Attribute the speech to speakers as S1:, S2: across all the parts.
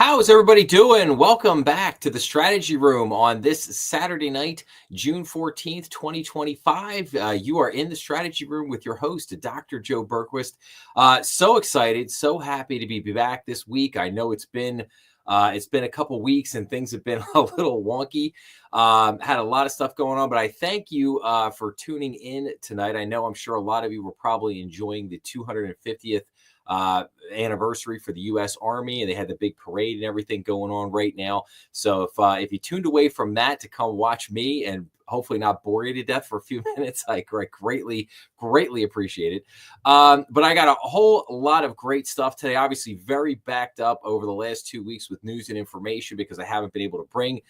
S1: How's everybody doing? Welcome back to the Strategy Room on this Saturday night, June 14th, 2025. You are in the Strategy Room with your host, Dr. Joe Berquist. So excited, so happy to be back this week. I know it's been a couple weeks and things have been a little wonky. Had a lot of stuff going on, but I thank you for tuning in tonight. I'm sure a lot of you were probably enjoying the 250th anniversary for the U.S. Army, and they had the big parade and everything going on right now. So if you tuned away from that to come watch me and hopefully not bore you to death for a few minutes, I greatly appreciate it. But I got a whole lot of great stuff today. Obviously, very backed up over the last 2 weeks with news and information because I haven't been able to bring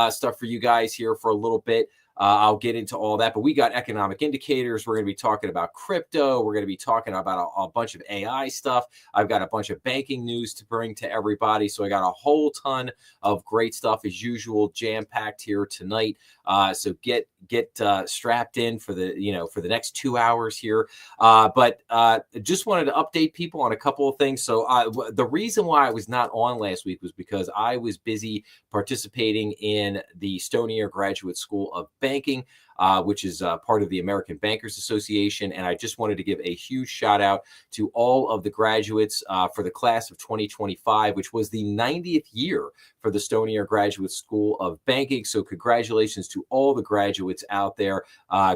S1: stuff for you guys here for a little bit. I'll get into all that, but we got economic indicators. We're going to be talking about crypto. We're going to be talking about a bunch of AI stuff. I've got a bunch of banking news to bring to everybody. So I got a whole ton of great stuff as usual, jam-packed here tonight. So get strapped in for the next 2 hours here. But just wanted to update people on a couple of things. So the reason why I was not on last week was because I was busy participating in the Stonier Graduate School of Banking, which is part of the American Bankers Association. And I just wanted to give a huge shout out to all of the graduates for the class of 2025, which was the 90th year for the Stonier Graduate School of Banking. So congratulations to all the graduates out there.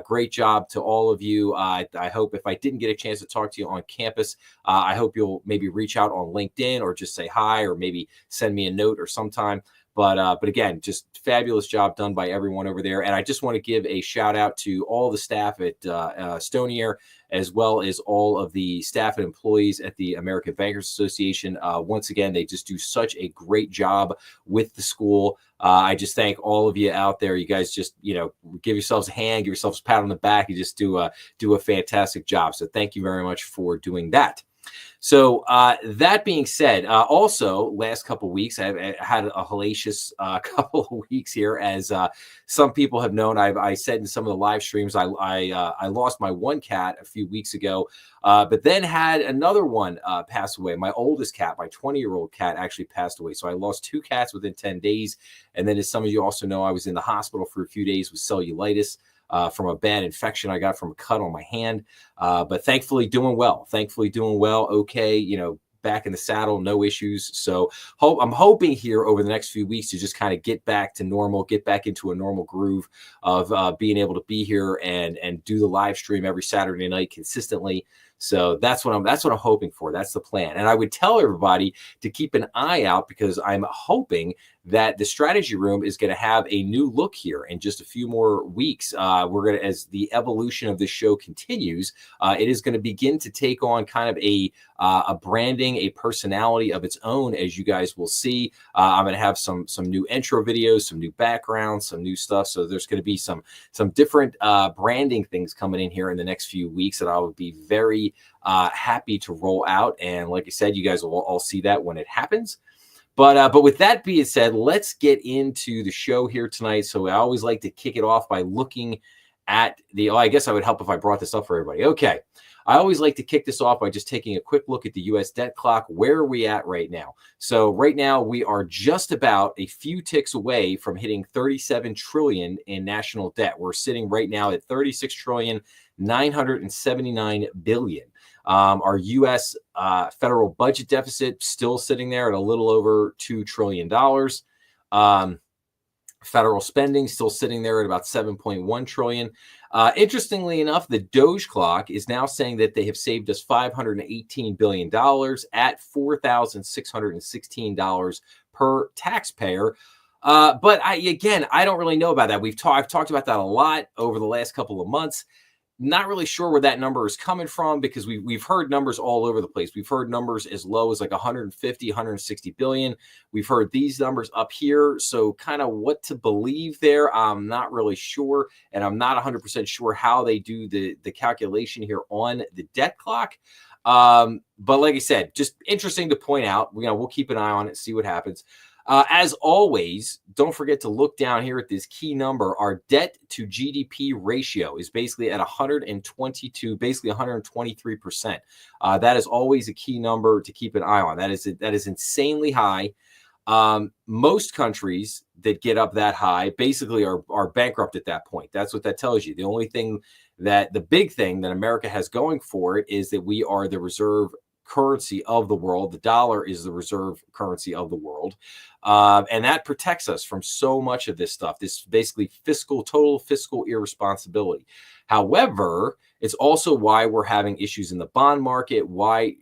S1: Great job to all of you. I hope if I didn't get a chance to talk to you on campus, I hope you'll maybe reach out on LinkedIn or just say hi or maybe send me a note or sometime. But again, just fabulous job done by everyone over there. And I just want to give a shout out to all the staff at Stonier, as well as all of the staff and employees at the American Bankers Association. Once again, they just do such a great job with the school. I just thank all of you out there. You guys just, give yourselves a hand, give yourselves a pat on the back. You just do a fantastic job. So thank you very much for doing that. So that being said, also last couple of weeks, I've had a hellacious couple of weeks here. As some people have known, I said in some of the live streams, I lost my one cat a few weeks ago, but then had another one pass away. My oldest cat, my 20-year-old cat, actually passed away. So I lost 2 cats within 10 days. And then, as some of you also know, I was in the hospital for a few days with cellulitis. From a bad infection I got from a cut on my hand, but thankfully doing well. Okay, back in the saddle, no issues. So I'm hoping here over the next few weeks to just kind of get back to normal, get back into a normal groove of being able to be here and do the live stream every Saturday night consistently. So that's what I'm hoping for. That's the plan. And I would tell everybody to keep an eye out because I'm hoping that the Strategy Room is going to have a new look here in just a few more weeks. As the evolution of this show continues, it is going to begin to take on kind of a branding, a personality of its own, as you guys will see. I'm going to have some new intro videos, some new backgrounds, some new stuff. So there's going to be some different branding things coming in here in the next few weeks that I would be very happy to roll out. And like I said, you guys will all see that when it happens. But with that being said, let's get into the show here tonight. So I always like to kick it off by looking at I guess I would help if I brought this up for everybody. Okay. I always like to kick this off by just taking a quick look at the U.S. debt clock. Where are we at right now? So right now we are just about a few ticks away from hitting 37 trillion in national debt. We're sitting right now at 36 trillion, 979 billion. Our U.S. Federal budget deficit still sitting there at a little over $2 trillion. Federal spending still sitting there at about 7.1 trillion. Interestingly enough, the Doge clock is now saying that they have saved us $518 billion at $4,616 per taxpayer. But I don't really know about that. I've talked about that a lot over the last couple of months. Not really sure where that number is coming from because we've heard numbers all over the place. We've heard numbers as low as like 150, 160 billion. We've heard these numbers up here. So kind of what to believe there, I'm not really sure. And I'm not 100% sure how they do the calculation here on the debt clock. But like I said, just interesting to point out. We'll keep an eye on it, see what happens. As always, don't forget to look down here at this key number. Our debt to GDP ratio is basically at 122, basically 123%. That is always a key number to keep an eye on. That is insanely high. Most countries that get up that high basically are bankrupt at that point. That's what that tells you. The big thing that America has going for it is that we are the reserve currency of the world. The dollar is the reserve currency of the world. And that protects us from so much of this stuff, this basically total fiscal irresponsibility. However, it's also why we're having issues in the bond market, why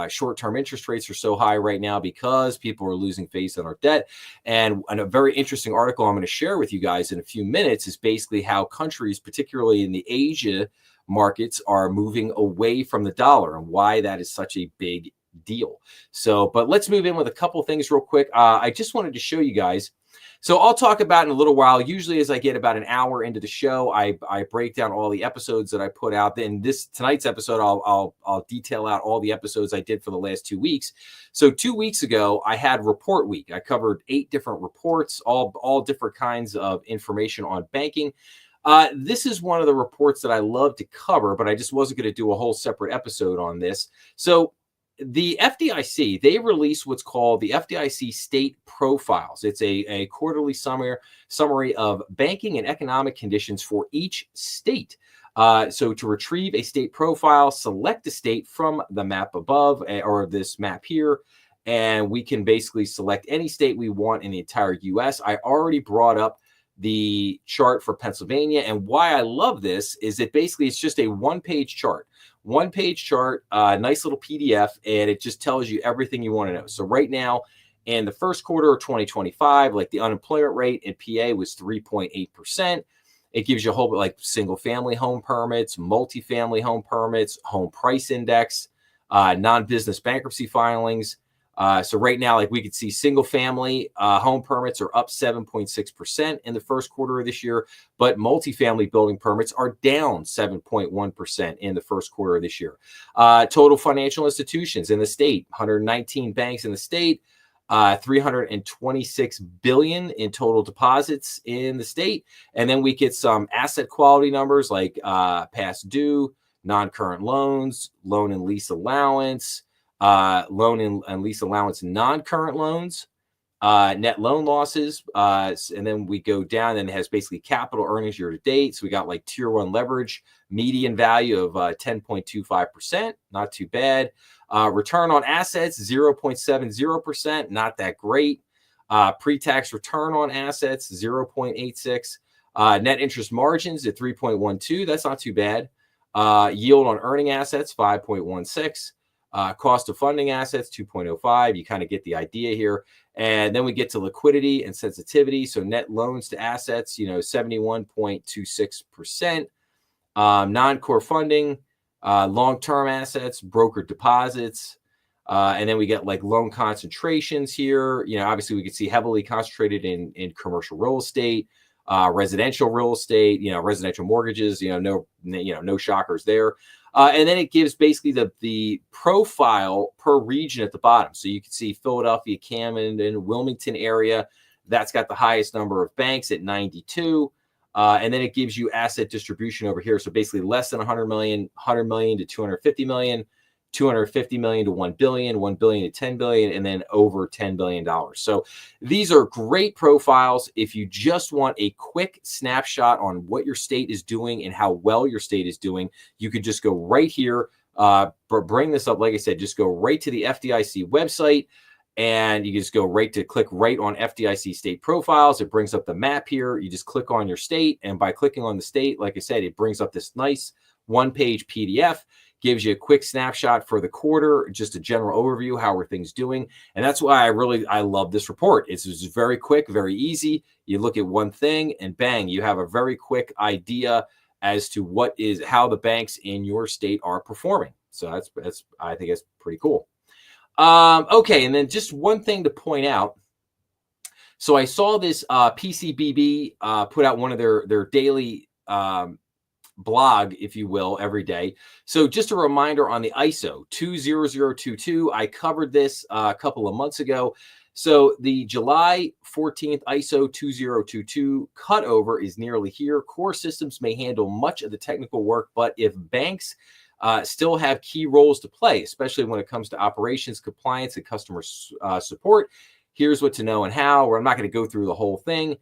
S1: short-term interest rates are so high right now, because people are losing faith in our debt. And a very interesting article I'm going to share with you guys in a few minutes is basically how countries, particularly in the Asia markets, are moving away from the dollar and why that is such a big deal. So, but let's move in with a couple of things real quick. I just wanted to show you guys. So I'll talk about in a little while. Usually as I get about an hour into the show, I break down all the episodes that I put out. In tonight's episode, I'll detail out all the episodes I did for the last 2 weeks. So 2 weeks ago, I had report week. I covered 8 different reports, all different kinds of information on banking. This is one of the reports that I love to cover, but I just wasn't going to do a whole separate episode on this. So the FDIC, they release what's called the FDIC state profiles. It's a quarterly summary of banking and economic conditions for each state. So to retrieve a state profile, select a state from the map above or this map here, and we can basically select any state we want in the entire U.S. I already brought up the chart for Pennsylvania, and why I love this is that basically it's just a one-page chart. Nice little PDF, and it just tells you everything you want to know. So right now, in the first quarter of 2025, like the unemployment rate in PA was 3.8%. It gives you a whole bit like single-family home permits, multifamily home permits, home price index, non-business bankruptcy filings. So right now, like we could see single family home permits are up 7.6% in the first quarter of this year, but multifamily building permits are down 7.1% in the first quarter of this year. Total financial institutions in the state, 119 banks in the state, 326 billion in total deposits in the state. And then we get some asset quality numbers like past due, non-current loans, loan and lease allowance, loan and lease allowance, non-current loans, net loan losses, and then we go down and it has basically capital earnings year to date. So we got like tier 1 leverage, median value of 10.25%, not too bad. Return on assets 0.70%, not that great. Pre-tax return on assets 0.86. Net interest margins at 3.12, that's not too bad. Yield on earning assets 5.16. Cost of funding assets, 2.05. You kind of get the idea here. And then we get to liquidity and sensitivity. So net loans to assets, 71.26%. Non-core funding, long-term assets, brokered deposits. And then we get like loan concentrations here. Obviously we could see heavily concentrated in commercial real estate, residential real estate, residential mortgages, no shockers there. And then it gives basically the profile per region at the bottom. So you can see Philadelphia, Camden, Wilmington area. That's got the highest number of banks at 92. And then it gives you asset distribution over here. So basically less than 100 million to 250 million, 250 million to 1 billion, 1 billion to 10 billion, and then over $10 billion. So these are great profiles. If you just want a quick snapshot on what your state is doing and how well your state is doing, you could just go right here. Bring this up, like I said, just go right to the FDIC website, and you just go click right on FDIC state profiles. It brings up the map here. You just click on your state, and by clicking on the state, like I said, it brings up this nice one-page PDF. Gives you a quick snapshot for the quarter, just a general overview, how are things doing. And that's why I love this report. It's just very quick, very easy. You look at one thing and bang, you have a very quick idea as to how the banks in your state are performing. So I think that's pretty cool. Okay, and then just one thing to point out. So I saw this PCBB put out one of their daily blog, if you will, every day. So just a reminder on the ISO 20022, I covered this a couple of months ago. So the July 14th ISO 2022 cutover is nearly here. Core systems may handle much of the technical work, but if banks still have key roles to play, especially when it comes to operations, compliance, and customer support, here's what to know and how, or I'm not going to go through the whole thing.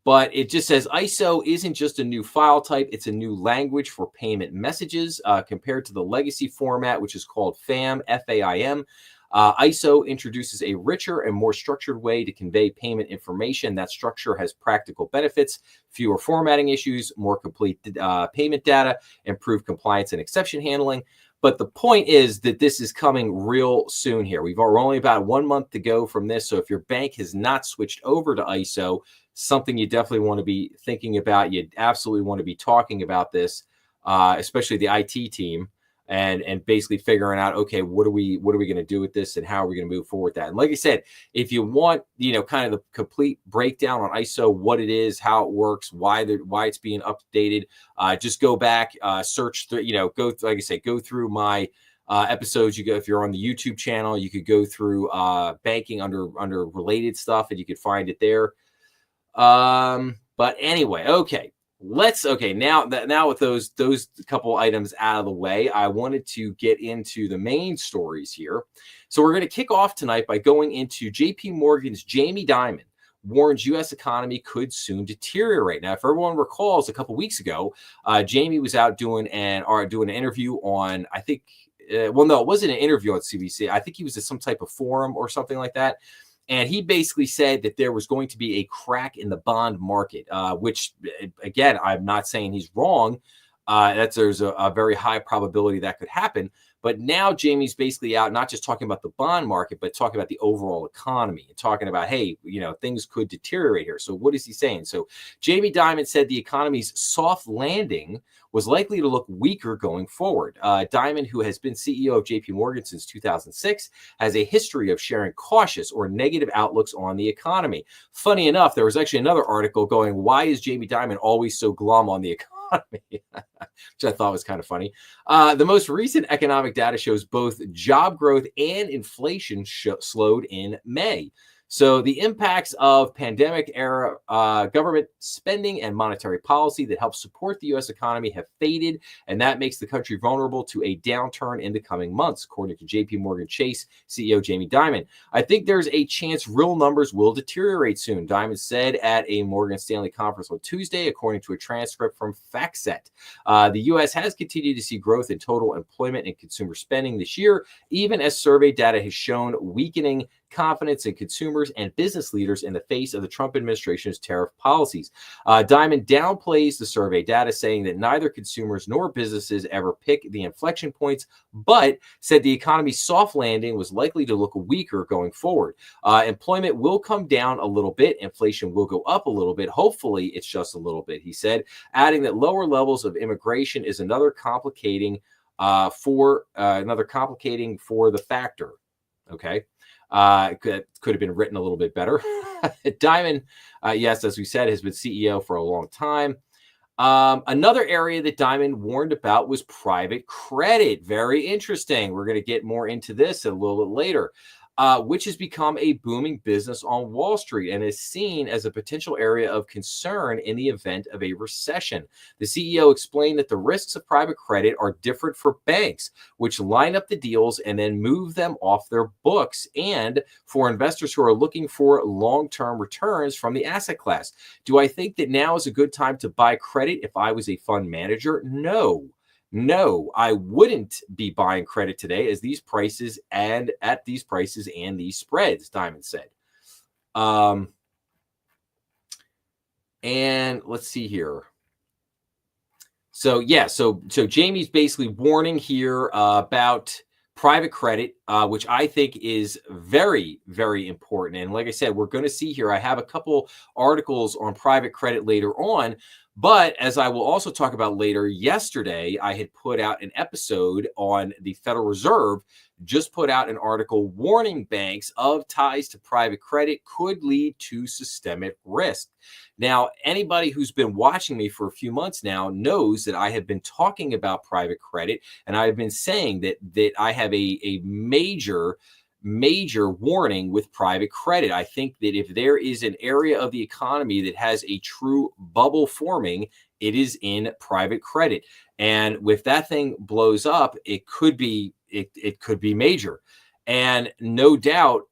S1: But it just says ISO isn't just a new file type, it's a new language for payment messages compared to the legacy format, which is called FAM, F-A-I-M. ISO introduces a richer and more structured way to convey payment information. That structure has practical benefits, fewer formatting issues, more complete payment data, improved compliance and exception handling. But the point is that this is coming real soon here. We're only about 1 month to go from this. So if your bank has not switched over to ISO, something you definitely want to be thinking about. You absolutely want to be talking about this, especially the IT team, and basically figuring out, okay, what are we going to do with this, and how are we going to move forward with that? And like I said, if you want, kind of the complete breakdown on ISO, what it is, how it works, why it's being updated, just go back, search through, like I said, go through my episodes. You go, if you're on the YouTube channel, you could go through banking under related stuff, and you could find it there. But anyway, okay. Now with those couple items out of the way, I wanted to get into the main stories here. So we're going to kick off tonight by going into JP Morgan's Jamie Dimon warns U.S. economy could soon deteriorate. Now, if everyone recalls, a couple weeks ago, Jamie was out doing an interview on, I think, well, no, it wasn't an interview on CBC. I think he was at some type of forum or something like that. And he basically said that there was going to be a crack in the bond market, which, again, I'm not saying he's wrong. There's a very high probability that could happen. But now Jamie's basically out, not just talking about the bond market, but talking about the overall economy and talking about, hey, things could deteriorate here. So what is he saying? So Jamie Dimon said the economy's soft landing was likely to look weaker going forward. Dimon, who has been CEO of JP Morgan since 2006, has a history of sharing cautious or negative outlooks on the economy. Funny enough, there was actually another article going, why is Jamie Dimon always so glum on the economy? Which I thought was kind of funny. The most recent economic data shows both job growth and inflation slowed in May. So the impacts of pandemic-era government spending and monetary policy that help support the U.S. economy have faded, and that makes the country vulnerable to a downturn in the coming months, according to JP Morgan Chase CEO Jamie Dimon. I think there's a chance real numbers will deteriorate soon, Dimon said at a Morgan Stanley conference on Tuesday, according to a transcript from FactSet. The U.S. has continued to see growth in total employment and consumer spending this year, even as survey data has shown weakening confidence in consumers and business leaders in the face of the Trump administration's tariff policies. Dimon downplays the survey data, saying that neither consumers nor businesses ever pick the inflection points, but said the economy's soft landing was likely to look weaker going forward. Employment will come down a little bit. Inflation will go up a little bit. Hopefully, it's just a little bit, he said, adding that lower levels of immigration is another complicating for the factor. Okay. Could have been written a little bit better. Dimon, yes, as we said, has been CEO for a long time. Another area that Dimon warned about was private credit. Very interesting. We're going to get more into this a little bit later. Which has become a booming business on Wall Street and is seen as a potential area of concern in the event of a recession. The CEO explained that the risks of private credit are different for banks, which line up the deals and then move them off their books, and for investors who are looking for long-term returns from the asset class. Do I think that now is a good time to buy credit if I was a fund manager? No, I wouldn't be buying credit today at these prices and these spreads, Dimon said. And let's see here. So Jamie's basically warning here about private credit, which I think is very, very important. And like I said, we're going to see here, I have a couple articles on private credit later on. But as I will also talk about later, yesterday I had put out an episode on the Federal Reserve, just put out an article warning banks of ties to private credit could lead to systemic risk. Now, anybody who's been watching me for a few months now knows that I have been talking about private credit, and I've been saying that I have a major warning with private credit. I think that if there is an area of the economy that has a true bubble forming, it is in private credit. And if that thing blows up, it could be major. And no doubt,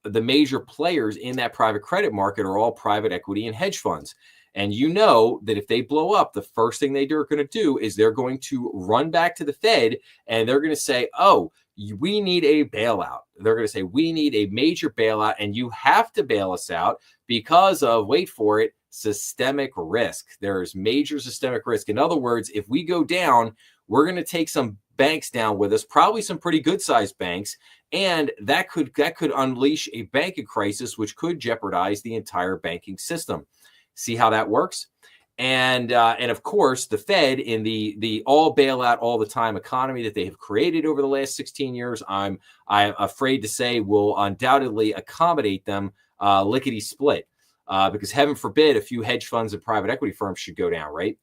S1: the major players in that private credit market are all private equity and hedge funds. And you know that if they blow up, the first thing they're going to do is they're going to run back to the Fed and they're going to say, oh, we need a bailout. They're going to say, we need a major bailout and you have to bail us out because of, wait for it, systemic risk. There's major systemic risk. In other words, if we go down, we're going to take some banks down with us, probably some pretty good sized banks. And that could unleash a banking crisis, which could jeopardize the entire banking system. See how that works? And of course, the Fed in the all bailout all the time economy that they have created over the last 16 years, I'm afraid to say will undoubtedly accommodate them lickety split because heaven forbid a few hedge funds and private equity firms should go down, right?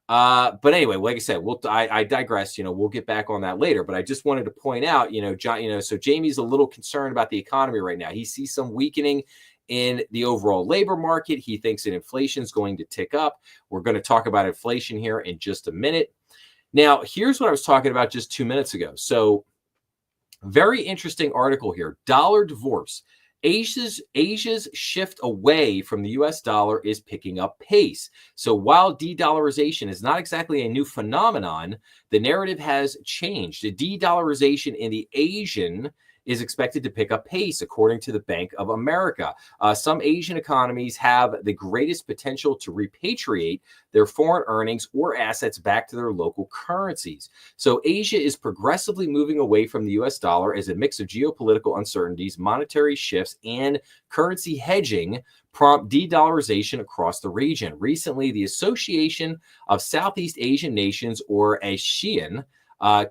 S1: But anyway, like I said, I digress. We'll get back on that later. But I just wanted to point out, John, so Jamie's a little concerned about the economy right now. He sees some weakening in the overall labor market. He thinks that inflation is going to tick up. We're going to talk about inflation here in just a minute. Now, here's what I was talking about just 2 minutes ago. So, very interesting article here. Dollar divorce. Asia's shift away from the US dollar is picking up pace. So while de-dollarization is not exactly a new phenomenon, the narrative has changed. The de-dollarization in the Asian is expected to pick up pace, according to the Bank of America. Some Asian economies have the greatest potential to repatriate their foreign earnings or assets back to their local currencies. So Asia is progressively moving away from the US dollar as a mix of geopolitical uncertainties, monetary shifts, and currency hedging prompt de-dollarization across the region. Recently, the Association of Southeast Asian Nations, or ASEAN,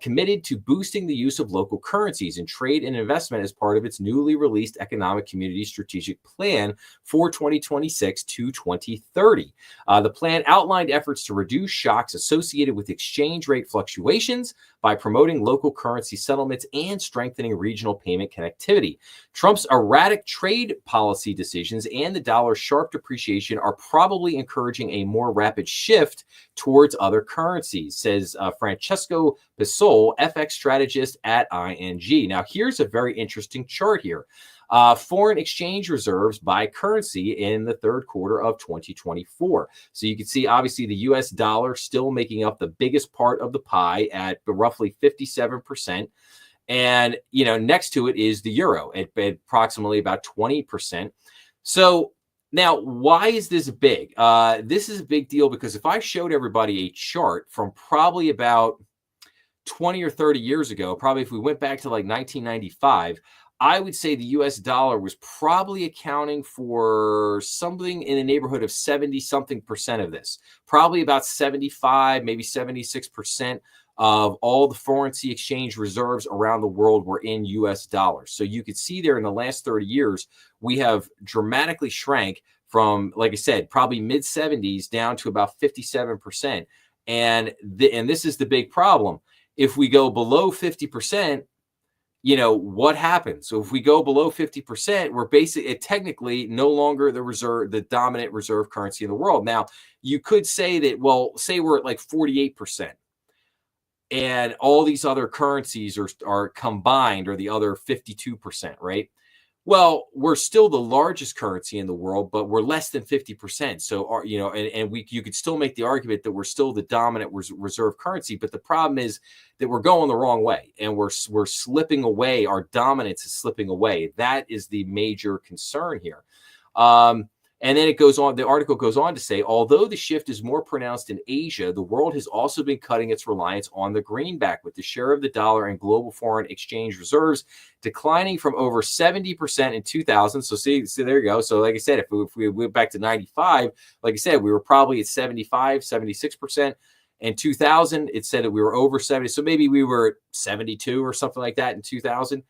S1: committed to boosting the use of local currencies in trade and investment as part of its newly released Economic Community Strategic Plan for 2026 to 2030. The plan outlined efforts to reduce shocks associated with exchange rate fluctuations by promoting local currency settlements and strengthening regional payment connectivity. Trump's erratic trade policy decisions and the dollar's sharp depreciation are probably encouraging a more rapid shift towards other currencies, says Francesco Pisol, FX strategist at ING. Now, here's a very interesting chart here. Foreign exchange reserves by currency in the third quarter of 2024. So you can see, obviously, the US dollar still making up the biggest part of the pie at roughly 57%. And, next to it is the euro at approximately about 20%. So now, why is this big? This is a big deal because if I showed everybody a chart from probably about 20 or 30 years ago, probably if we went back to like 1995, I would say the US dollar was probably accounting for something in the neighborhood of 70 something percent of this, probably about 75, maybe 76% of all the foreign exchange reserves around the world were in US dollars. So you could see there in the last 30 years, we have dramatically shrank from, like I said, probably mid 70s down to about 57%. And this is the big problem. If we go below 50%, what happens? So if we go below 50%, we're basically technically no longer the dominant reserve currency in the world. Now, you could say that, well, say we're at like 48%. And all these other currencies are combined, or the other 52%, right? Well, we're still the largest currency in the world, but we're less than 50%. So, you could still make the argument that we're still the dominant reserve currency. But the problem is that we're going the wrong way, and we're slipping away. Our dominance is slipping away. That is the major concern here. And then the article goes on to say, although the shift is more pronounced in Asia, the world has also been cutting its reliance on the greenback, with the share of the dollar in global foreign exchange reserves declining from over 70% in 2000. So see, there you go. So like I said, if we went back to 95, like I said, we were probably at 75, 76%. In 2000, it said that we were over 70. So maybe we were at 72 or something like that in 2000.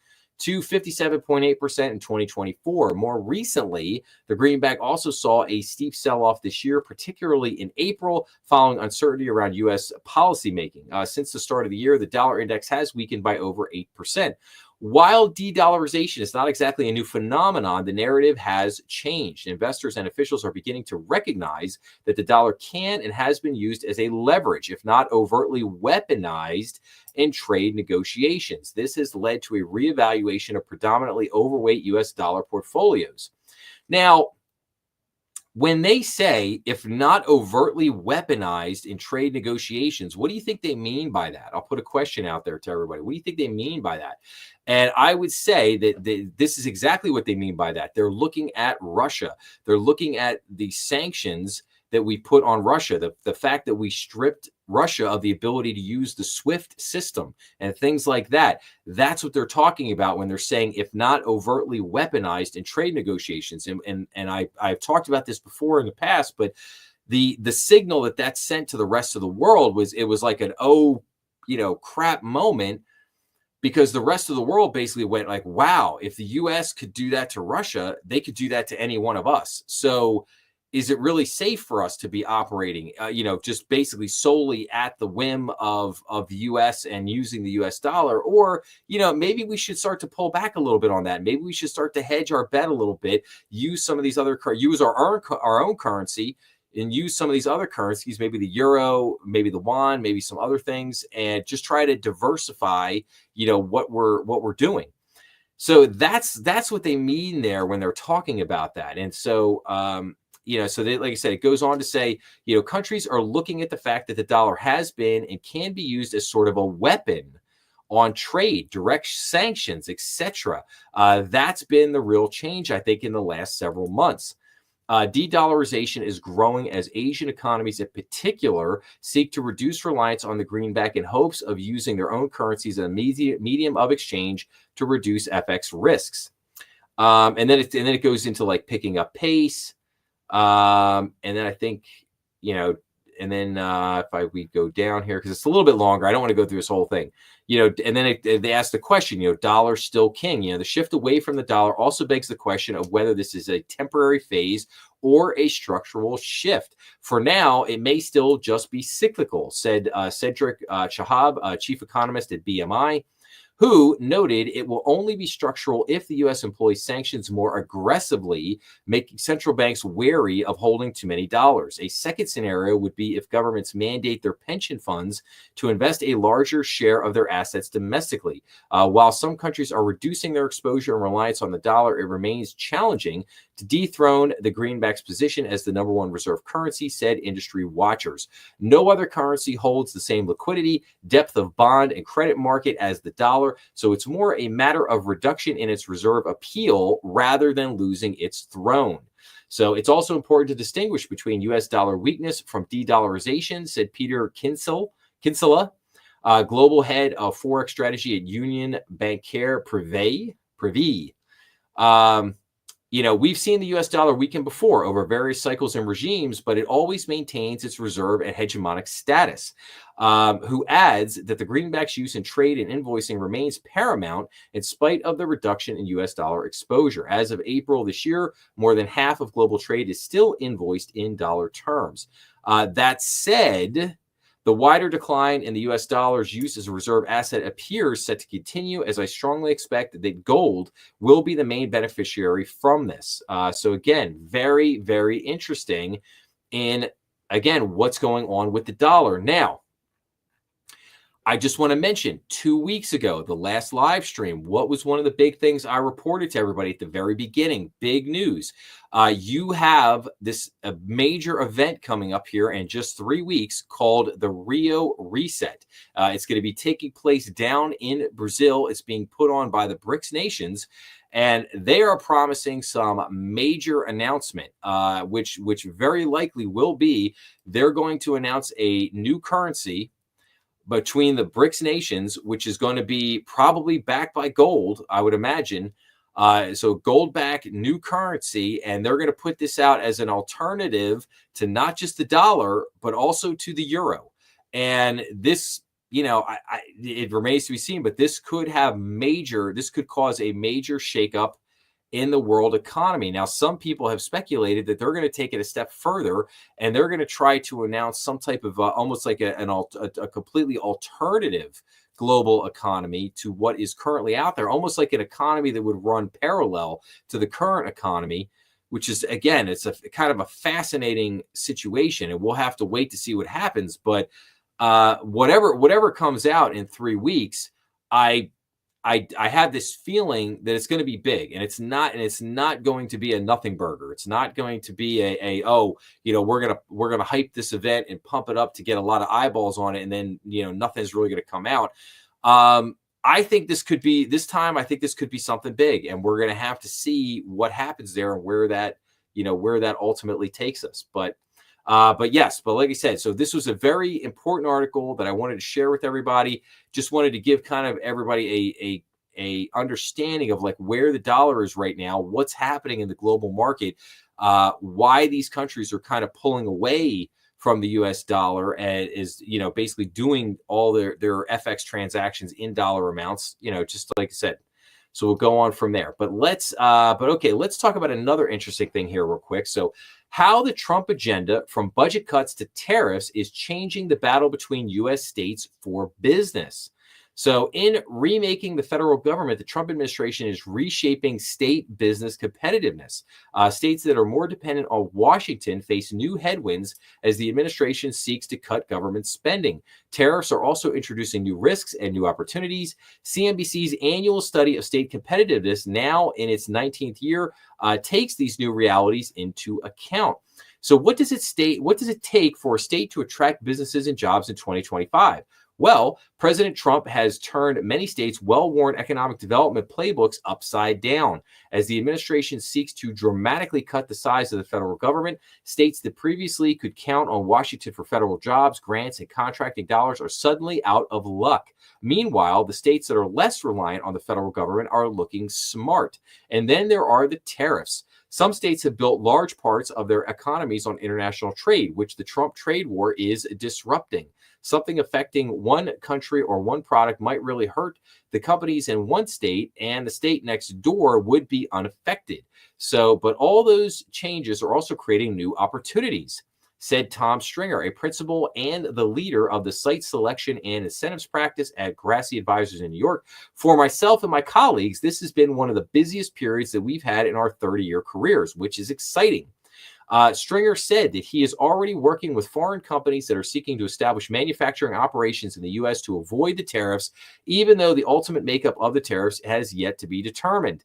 S1: To 57.8% in 2024. More recently, the greenback also saw a steep sell-off this year, particularly in April, following uncertainty around U.S. policymaking. Since the start of the year, the dollar index has weakened by over 8%. While de-dollarization is not exactly a new phenomenon, the narrative has changed. Investors and officials are beginning to recognize that the dollar can and has been used as a leverage, if not overtly weaponized, in trade negotiations. This has led to a reevaluation of predominantly overweight US dollar portfolios. Now, when they say, if not overtly weaponized in trade negotiations, what do you think they mean by that? I'll put a question out there to everybody. What do you think they mean by that? And I would say that this is exactly what they mean by that. They're looking at Russia. They're looking at the sanctions that we put on Russia, the fact that we stripped Russia of the ability to use the SWIFT system and things like that. That's what they're talking about when they're saying, if not overtly weaponized in trade negotiations. And I've talked about this before in the past, but the signal that sent to the rest of the world was, it was like an crap moment, because the rest of the world basically went like, wow, if the US could do that to Russia, they could do that to any one of us. So is it really safe for us to be operating, just basically solely at the whim of the U.S. and using the U.S. dollar? Or, maybe we should start to pull back a little bit on that. Maybe we should start to hedge our bet a little bit, use some of these use our own currency, and use some of these other currencies, maybe the euro, maybe the yuan, maybe some other things, and just try to diversify, what we're doing. So that's what they mean there when they're talking about that. And so, so they, like I said, it goes on to say, countries are looking at the fact that the dollar has been and can be used as sort of a weapon on trade, direct sanctions, etc. That's been the real change, I think, in the last several months. De-dollarization is growing as Asian economies in particular seek to reduce reliance on the greenback in hopes of using their own currencies as a medium of exchange to reduce FX risks. And then it goes into like picking up pace. And then I think, if we go down here, because it's a little bit longer, I don't want to go through this whole thing, and then they ask the question, dollar still king, the shift away from the dollar also begs the question of whether this is a temporary phase or a structural shift. For now, it may still just be cyclical, said Cedric Shahab, chief economist at BMI, who noted it will only be structural if the U.S. employs sanctions more aggressively, making central banks wary of holding too many dollars. A second scenario would be if governments mandate their pension funds to invest a larger share of their assets domestically. While some countries are reducing their exposure and reliance on the dollar, it remains challenging to dethrone the greenback's position as the number one reserve currency, said industry watchers. No other currency holds the same liquidity, depth of bond and credit market as the dollar, so it's more a matter of reduction in its reserve appeal rather than losing its throne. So it's also important to distinguish between U.S. dollar weakness from de-dollarization, said Peter Kinsella, global head of Forex strategy at Union Bancaire Privée. We've seen the U.S. dollar weaken before over various cycles and regimes, but it always maintains its reserve and hegemonic status. Who adds that the greenback's use in trade and invoicing remains paramount in spite of the reduction in U.S. dollar exposure. As of April this year, more than half of global trade is still invoiced in dollar terms. That said, the wider decline in the U.S. dollar's use as a reserve asset appears set to continue, as I strongly expect that gold will be the main beneficiary from this. So again, very, very interesting in, again, what's going on with the dollar. Now, I just want to mention 2 weeks ago, the last live stream, what was one of the big things I reported to everybody at the very beginning? Big news. You have this major event coming up here in just 3 weeks called the Rio Reset. It's going to be taking place down in Brazil. It's being put on by the BRICS nations. And they are promising some major announcement, which very likely will be they're going to announce a new currency between the BRICS nations, which is going to be probably backed by gold, I would imagine. So gold-backed new currency, and they're going to put this out as an alternative to not just the dollar, but also to the euro. And this, it remains to be seen, but this could cause a major shakeup in the world economy. Now, some people have speculated that they're going to take it a step further and they're going to try to announce some type of almost like a completely alternative global economy to what is currently out there, almost like an economy that would run parallel to the current economy, which is, again, it's a kind of a fascinating situation, and we'll have to wait to see what happens. But whatever comes out in 3 weeks, I have this feeling that it's going to be big, and it's not going to be a nothing burger. It's not going to be we're gonna hype this event and pump it up to get a lot of eyeballs on it, and then nothing's really going to come out. I think this could be something big, and we're going to have to see what happens there and where that ultimately takes us. But like I said, so this was a very important article that I wanted to share with everybody. Just wanted to give kind of everybody a understanding of like where the dollar is right now, what's happening in the global market, why these countries are kind of pulling away from the U.S. dollar and is basically doing all their FX transactions in dollar amounts. Just like I said. So we'll go on from there. But let's talk about another interesting thing here real quick. So how the Trump agenda from budget cuts to tariffs is changing the battle between U.S. states for business. So in remaking the federal government, the Trump administration is reshaping state business competitiveness. States that are more dependent on Washington face new headwinds as the administration seeks to cut government spending. Tariffs are also introducing new risks and new opportunities. CNBC's annual study of state competitiveness, now in its 19th year, takes these new realities into account. So what does it take for a state to attract businesses and jobs in 2025? Well, President Trump has turned many states' well-worn economic development playbooks upside down. As the administration seeks to dramatically cut the size of the federal government, states that previously could count on Washington for federal jobs, grants, and contracting dollars are suddenly out of luck. Meanwhile, the states that are less reliant on the federal government are looking smart. And then there are the tariffs. Some states have built large parts of their economies on international trade, which the Trump trade war is disrupting. Something affecting one country or one product might really hurt the companies in one state, and the state next door would be unaffected. But all those changes are also creating new opportunities, said Tom Stringer, a principal and the leader of the site selection and incentives practice at Grassi Advisors in New York. For myself and my colleagues, this has been one of the busiest periods that we've had in our 30-year careers, which is exciting. Stringer said that he is already working with foreign companies that are seeking to establish manufacturing operations in the U.S. to avoid the tariffs, even though the ultimate makeup of the tariffs has yet to be determined.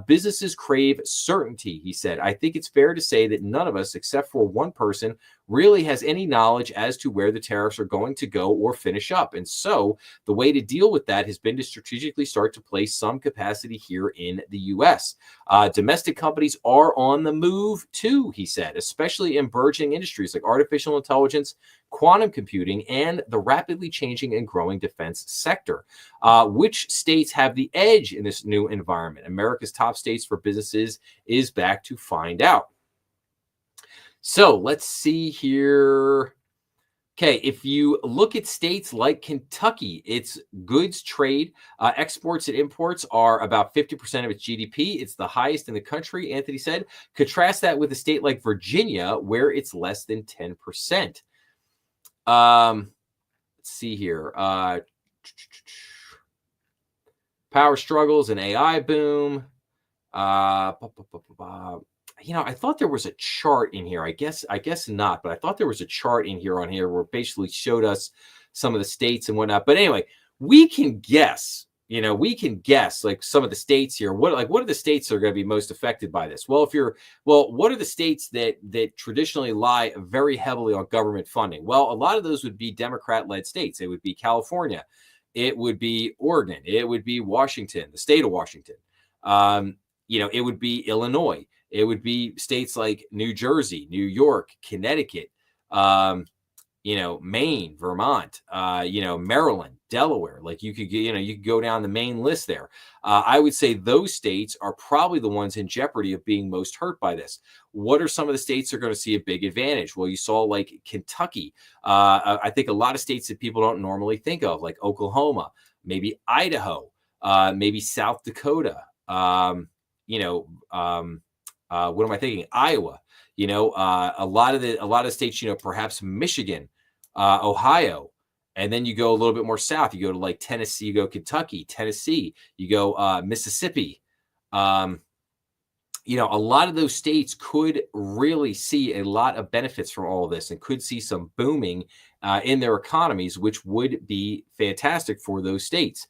S1: Businesses crave certainty, he said. I think it's fair to say that none of us, except for one person, really has any knowledge as to where the tariffs are going to go or finish up. And so the way to deal with that has been to strategically start to place some capacity here in the U.S. Domestic companies are on the move too, he said, especially in burgeoning industries like artificial intelligence, quantum computing, and the rapidly changing and growing defense sector. Which states have the edge in this new environment? America's top states for businesses is back to find out. So let's see here. Okay, if you look at states like Kentucky, its goods trade, exports and imports are about 50% of its GDP. It's the highest in the country, Anthony said. Contrast that with a state like Virginia, where it's less than 10%. Let's see here. Power struggles and AI boom. I thought there was a chart in here. I guess not, but I thought there was a chart in here where it basically showed us some of the states and whatnot. But anyway, we can guess like some of the states here. What are the states that are going to be most affected by this? Well, what are the states that traditionally lie very heavily on government funding? Well, a lot of those would be Democrat-led states. It would be California. It would be Oregon. It would be Washington, the state of Washington. It would be Illinois. It would be states like New Jersey, New York, Connecticut, Maine, Vermont, Maryland, Delaware. Like you could go down the main list there. I would say those states are probably the ones in jeopardy of being most hurt by this. What are some of the states that are going to see a big advantage? Well, you saw like Kentucky. I think a lot of states that people don't normally think of, like Oklahoma, maybe Idaho, maybe South Dakota. what am I thinking? Iowa, a lot of states, perhaps Michigan, Ohio, and then you go a little bit more south. You go to like Tennessee, you go Kentucky, Tennessee, you go Mississippi. Um, a lot of those states could really see a lot of benefits from all of this and could see some booming in their economies, which would be fantastic for those states.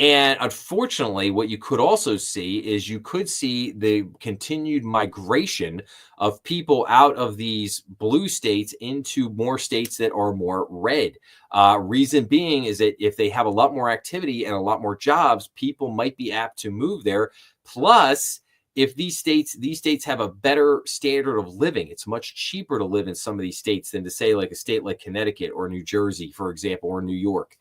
S1: And unfortunately, what you could also see is you could see the continued migration of people out of these blue states into more states that are more red. Reason being is that if they have a lot more activity and a lot more jobs, people might be apt to move there. Plus, if these states have a better standard of living, it's much cheaper to live in some of these states than to say like a state like Connecticut or New Jersey, for example, or New York.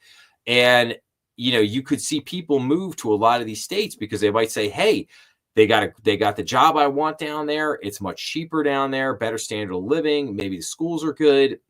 S1: And you could see people move to a lot of these states because they might say, hey, they got the job I want down there. It's much cheaper down there, better standard of living. Maybe the schools are good,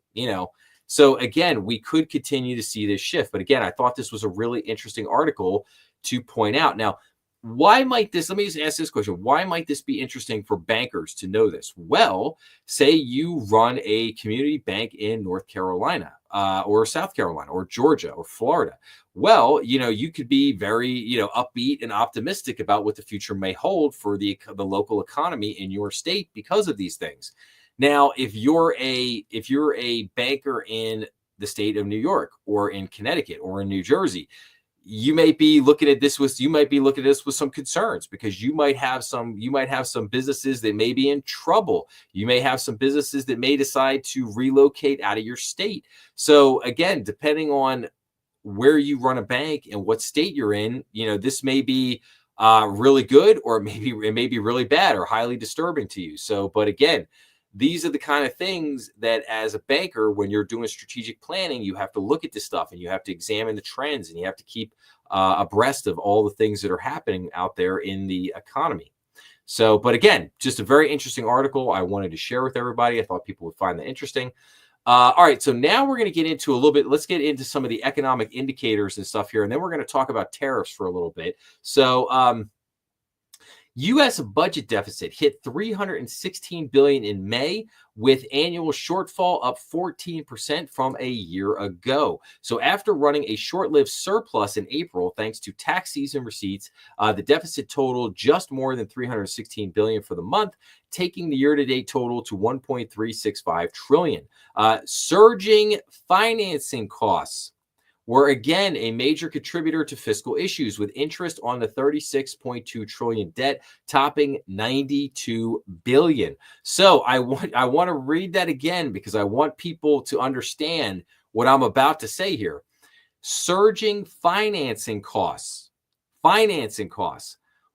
S1: So again, we could continue to see this shift. But again, I thought this was a really interesting article to point out. Now, let me just ask this question. Why might this be interesting for bankers to know this? Well, say you run a community bank in North Carolina or South Carolina or Georgia or Florida. Well, you could be very, upbeat and optimistic about what the future may hold for the local economy in your state because of these things. Now, if you're a banker in the state of New York or in Connecticut or in New Jersey, you might be looking at this with some concerns because you might have some businesses that may be in trouble. You may have some businesses that may decide to relocate out of your state. So again, depending on where you run a bank and what state you're in, this may be really good, or it may be really bad or highly disturbing to you. So, but again, these are the kind of things that as a banker, when you're doing strategic planning, you have to look at this stuff and you have to examine the trends and you have to keep abreast of all the things that are happening out there in the economy. So, but again, just a very interesting article I wanted to share with everybody. I thought people would find that interesting. All right, so now we're going to get into let's get into some of the economic indicators and stuff here, and then we're going to talk about tariffs for a little bit. So, U.S. budget deficit hit $316 billion in May, with annual shortfall up 14% from a year ago. So after running a short-lived surplus in April, thanks to tax season receipts, the deficit totaled just more than $316 billion for the month, taking the year-to-date total to $1.365 trillion. Surging financing costs were again a major contributor to fiscal issues, with interest on the $36.2 trillion debt topping $92 billion. So I want to read that again because I want people to understand what I'm about to say here. Surging financing costs.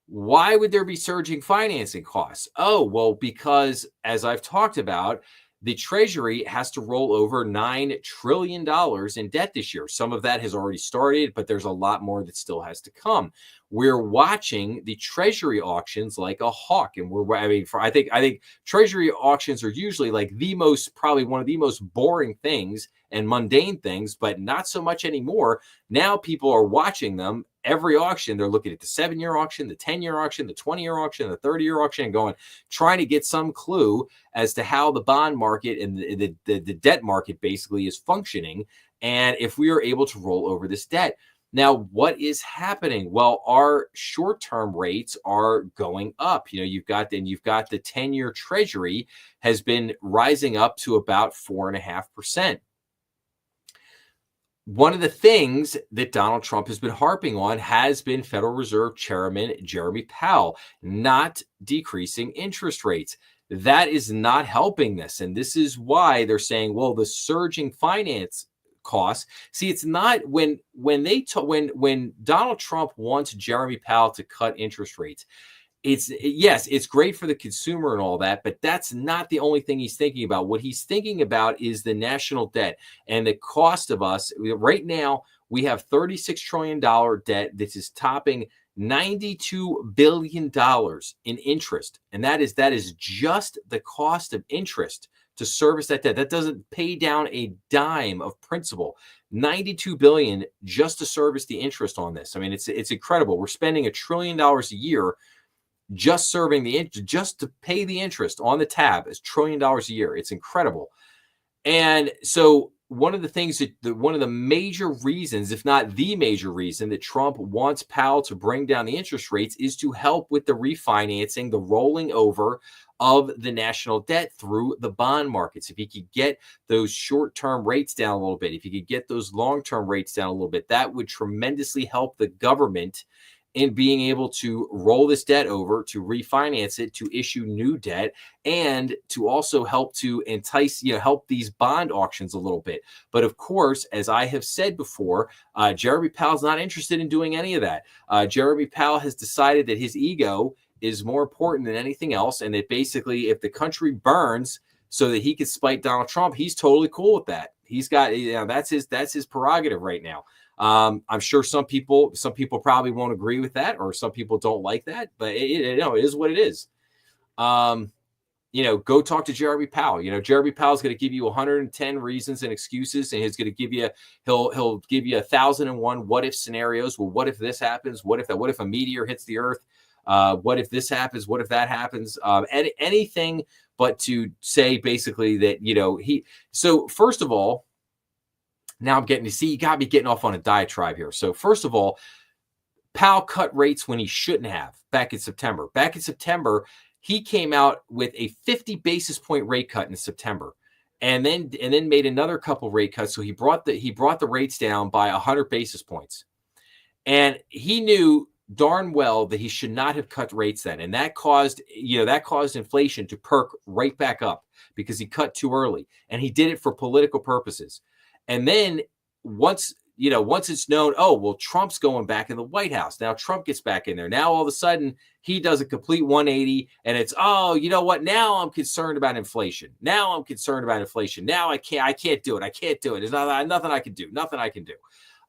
S1: Why would there be surging financing costs? Oh, well, because as I've talked about, the Treasury has to roll over $9 trillion in debt this year. Some of that has already started, but there's a lot more that still has to come. We're watching the Treasury auctions like a hawk, and I think Treasury auctions are usually like probably one of the most boring things and mundane things, but not so much anymore. Now people are watching them. Every auction, they're looking at the 7-year auction, the 10-year auction, the 20-year auction, the 30-year auction, and trying to get some clue as to how the bond market and the debt market basically is functioning, and if we are able to roll over this debt. Now, what is happening? Well, our short-term rates are going up. You've got the 10-year Treasury has been rising up to about 4.5%. One of the things that Donald Trump has been harping on has been Federal Reserve Chairman Jeremy Powell not decreasing interest rates. That is not helping this. And this is why they're saying, well, the surging finance costs. See, it's not when Donald Trump wants Jeremy Powell to cut interest rates. It's great for the consumer and all that, but that's not the only thing he's thinking about. What he's thinking about is the national debt and the cost of us. Right now, we have $36 trillion debt that is topping $92 billion in interest. And that is just the cost of interest to service that debt. That doesn't pay down a dime of principal. $92 billion just to service the interest on this. I mean, it's incredible. We're spending $1 trillion a year just serving just to pay the interest on the tab is $1 trillion a year. It's incredible. And so one of the things one of the major reasons, if not the major reason, that Trump wants Powell to bring down the interest rates is to help with the refinancing, the rolling over of the national debt through the bond markets. If he could get those short-term rates down a little bit, if he could get those long-term rates down a little bit, that would tremendously help the government in being able to roll this debt over, to refinance it, to issue new debt, and to also help to entice, help these bond auctions a little bit. But of course, as I have said before, Jeremy Powell's not interested in doing any of that. Jeremy Powell has decided that his ego is more important than anything else, and that basically if the country burns so that he can spite Donald Trump, he's totally cool with that. He's got, that's his prerogative right now. I'm sure some people probably won't agree with that, or some people don't like that, but it is what it is. Go talk to Jeremy Powell. Jeremy Powell's going to give you 110 reasons and excuses, and he's going to give you, he'll give you 1,001 what if scenarios. Well, what if this happens? What if a meteor hits the earth? What if this happens? What if that happens? Anything but to say basically that, so first of all, now I'm getting to see, you got me getting off on a diatribe here. So first of all, Powell cut rates when he shouldn't have back in September. Back in September, he came out with a 50 basis point rate cut in September, and then made another couple rate cuts. So he brought the rates down by 100 basis points, and he knew darn well that he should not have cut rates then, and that caused inflation to perk right back up because he cut too early, and he did it for political purposes. And then once it's known, oh, well, Trump's going back in the White House. Now Trump gets back in there. Now all of a sudden he does a complete 180, and it's, oh, you know what? Now I'm concerned about inflation. Now I can't do it. I can't do it. There's nothing I can do. Nothing I can do.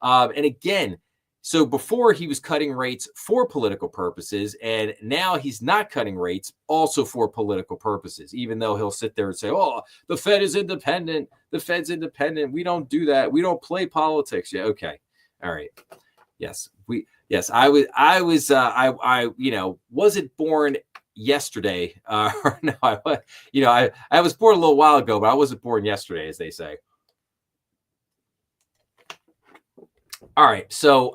S1: And again, so before he was cutting rates for political purposes, and now he's not cutting rates also for political purposes, even though he'll sit there and say, oh, the Fed is independent. The Fed's independent. We don't do that. We don't play politics. Yeah. Okay. All right. Yes. I wasn't born yesterday. No, I was born a little while ago, but I wasn't born yesterday, as they say. All right, so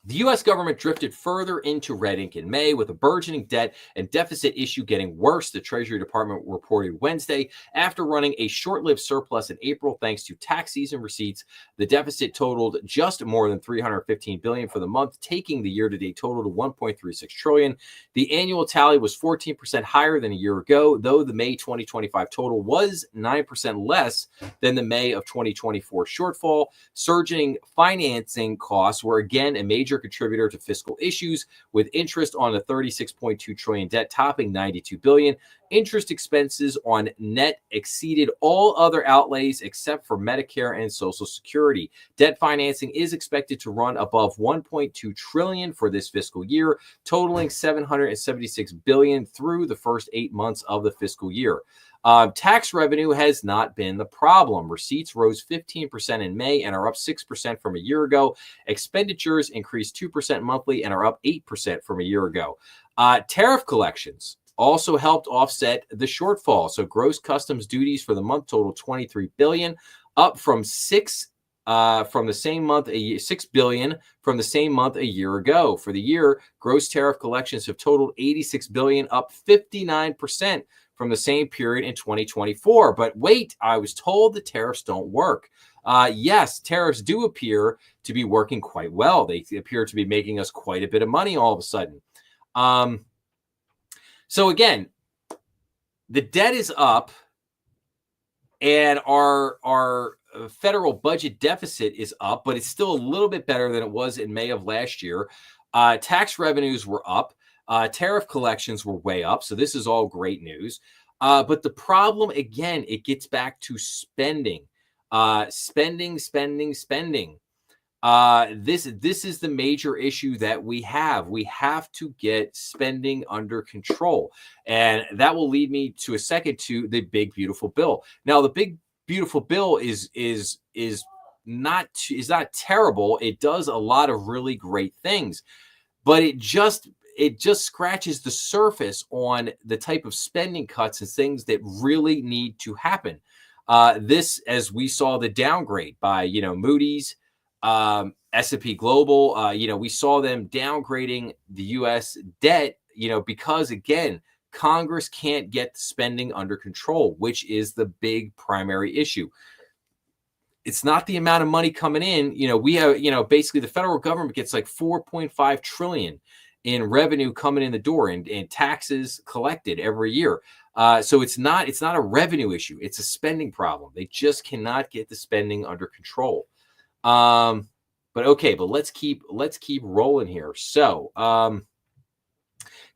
S1: the U.S. government drifted further into red ink in May with a burgeoning debt and deficit issue getting worse, the Treasury Department reported Wednesday. After running a short-lived surplus in April thanks to tax season receipts, the deficit totaled just more than $315 billion for the month, taking the year-to-date total to $1.36 trillion. The annual tally was 14% higher than a year ago, though the May 2025 total was 9% less than the May of 2024 shortfall. Surging financing costs were again a major contributor to fiscal issues, with interest on the $36.2 trillion debt topping $92 billion. Interest expenses on net exceeded all other outlays except for Medicare and Social Security. Debt financing is expected to run above $1.2 trillion for this fiscal year, totaling $776 billion through the first 8 months of the fiscal year. Tax revenue has not been the problem. Receipts rose 15% in May and are up 6% from a year ago. Expenditures increased 2% monthly and are up 8% from a year ago. Tariff collections also helped offset the shortfall. So gross customs duties for the month total $23 billion, up from $6 billion from the same month a year ago. For the year, gross tariff collections have totaled $86 billion, up 59% from the same period in 2024. But wait, I was told the tariffs don't work. Yes, tariffs do appear to be working quite well. They appear to be making us quite a bit of money all of a sudden. So again, the debt is up, and our federal budget deficit is up, but it's still a little bit better than it was in May of last year. Tax revenues were up. Tariff collections were way up. So this is all great news. But the problem, again, it gets back to spending. Spending. This is the major issue that we have. We have to get spending under control, and that will lead me to a second to the big beautiful bill. Now, the big beautiful bill is not terrible. It does a lot of really great things, but it just scratches the surface on the type of spending cuts and things that really need to happen. This, as we saw the downgrade by Moody's, S&P Global, we saw them downgrading the U.S. debt, because again, Congress can't get the spending under control, which is the big primary issue. It's not the amount of money coming in. We have, basically the federal government gets like 4.5 trillion in revenue coming in the door and taxes collected every year. So it's not a revenue issue. It's a spending problem. They just cannot get the spending under control. But let's keep rolling here. So,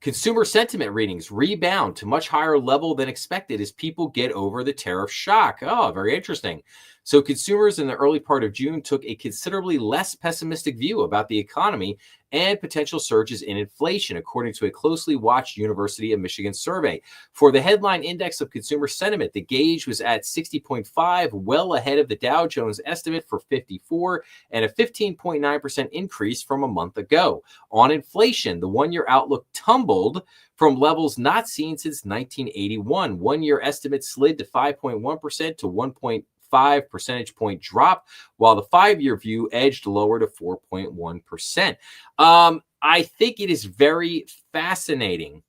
S1: consumer sentiment readings rebound to much higher level than expected as people get over the tariff shock. Oh, very interesting. So consumers in the early part of June took a considerably less pessimistic view about the economy and potential surges in inflation, according to a closely watched University of Michigan survey. For the headline index of consumer sentiment, the gauge was at 60.5, well ahead of the Dow Jones estimate for 54, and a 15.9% increase from a month ago. On inflation, the one-year outlook tumbled from levels not seen since 1981. One-year estimates slid to 5.1% to 1.5 percentage point drop, while the 5-year view edged lower to 4.1%. I think it is very fascinating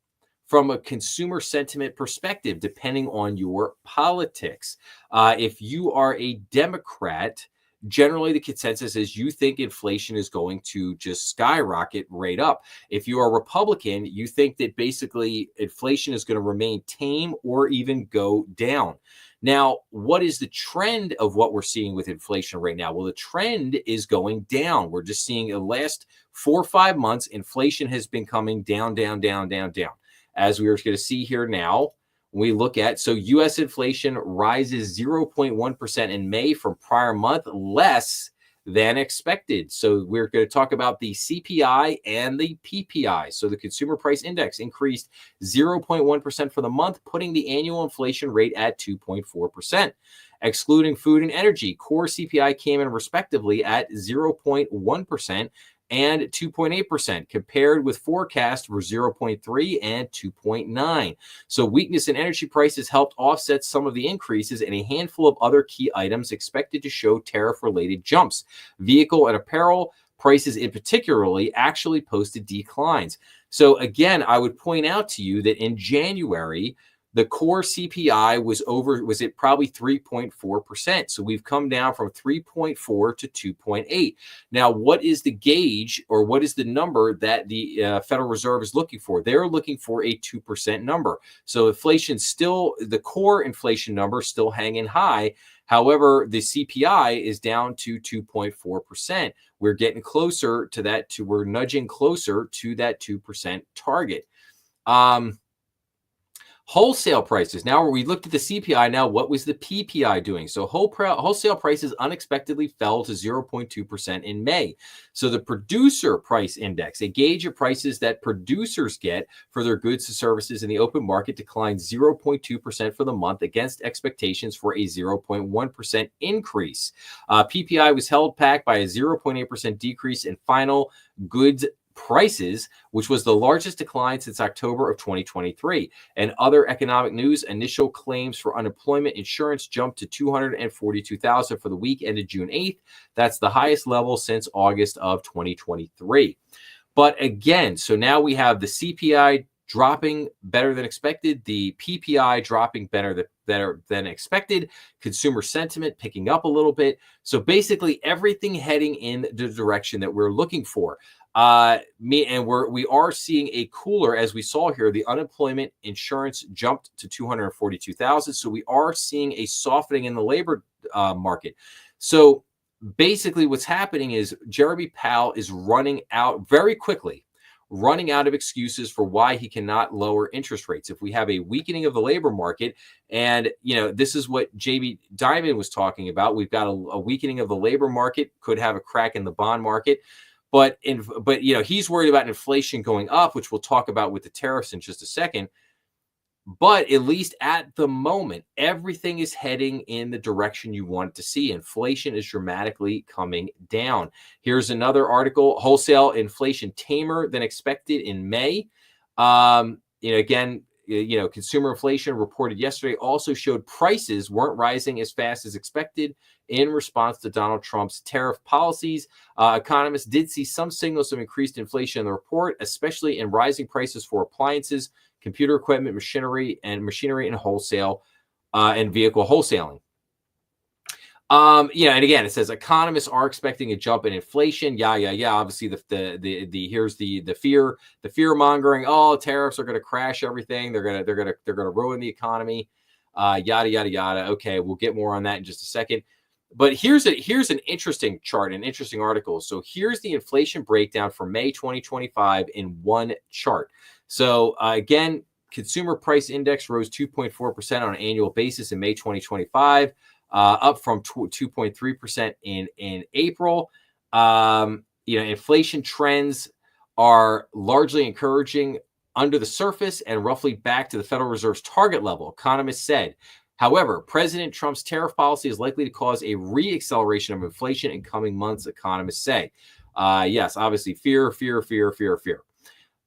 S1: from a consumer sentiment perspective, depending on your politics. If you are a Democrat, generally the consensus is you think inflation is going to just skyrocket right up. If you are a Republican, you think that basically inflation is going to remain tame or even go down. Now, what is the trend of what we're seeing with inflation right now? Well, the trend is going down. We're just seeing the last 4 or 5 months, inflation has been coming down, down, down, down, down. As we are going to see here now, we look at, so U.S. inflation rises 0.1% in May from prior month, less than expected. So we're going to talk about the CPI and the PPI. So the consumer price index increased 0.1% for the month, putting the annual inflation rate at 2.4%. Excluding food and energy, core CPI came in respectively at 0.1% and 2.8%, compared with forecast for 0.3 and 2.9. So weakness in energy prices helped offset some of the increases, and a handful of other key items expected to show tariff-related jumps. Vehicle and apparel prices in particularly actually posted declines. So again, I would point out to you that in January, the core CPI was at probably 3.4%. So we've come down from 3.4 to 2.8. Now, what is the gauge, or what is the number that the Federal Reserve is looking for? They're looking for a 2% number. So inflation still, the core inflation number still hanging high. However, the CPI is down to 2.4%. We're getting closer to that, we're nudging closer to that 2% target. Wholesale prices. Now, we looked at the CPI. Now, what was the PPI doing? So wholesale prices unexpectedly fell to 0.2% in May. So the producer price index, a gauge of prices that producers get for their goods and services in the open market, declined 0.2% for the month against expectations for a 0.1% increase. PPI was held back by a 0.8% decrease in final goods prices, which was the largest decline since October of 2023. And other economic news, initial claims for unemployment insurance jumped to 242,000 for the week ended June 8th. That's the highest level since August of 2023. But again, so now we have the CPI dropping better than expected, the PPI dropping better than expected, consumer sentiment picking up a little bit. So basically everything heading in the direction that we're looking for. We are seeing a cooler, as we saw here. The unemployment insurance jumped to 242,000. So we are seeing a softening in the labor market. So basically what's happening is Jeremy Powell is running out very quickly, running out of excuses for why he cannot lower interest rates. If we have a weakening of the labor market, and this is what JB Diamond was talking about, we've got a weakening of the labor market, could have a crack in the bond market. But he's worried about inflation going up, which we'll talk about with the tariffs in just a second. But at least at the moment, everything is heading in the direction you want to see. Inflation is dramatically coming down. Here's another article: wholesale inflation tamer than expected in May. Again, consumer inflation reported yesterday also showed prices weren't rising as fast as expected in response to Donald Trump's tariff policies. Economists did see some signals of increased inflation in the report, especially in rising prices for appliances, computer equipment, machinery and wholesale and vehicle wholesaling. And again, it says economists are expecting a jump in inflation. Yeah. Obviously, here's the fear mongering. Oh, tariffs are going to crash everything. They're going to ruin the economy. Yada yada yada. Okay, we'll get more on that in just a second. But here's an interesting chart, an interesting article. So here's the inflation breakdown for May 2025 in one chart. So again, consumer price index rose 2.4% on an annual basis in May 2025, up from 2.3% in April. Inflation trends are largely encouraging under the surface and roughly back to the Federal Reserve's target level, economists said. However, President Trump's tariff policy is likely to cause a re-acceleration of inflation in coming months, economists say. Yes, obviously, fear.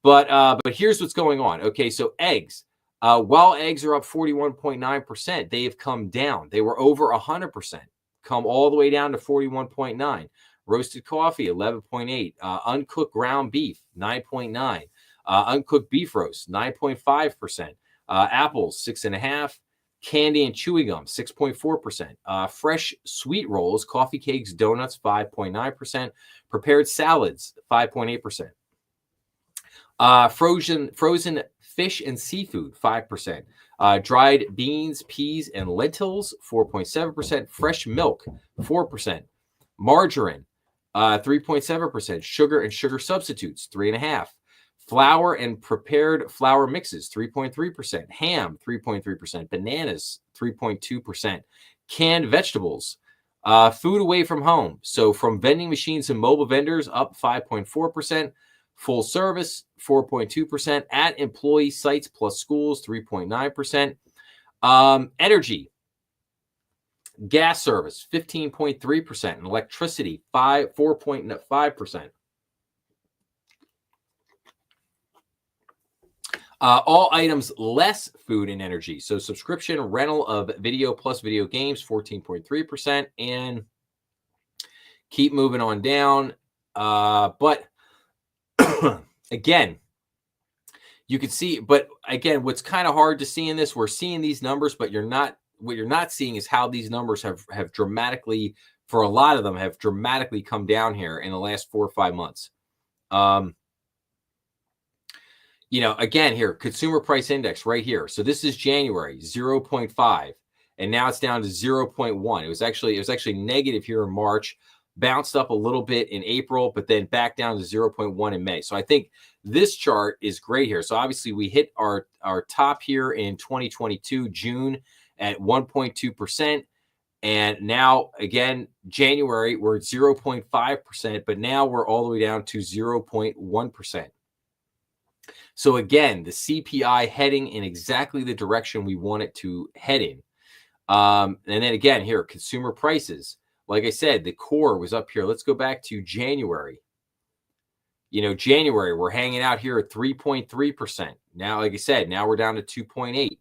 S1: But here's what's going on. Okay, so eggs. While eggs are up 41.9%, they have come down. They were over 100%, come all the way down to 41.9. Roasted coffee, 11.8. Uncooked ground beef, 9.9. Uncooked beef roast, 9.5%. Apples, 6.5%. Candy and chewing gum, 6.4%. Fresh sweet rolls, coffee cakes, donuts, 5.9%. Prepared salads, 5.8%. Frozen fish and seafood, 5%. Dried beans, peas, and lentils, 4.7%. Fresh milk, 4%. Margarine, 3.7%. Sugar and sugar substitutes, 3.5%. Flour and prepared flour mixes, 3.3%. Ham, 3.3%. Bananas, 3.2%. Canned vegetables. Food away from home. So from vending machines and mobile vendors, up 5.4%. Full service, 4.2%. At employee sites plus schools, 3.9%. Energy. Gas service, 15.3%. And electricity, 4.5%. All items less food and energy. So subscription, rental of video plus video games, 14.3%. And keep moving on down. But again, you can see, but again, what's kind of hard to see in this, we're seeing these numbers, but what you're not seeing is how these numbers have dramatically, for a lot of them, have dramatically come down here in the last 4 or 5 months. Again, here, consumer price index right here. So this is January, 0.5, and now it's down to 0.1. It was actually negative here in March, bounced up a little bit in April, but then back down to 0.1 in May. So I think this chart is great here. So obviously we hit our top here in 2022, June, at 1.2%. And now, again, January, we're at 0.5%, but now we're all the way down to 0.1%. So again, the CPI heading in exactly the direction we want it to head in. And then again, here, consumer prices. Like I said, the core was up here. Let's go back to January. January, we're hanging out here at 3.3%. Now, like I said, now we're down to 2.8.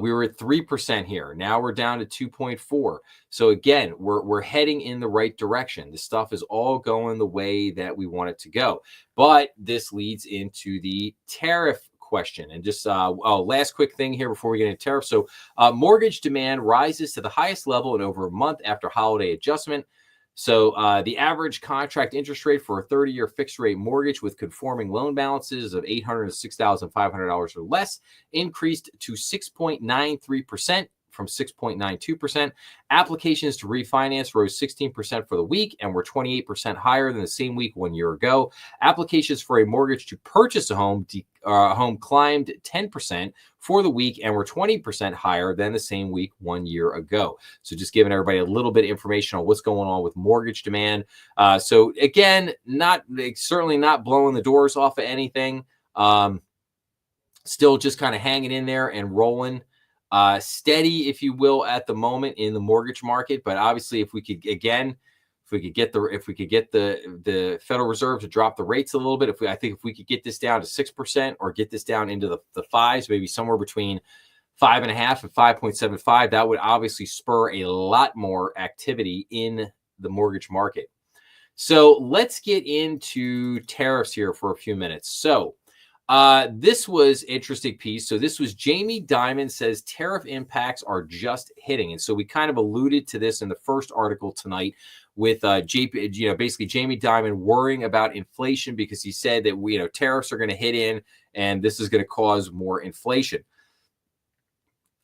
S1: We were at 3% here. Now we're down to 2.4. So again, we're heading in the right direction. This stuff is all going the way that we want it to go. But this leads into the tariff question. And just last quick thing here before we get into tariffs. So mortgage demand rises to the highest level in over a month after holiday adjustment. So the average contract interest rate for a 30-year fixed rate mortgage with conforming loan balances of $806,500 or less increased to 6.93% from 6.92%. Applications to refinance rose 16% for the week and were 28% higher than the same week 1 year ago. Applications for a mortgage to purchase a home climbed 10% for the week and were 20% higher than the same week 1 year ago. So just giving everybody a little bit of information on what's going on with mortgage demand. So again, certainly not blowing the doors off of anything. Still just kind of hanging in there and rolling steady, if you will, at the moment in the mortgage market. But obviously, if we could get the Federal Reserve to drop the rates a little bit, I think if we could get this down to 6% or get this down into the fives, maybe somewhere between 5.5 and 5.75, that would obviously spur a lot more activity in the mortgage market. So let's get into tariffs here for a few minutes. So this was interesting piece. So this was Jamie Dimon says tariff impacts are just hitting. And so we kind of alluded to this in the first article tonight with basically Jamie Dimon worrying about inflation because he said that tariffs are going to hit in and this is going to cause more inflation.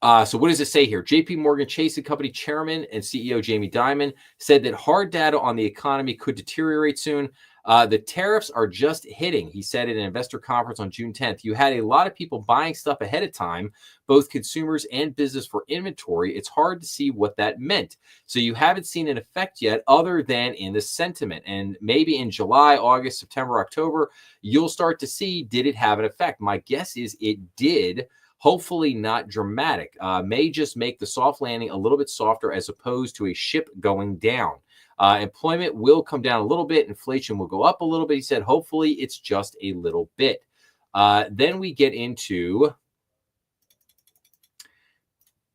S1: So what does it say here? JP Morgan Chase & Company Chairman and CEO Jamie Dimon said that hard data on the economy could deteriorate soon. The tariffs are just hitting, he said at an investor conference on June 10th. You had a lot of people buying stuff ahead of time, both consumers and business for inventory. It's hard to see what that meant. So you haven't seen an effect yet other than in the sentiment. And maybe in July, August, September, October, you'll start to see, did it have an effect? My guess is it did. Hopefully not dramatic. May just make the soft landing a little bit softer as opposed to a ship going down. Employment will come down a little bit. Inflation will go up a little bit. He said, hopefully it's just a little bit. Then we get into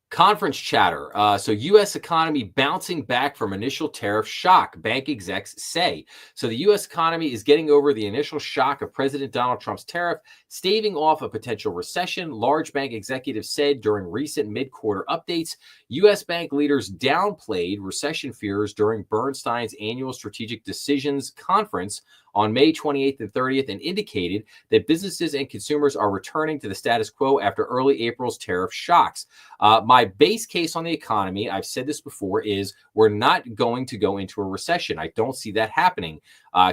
S1: conference chatter. So U.S. economy bouncing back from initial tariff shock, bank execs say. So the U.S. economy is getting over the initial shock of President Donald Trump's tariff, staving off a potential recession, large bank executives said during recent mid-quarter updates. U.S. bank leaders downplayed recession fears during Bernstein's annual Strategic Decisions Conference on May 28th and 30th and indicated that businesses and consumers are returning to the status quo after early April's tariff shocks. My base case on the economy, I've said this before, is we're not going to go into a recession. I don't see that happening.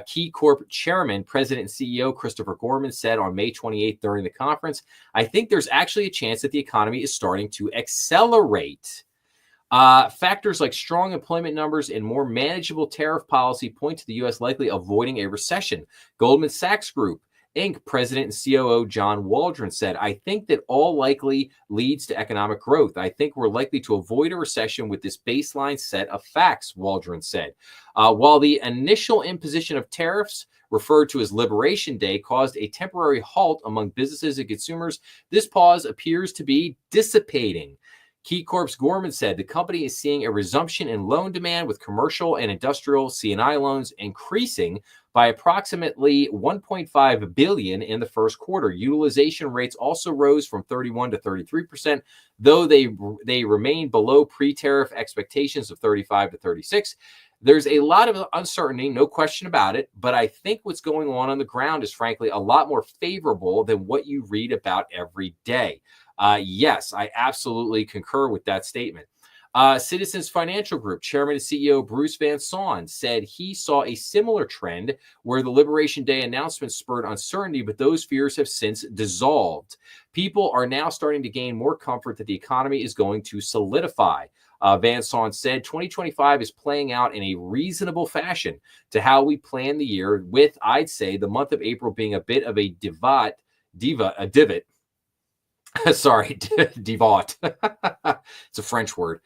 S1: Key Corp Chairman, President and CEO Christopher Gorman said on May 28th during the conference, I think there's actually a chance that the economy is starting to accelerate. Factors like strong employment numbers and more manageable tariff policy point to the U.S. likely avoiding a recession. Goldman Sachs Group, Inc. President and COO John Waldron said, I think that all likely leads to economic growth. I think we're likely to avoid a recession with this baseline set of facts, Waldron said. While the initial imposition of tariffs, referred to as Liberation Day, caused a temporary halt among businesses and consumers, this pause appears to be dissipating. Key Corp's Gorman said the company is seeing a resumption in loan demand with commercial and industrial C&I loans increasing by approximately $1.5 billion in the first quarter. Utilization rates also rose from 31 to 33%, though they remain below pre-tariff expectations of 35 to 36. There's a lot of uncertainty, no question about it, but I think what's going on the ground is frankly a lot more favorable than what you read about every day. Yes, I absolutely concur with that statement. Citizens Financial Group Chairman and CEO Bruce Van Saun said he saw a similar trend where the Liberation Day announcement spurred uncertainty, but those fears have since dissolved. People are now starting to gain more comfort that the economy is going to solidify. Van Saun said 2025 is playing out in a reasonable fashion to how we plan the year, with, I'd say, the month of April being a bit of a divot. Sorry, divot. It's a French word.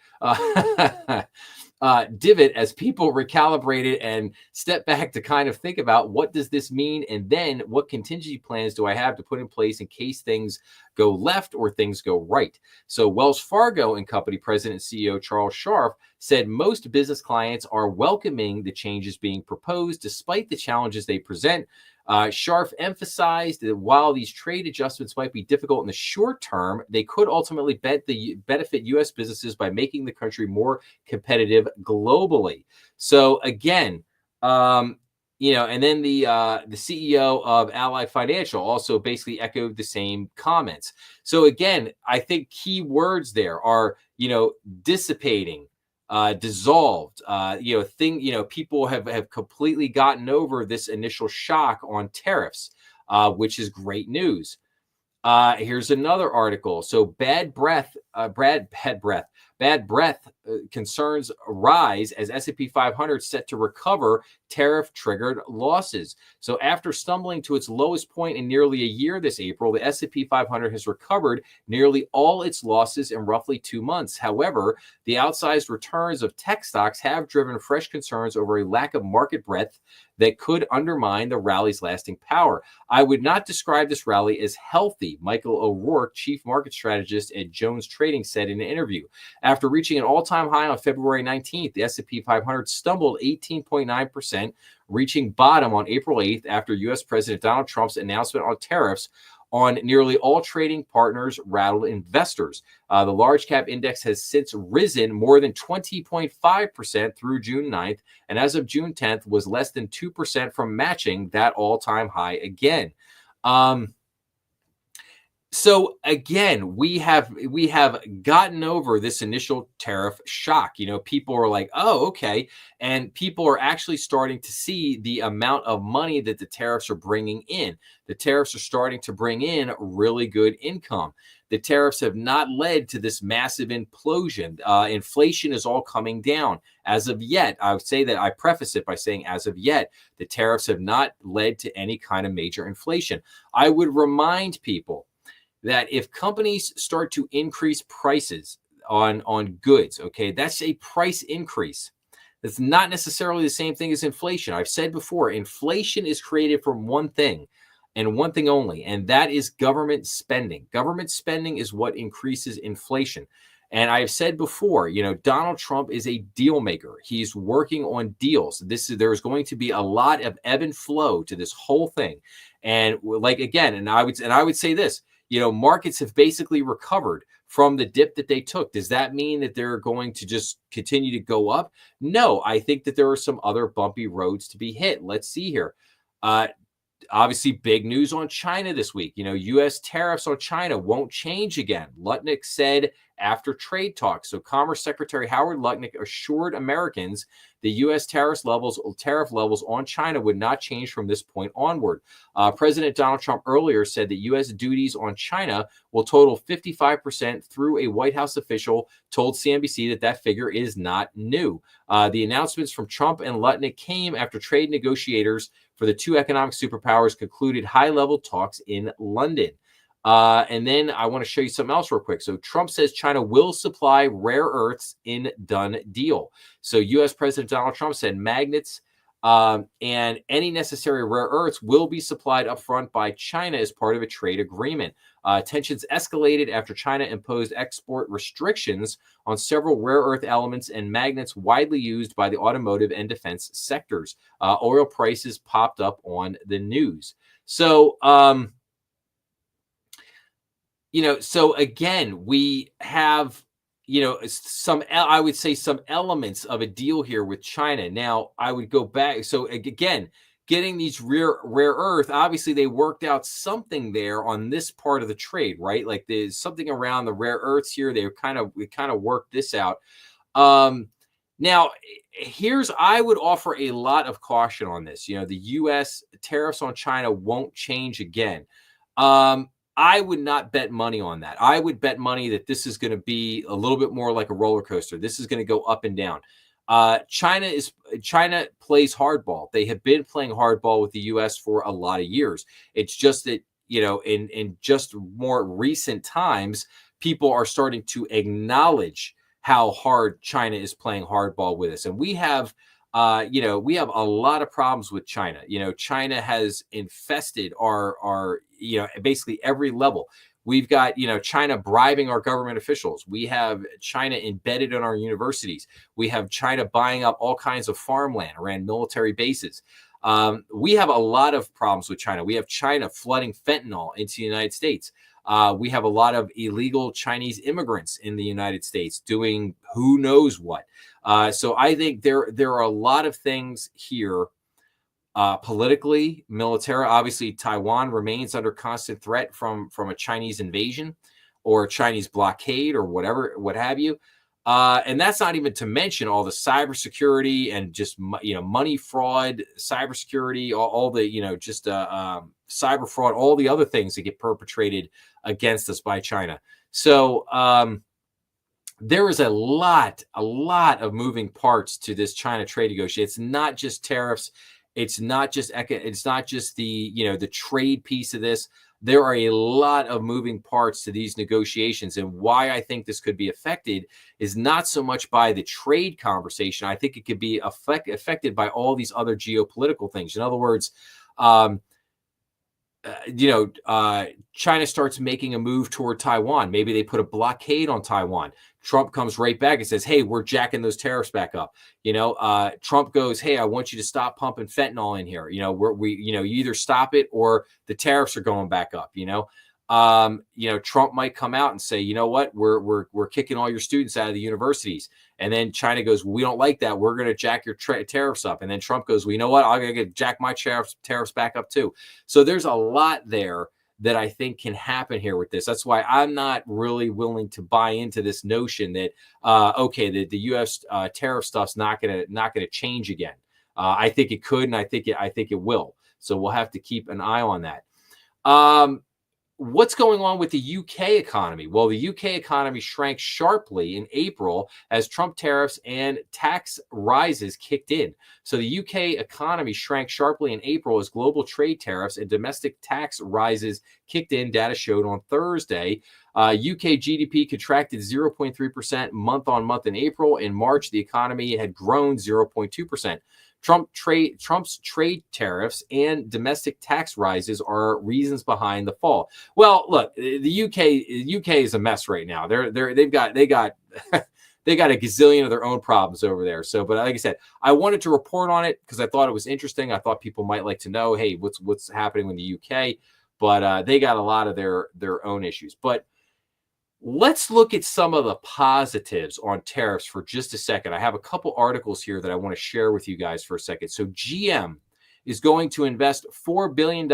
S1: Divot, as people recalibrated and step back to kind of think about what does this mean, and then what contingency plans do I have to put in place in case things go left or things go right. So Wells Fargo and Company President and CEO Charles Scharf said most business clients are welcoming the changes being proposed despite the challenges they present. Scharf emphasized that while these trade adjustments might be difficult in the short term, they could ultimately benefit U.S. businesses by making the country more competitive globally. So again, and then the CEO of Ally Financial also basically echoed the same comments. So again, I think key words there are, dissipating, dissolved, people have completely gotten over this initial shock on tariffs, which is great news. Here's another article. So bad breath concerns rise as S&P 500 set to recover tariff-triggered losses. So after stumbling to its lowest point in nearly a year this April, the S&P 500 has recovered nearly all its losses in roughly 2 months. However, the outsized returns of tech stocks have driven fresh concerns over a lack of market breadth that could undermine the rally's lasting power. I would not describe this rally as healthy, Michael O'Rourke, chief market strategist at Jones Trading, said in an interview. After reaching an all-time high on February 19th, the S&P 500 stumbled 18.9%, reaching bottom on April 8th after U.S. President Donald Trump's announcement on tariffs on nearly all trading partners rattled investors. The large cap index has since risen more than 20.5% through June 9th, and as of June 10th was less than 2% from matching that all-time high again. So again, we have gotten over this initial tariff shock. People are like, oh, okay. And people are actually starting to see the amount of money that the tariffs are bringing in. The tariffs are starting to bring in really good income. The tariffs have not led to this massive implosion. Inflation is all coming down. As of yet, I would say that I preface it by saying, as of yet, the tariffs have not led to any kind of major inflation. I would remind people that if companies start to increase prices on goods, okay, that's a price increase. That's not necessarily the same thing as inflation. I've said before, inflation is created from one thing and one thing only, and that is government spending. Government spending is what increases inflation. And I've said before, Donald Trump is a deal maker. He's working on deals. There's going to be a lot of ebb and flow to this whole thing. And I would say this, markets have basically recovered from the dip that they took. Does that mean that they're going to just continue to go up? No, I think that there are some other bumpy roads to be hit. Let's see here. Obviously, big news on China this week. U.S. tariffs on China won't change again. Lutnick said after trade talks. So Commerce Secretary Howard Lutnick assured Americans the U.S. tariff levels on China would not change from this point onward. President Donald Trump earlier said that U.S. duties on China will total 55% through a White House official told CNBC that figure is not new. The announcements from Trump and Lutnick came after trade negotiators for the two economic superpowers concluded high-level talks in London. And then I want to show you something else real quick. So Trump says China will supply rare earths in done deal. So U.S. President Donald Trump said magnets and any necessary rare earths will be supplied upfront by China as part of a trade agreement. Tensions escalated after China imposed export restrictions on several rare earth elements and magnets widely used by the automotive and defense sectors. Oil prices popped up on the news. So, so again, we have, I would say some elements of a deal here with China. Now, I would go back. So again, getting these rare earth, obviously they worked out something there on this part of the trade, right? Like there's something around the rare earths here. We kind of worked this out. Now, I would offer a lot of caution on this. The U.S. tariffs on China won't change again. I would not bet money on that. I would bet money that this is going to be a little bit more like a roller coaster. This is going to go up and down. China plays hardball. They have been playing hardball with the U.S. for a lot of years. It's just that, in just more recent times, people are starting to acknowledge how hard China is playing hardball with us. And we have a lot of problems with China. China has infested our basically every level. We've got, China bribing our government officials. We have China embedded in our universities. We have China buying up all kinds of farmland around military bases. We have a lot of problems with China. We have China flooding fentanyl into the United States. We have a lot of illegal Chinese immigrants in the United States doing who knows what. So I think there are a lot of things here Politically, military, obviously, Taiwan remains under constant threat from a Chinese invasion or a Chinese blockade or whatever, what have you. And that's not even to mention all the cybersecurity and just money fraud, cybersecurity, all the just cyber fraud, all the other things that get perpetrated against us by China. So there is a lot of moving parts to this China trade negotiation. It's not just tariffs. It's not just the the trade piece of this. There are a lot of moving parts to these negotiations, and why I think this could be affected is not so much by the trade conversation. I think it could be affected by all these other geopolitical things. In other words, China starts making a move toward Taiwan. Maybe they put a blockade on Taiwan. Trump comes right back and says, hey, we're jacking those tariffs back up. Trump goes, hey, I want you to stop pumping fentanyl in here. You either stop it or the tariffs are going back up. Trump might come out and say, you know what, we're kicking all your students out of the universities. And then China goes, we don't like that. We're going to jack your tariffs up. And then Trump goes, well, you know what, I'm going to jack my tariffs back up too. So there's a lot there that I think can happen here with this. That's why I'm not really willing to buy into this notion that the U.S. Tariff stuff's not gonna change again. I think it could, and I think it will. So we'll have to keep an eye on that. What's going on with the UK economy? Well, the UK economy shrank sharply in April as Trump tariffs and tax rises kicked in. So the UK economy shrank sharply in April as global trade tariffs and domestic tax rises kicked in, data showed on Thursday. UK GDP contracted 0.3% month on month in April. In March, the economy had grown 0.2%. Trump's trade tariffs and domestic tax rises are reasons behind the fall. Well, look, the UK is a mess right now. They've got they got a gazillion of their own problems over there. So, but like I said, I wanted to report on it because I thought it was interesting. I thought people might like to know, hey, what's happening in the UK? But they got a lot of their own issues. But let's look at some of the positives on tariffs for just a second. I have a couple articles here that I want to share with you guys for a second. So GM is going to invest $4 billion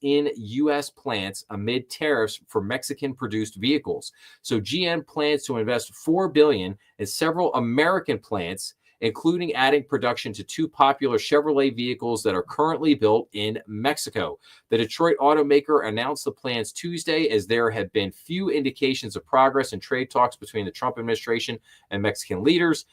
S1: in U.S. plants amid tariffs for Mexican-produced vehicles. So GM plans to invest $4 billion in several American plants, including adding production to two popular Chevrolet vehicles that are currently built in Mexico. The Detroit automaker announced the plans Tuesday as there have been few indications of progress in trade talks between the Trump administration and Mexican leaders.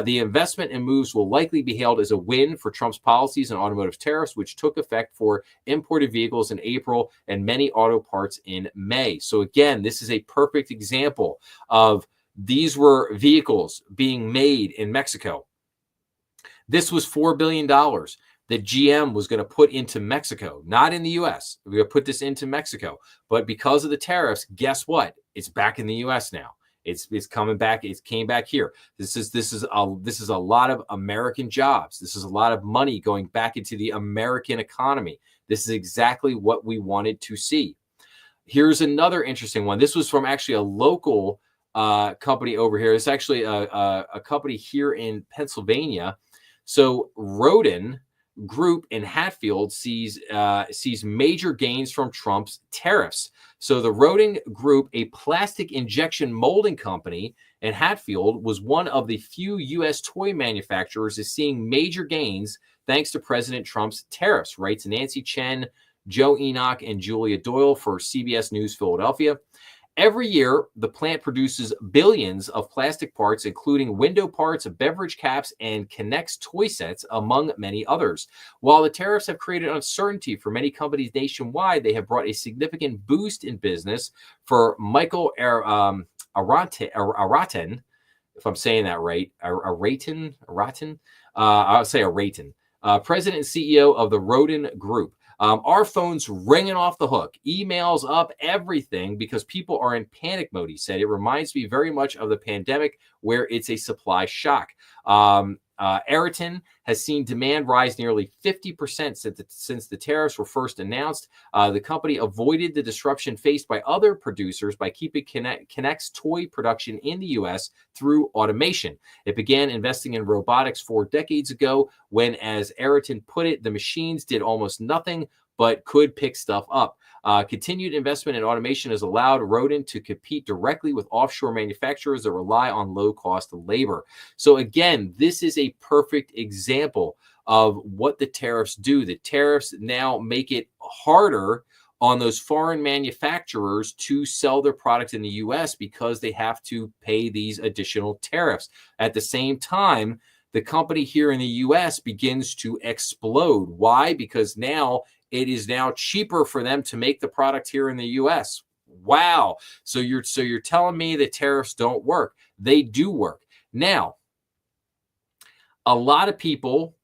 S1: The investment and moves will likely be hailed as a win for Trump's policies on automotive tariffs, which took effect for imported vehicles in April and many auto parts in May. So again, this is a perfect example of these were vehicles being made in Mexico. This was $4 billion that GM was going to put into Mexico, not in the U.S. We're going to put this into Mexico. But because of the tariffs, guess what? It's back in the U.S. now. It's coming back. It came back here. This is a lot of American jobs. This is a lot of money going back into the American economy. This is exactly what we wanted to see. Here's another interesting one. This was from actually a local company over here. It's actually a company here in Pennsylvania. So Roden Group in Hatfield sees major gains from Trump's tariffs. So the Roden Group, a plastic injection molding company in Hatfield, was one of the few U.S. toy manufacturers is seeing major gains thanks to President Trump's tariffs, writes Nancy Chen, Joe Enoch, and Julia Doyle for CBS News Philadelphia. Every year, the plant produces billions of plastic parts, including window parts, beverage caps, and Connects toy sets, among many others. While the tariffs have created uncertainty for many companies nationwide, they have brought a significant boost in business for Michael Araten, if I'm saying that right, Araten, I'll say Araten, president and CEO of the Roden Group. Our phone's ringing off the hook, emails up, everything, because people are in panic mode, he said. It reminds me very much of the pandemic where it's a supply shock. Ayrton has seen demand rise nearly 50% since the tariffs were first announced. The company avoided the disruption faced by other producers by keeping Kinect's toy production in the U.S. through automation. It began investing in robotics 4 decades ago when, as Ayrton put it, the machines did almost nothing but could pick stuff up. Continued investment in automation has allowed Rodin to compete directly with offshore manufacturers that rely on low-cost labor. So again, this is a perfect example of what the tariffs do. The tariffs now make it harder on those foreign manufacturers to sell their products in the U.S. because they have to pay these additional tariffs. At the same time, the company here in the U.S. begins to explode. Why? Because now it is now cheaper for them to make the product here in the U.S. Wow. So you're telling me that tariffs don't work. They do work. Now, a lot of people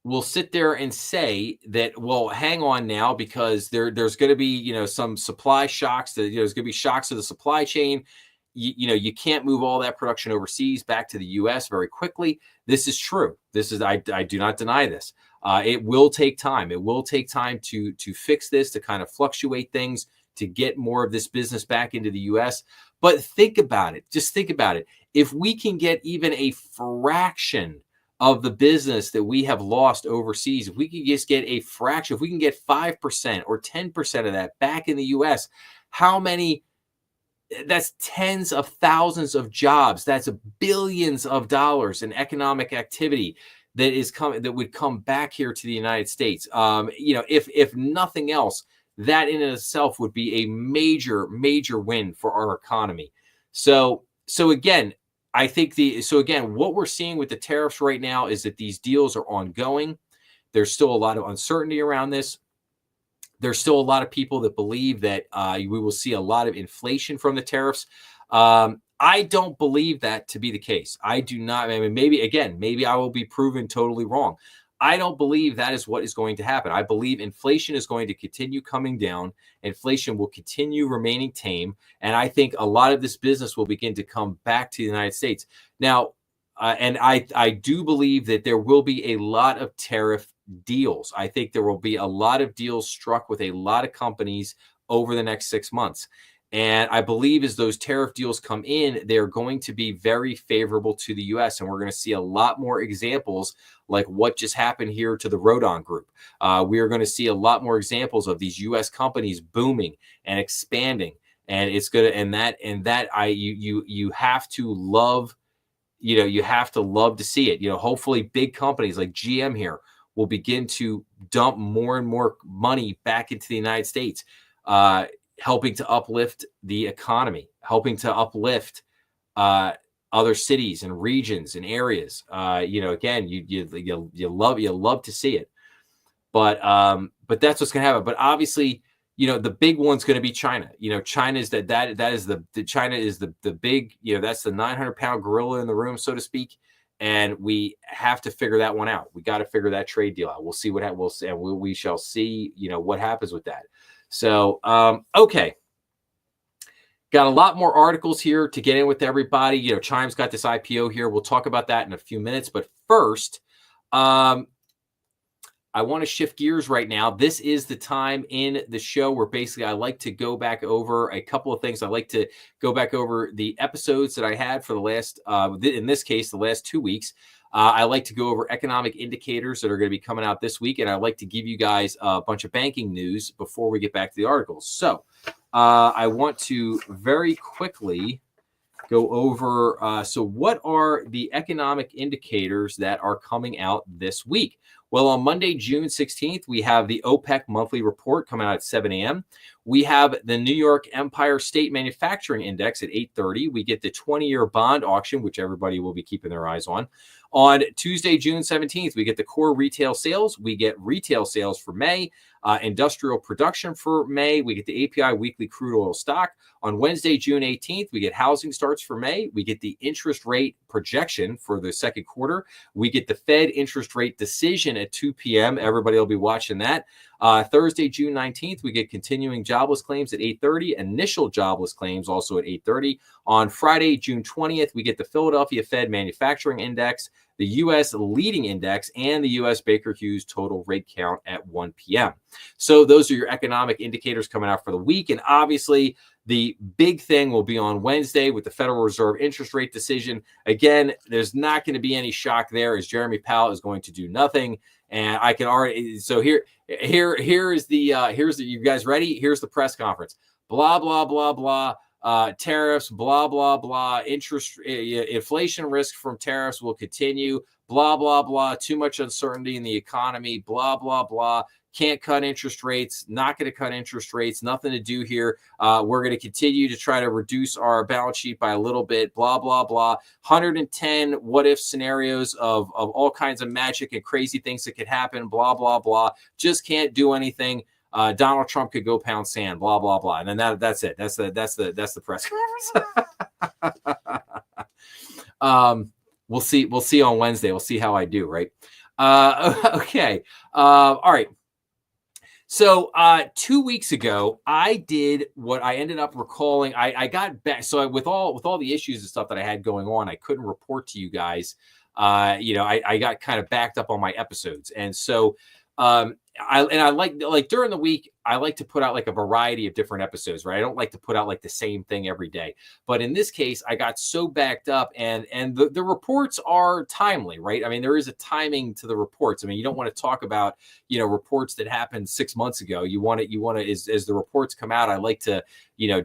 S1: will sit there and say that, well, hang on now, because there's going to be, some supply shocks. There's going to be shocks to the supply chain. You can't move all that production overseas back to the U.S. very quickly. This is true. I do not deny this. It will take time. It will take time to fix this, to kind of fluctuate things, to get more of this business back into the U.S. But think about it. Just think about it. If we can get even a fraction of the business that we have lost overseas, if we can just get a fraction, if we can get 5% or 10% of that back in the U.S., that's tens of thousands of jobs. That's billions of dollars in economic activity that would come back here to the United States. If nothing else, that in itself would be a major, major win for our economy. So again, what we're seeing with the tariffs right now is that these deals are ongoing. There's still a lot of uncertainty around this. There's still a lot of people that believe that we will see a lot of inflation from the tariffs. I don't believe that to be the case. I do not. I mean, maybe I will be proven totally wrong. I don't believe that is what is going to happen. I believe inflation is going to continue coming down. Inflation will continue remaining tame. And I think a lot of this business will begin to come back to the United States. Now, and I do believe that there will be a lot of tariff deals. I think there will be a lot of deals struck with a lot of companies over the next 6 months. And I believe as those tariff deals come in, they're going to be very favorable to the U.S. And we're going to see a lot more examples like what just happened here to the Rodin Group. We are going to see a lot more examples of these U.S. companies booming and expanding. And it's good. You have to love, you have to love to see it. Hopefully big companies like GM here will begin to dump more and more money back into the United States, helping to uplift the economy, helping to uplift other cities and regions and areas. Again, you love to see it, but that's what's going to happen. But obviously, the big one's going to be China. China is China is the big, that's the 900-pound gorilla in the room, so to speak. And we have to figure that one out. We got to figure that trade deal out. We'll see what we'll see, and we shall see, what happens with that. So, okay. Got a lot more articles here to get in with everybody. Chime's got this IPO here. We'll talk about that in a few minutes. But first, I want to shift gears right now. This is the time in the show where basically I like to go back over a couple of things. I like to go back over the episodes that I had for the last, in this case, the last 2 weeks. I like to go over economic indicators that are going to be coming out this week. And I like to give you guys a bunch of banking news before we get back to the articles. So I want to very quickly go over. So what are the economic indicators that are coming out this week? Well, on Monday, June 16th, we have the OPEC monthly report coming out at 7 a.m. We have the New York Empire State Manufacturing Index at 8:30. We get the 20-year bond auction, which everybody will be keeping their eyes on. On Tuesday, June 17th, we get the core retail sales. We get retail sales for May, industrial production for May. We get the API weekly crude oil stock. On Wednesday, June 18th, we get housing starts for May. We get the interest rate projection for the second quarter. We get the Fed interest rate decision at 2 p.m. Everybody will be watching that. Thursday, June 19th, we get continuing jobless claims at 8:30, initial jobless claims also at 8:30. On Friday, June 20th, we get the Philadelphia Fed Manufacturing Index, the U.S. Leading Index, and the U.S. Baker Hughes total rate count at 1 p.m. So those are your economic indicators coming out for the week. And obviously, the big thing will be on Wednesday with the Federal Reserve interest rate decision. Again, there's not going to be any shock there, as Jeremy Powell is going to do nothing. And I can already, so here's the, you guys ready? Here's the press conference. Blah, blah, blah, blah. Tariffs, blah, blah, blah. Inflation risk from tariffs will continue. Blah, blah, blah. Too much uncertainty in the economy. Blah, blah, blah. Can't cut interest rates. Not going to cut interest rates. Nothing to do here. We're going to continue to try to reduce our balance sheet by a little bit. Blah, blah, blah. 110 what if scenarios of all kinds of magic and crazy things that could happen. Blah, blah, blah. Just can't do anything. Donald Trump could go pound sand, blah, blah, blah. And then that's it. That's the press conference. We'll see on Wednesday. We'll see how I do, right? Okay. All right. So 2 weeks ago, I did what I ended up recalling. I got back. So with all the issues and stuff that I had going on, I couldn't report to you guys. I got kind of backed up on my episodes. And so I like during the week, I like to put out like a variety of different episodes, right? I don't like to put out like the same thing every day. But in this case, I got so backed up, and the reports are timely, right? I mean, there is a timing to the reports. I mean, you don't want to talk about, reports that happened 6 months ago. You want to, as the reports come out, I like to,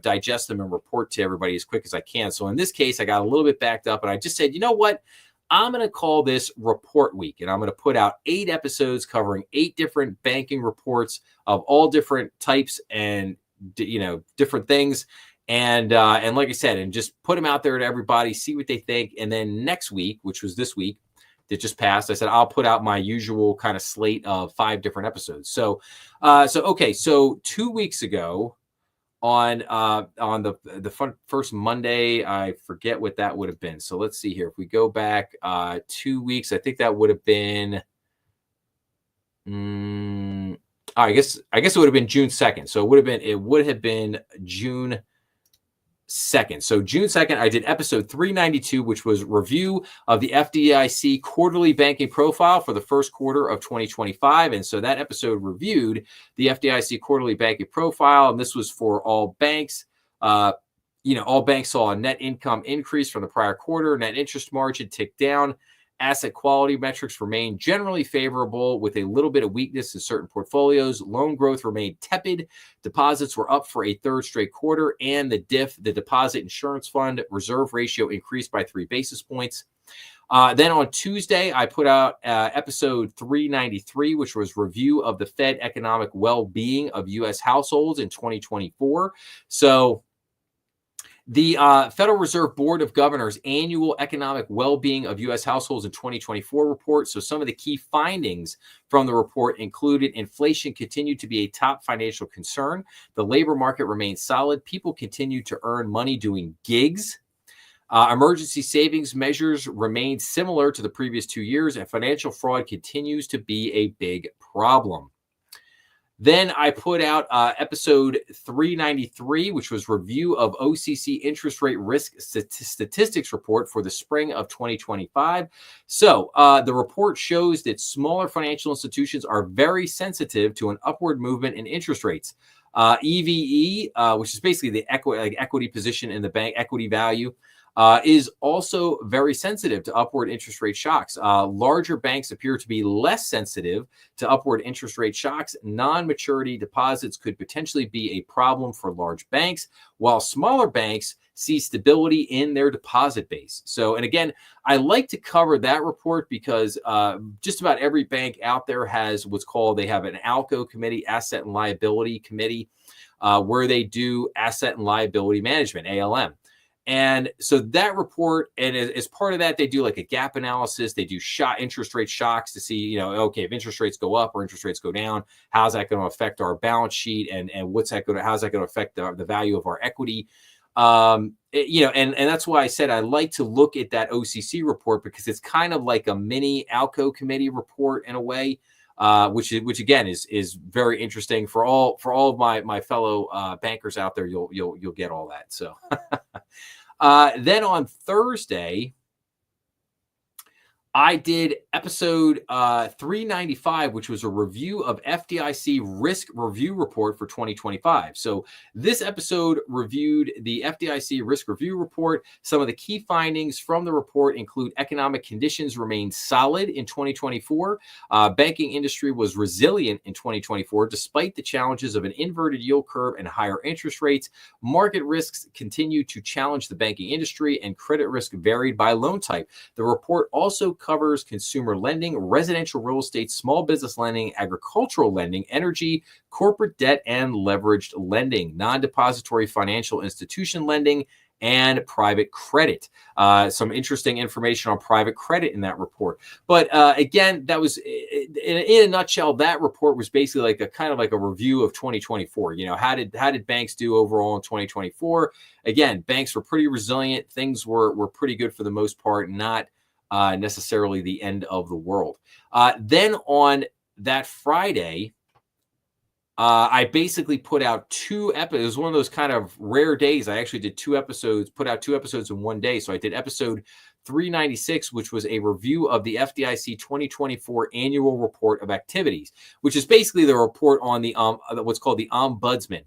S1: digest them and report to everybody as quick as I can. So in this case, I got a little bit backed up, and I just said, you know what? I'm going to call this Report Week, and I'm going to put out 8 episodes covering 8 different banking reports of all different types and, different things. And like I said, and just put them out there to everybody, see what they think. And then next week, which was this week that just passed, I said, I'll put out my usual kind of slate of 5 different episodes. So 2 weeks ago, on the first Monday, I forget what that would have been. So let's see here. If we go back 2 weeks, I think that would have been, I guess it would have been June 2nd. So it would have been June 2nd. So June 2nd, I did episode 392, which was review of the FDIC quarterly banking profile for the first quarter of 2025. And so that episode reviewed the FDIC quarterly banking profile. And this was for all banks. All banks saw a net income increase from the prior quarter. Net interest margin ticked down. Asset quality metrics remain generally favorable with a little bit of weakness in certain portfolios. Loan growth remained tepid. Deposits were up for a third straight quarter, and the DIF, the Deposit Insurance Fund reserve ratio, increased by 3 basis points. Then on Tuesday, I put out episode 393, which was review of the Fed economic well-being of U.S. households in 2024. So the Federal Reserve Board of Governors annual economic well-being of U.S. households in 2024 report. So some of the key findings from the report included inflation continued to be a top financial concern. The labor market remains solid. People continue to earn money doing gigs. Emergency savings measures remain similar to the previous 2 years, and financial fraud continues to be a big problem. Then I put out episode 393, which was review of OCC interest rate risk statistics report for the spring of 2025. So the report shows that smaller financial institutions are very sensitive to an upward movement in interest rates. EVE, which is basically the equity position in the bank, equity value, is also very sensitive to upward interest rate shocks. Larger banks appear to be less sensitive to upward interest rate shocks. Non-maturity deposits could potentially be a problem for large banks, while smaller banks see stability in their deposit base. So, and again, I like to cover that report because just about every bank out there has what's called, they have an ALCO committee, asset and liability committee, where they do asset and liability management, ALM. And so that report, and as part of that, they do like a gap analysis. They do interest rate shocks to see, okay, if interest rates go up or interest rates go down, how's that going to affect our balance sheet, and how's that going to affect the value of our equity? And that's why I said I like to look at that OCC report, because it's kind of like a mini ALCO committee report in a way. which again is very interesting for all of my fellow bankers out there. You'll get all that. So then on Thursday, I did episode 395, which was a review of FDIC risk review report for 2025. So this episode reviewed the FDIC risk review report. Some of the key findings from the report include economic conditions remained solid in 2024. Banking industry was resilient in 2024, despite the challenges of an inverted yield curve and higher interest rates. Market risks continue to challenge the banking industry, and credit risk varied by loan type. The report also covers consumer lending, residential real estate, small business lending, agricultural lending, energy, corporate debt, and leveraged lending, non-depository financial institution lending, and private credit. Some interesting information on private credit in that report. But again, that was in a nutshell. That report was basically like a kind of like a review of 2024. How did banks do overall in 2024? Again, banks were pretty resilient. Things were pretty good for the most part, not necessarily the end of the world. Then on that Friday, I basically put out 2 episodes. It was one of those kind of rare days. I actually did 2 episodes, put out 2 episodes in one day. So I did episode 396, which was a review of the FDIC 2024 annual report of activities, which is basically the report on the what's called the ombudsman.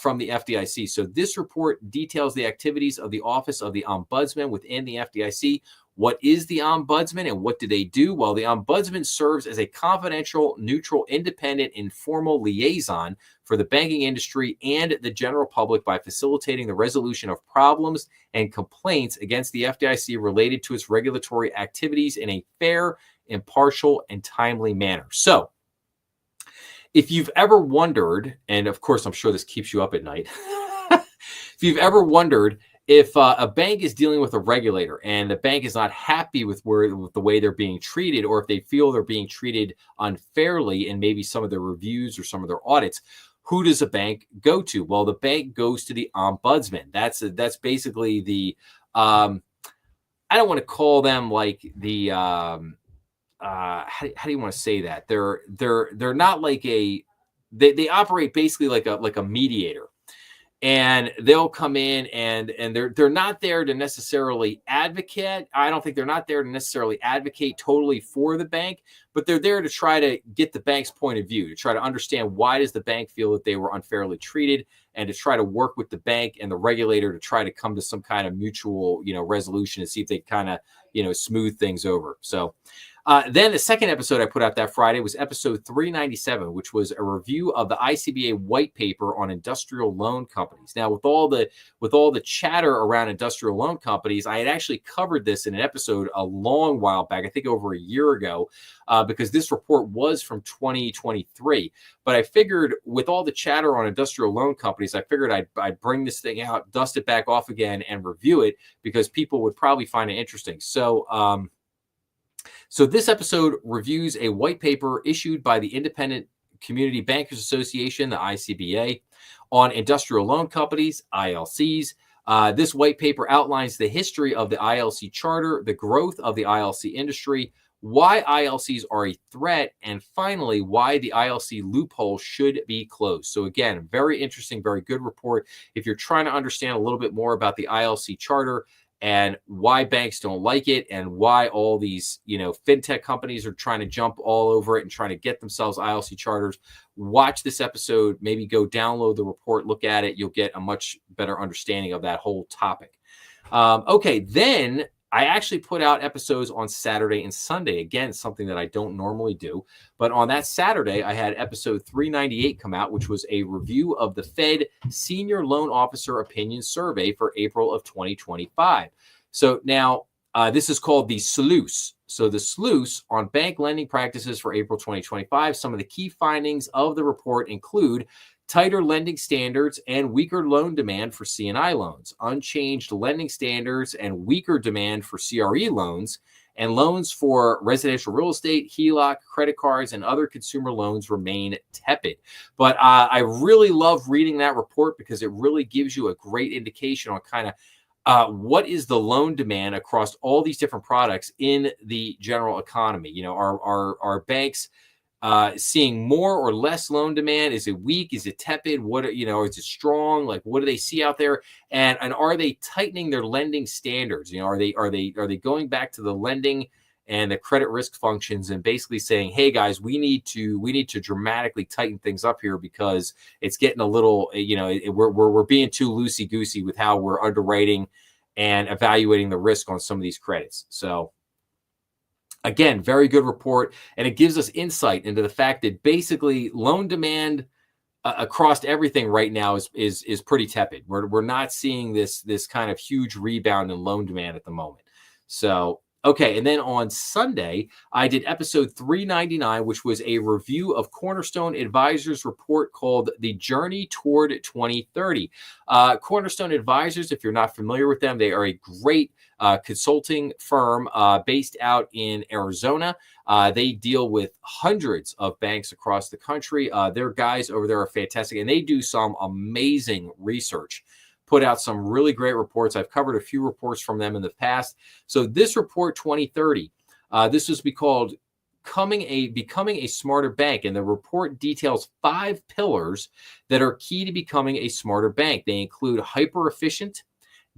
S1: From the FDIC. So this report details the activities of the Office of the Ombudsman within the FDIC. What is the Ombudsman and what do they do? Well, the Ombudsman serves as a confidential, neutral, independent, informal liaison for the banking industry and the general public by facilitating the resolution of problems and complaints against the FDIC related to its regulatory activities in a fair, impartial, and timely manner. So, if you've ever wondered, and of course, I'm sure this keeps you up at night, if you've ever wondered if a bank is dealing with a regulator and the bank is not happy with the way they're being treated, or if they feel they're being treated unfairly in maybe some of their reviews or some of their audits, who does a bank go to? Well, the bank goes to the ombudsman. That's basically the, I don't want to call them like the, how do you want to say that? They're not like they operate basically like a mediator, and they'll come in and they're not there to necessarily advocate. I don't think they're not there to necessarily advocate totally for the bank, but they're there to try to get the bank's point of view, to try to understand why does the bank feel that they were unfairly treated, and to try to work with the bank and the regulator to try to come to some kind of mutual, resolution and see if they kind of, smooth things over. So then the second episode I put out that Friday was episode 397, which was a review of the ICBA white paper on industrial loan companies. Now, with all the chatter around industrial loan companies, I had actually covered this in an episode a long while back, I think over a year ago, because this report was from 2023. But I figured with all the chatter on industrial loan companies, I figured I'd bring this thing out, dust it back off again, and review it because people would probably find it interesting. So this episode reviews a white paper issued by the Independent Community Bankers Association, the ICBA, on industrial loan companies, ILCs. This white paper outlines the history of the ILC charter, the growth of the ILC industry, why ILCs are a threat, and finally, why the ILC loophole should be closed. So again, very interesting, very good report. If you're trying to understand a little bit more about the ILC charter and why banks don't like it and why all these, fintech companies are trying to jump all over it and trying to get themselves ILC charters, watch this episode, maybe go download the report, look at it. You'll get a much better understanding of that whole topic. Okay, then I actually put out episodes on Saturday and Sunday. Again, something that I don't normally do. But on that Saturday, I had episode 398 come out, which was a review of the Fed Senior Loan Officer Opinion Survey for April of 2025. So now this is called the SLOOS. So the SLOOS on bank lending practices for April 2025. Some of the key findings of the report include tighter lending standards and weaker loan demand for C&I loans, unchanged lending standards and weaker demand for CRE loans, and loans for residential real estate, HELOC, credit cards, and other consumer loans remain tepid. But I really love reading that report because it really gives you a great indication on kind of what is the loan demand across all these different products in the general economy. Are banks seeing more or less loan demand? Is it weak? Is it tepid? Is it strong? Like, what do they see out there? And are they tightening their lending standards? Are they going back to the lending and the credit risk functions and basically saying, hey guys, we need to dramatically tighten things up here because it's getting a little, we're being too loosey goosey with how we're underwriting and evaluating the risk on some of these credits. So again, very good report, and it gives us insight into the fact that basically loan demand across everything right now is pretty tepid. We're not seeing this kind of huge rebound in loan demand at the moment. So okay, and then on Sunday, I did episode 399, which was a review of Cornerstone Advisors' report called The Journey Toward 2030. Cornerstone Advisors, if you're not familiar with them, they are a great consulting firm based out in Arizona. They deal with hundreds of banks across the country. Their guys over there are fantastic, and they do some amazing research. Put out some really great reports. I've covered a few reports from them in the past. So this report 2030, this was called Becoming a Smarter Bank. And the report details 5 pillars that are key to becoming a smarter bank. They include hyper efficient,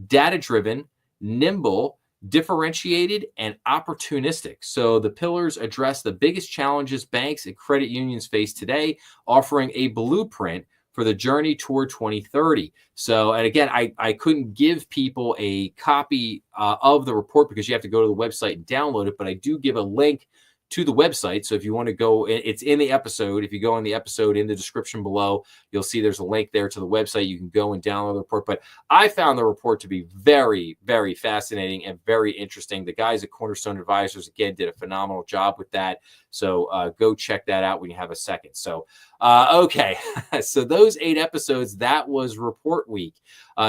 S1: data driven, nimble, differentiated, and opportunistic. So the pillars address the biggest challenges banks and credit unions face today, offering a blueprint for the journey toward 2030. So, and again, I couldn't give people a copy of the report because you have to go to the website and download it, but I do give a link to the website. So if you want to go, it's in the episode. If you go in the episode in the description below, you'll see there's a link there to the website. You can go and download the report. But I found the report to be very, very fascinating and very interesting. The guys at Cornerstone Advisors, again, did a phenomenal job with that. So go check that out when you have a second. So, okay. So those 8 episodes, that was report week.